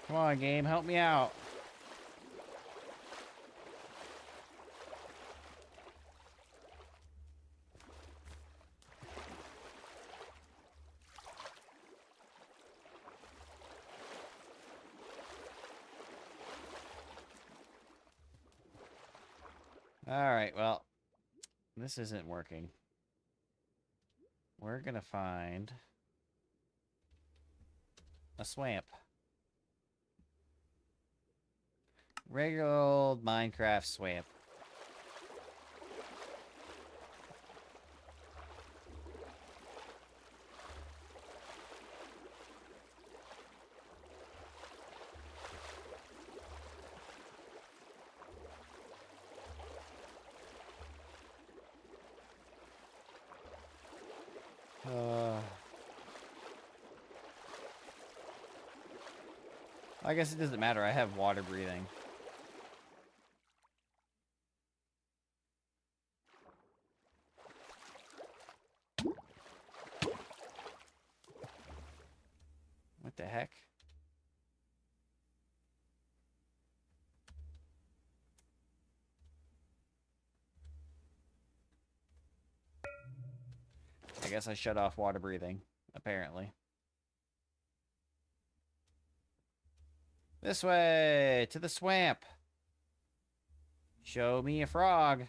Come on, game, help me out. Alright, well, this isn't working. We're gonna find a swamp. Regular old Minecraft swamp. I guess it doesn't matter. I have water breathing. I guess I shut off water breathing, apparently. This way, to the swamp. Show me a frog.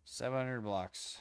$700.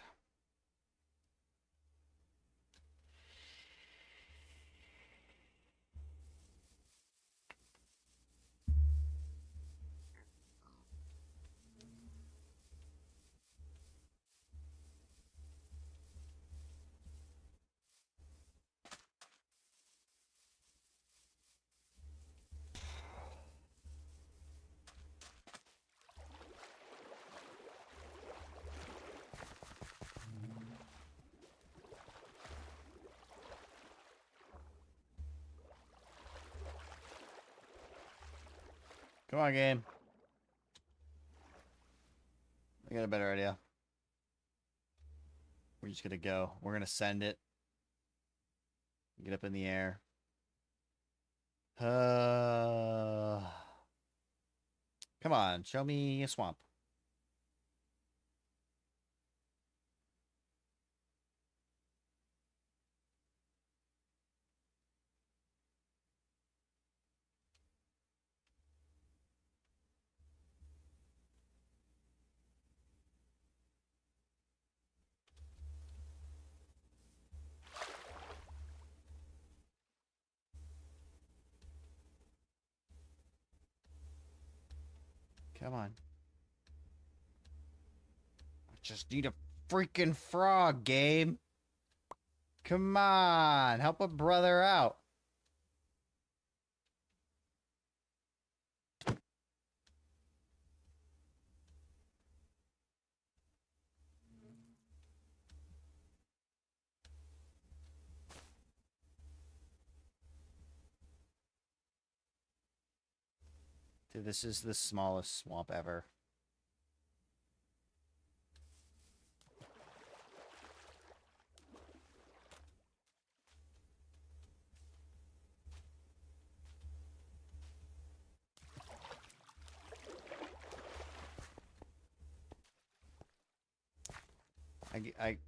Come on, game. I got a better idea. We're just gonna go. We're gonna send it. Get up in the air. Come on, show me a swamp. Come on. I just need a freaking frog, game. Come on, help a brother out. Dude, this is the smallest swamp ever.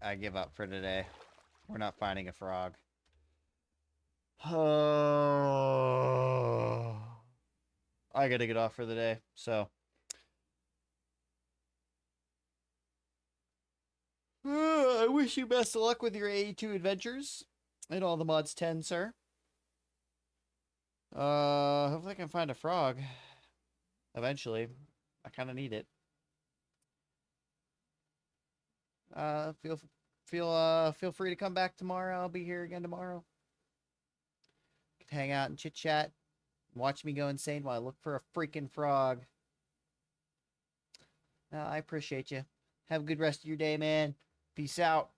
I give up for today. We're not finding a frog. Oh, I gotta get off for the day, so. I wish you best of luck with your 82 adventures and all the mods 10, sir. Hopefully I can find a frog eventually. I kind of need it. Feel free to come back tomorrow. I'll be here again tomorrow. Can hang out and chit chat. Watch me go insane while I look for a freaking frog. I appreciate you. Have a good rest of your day, man. Peace out.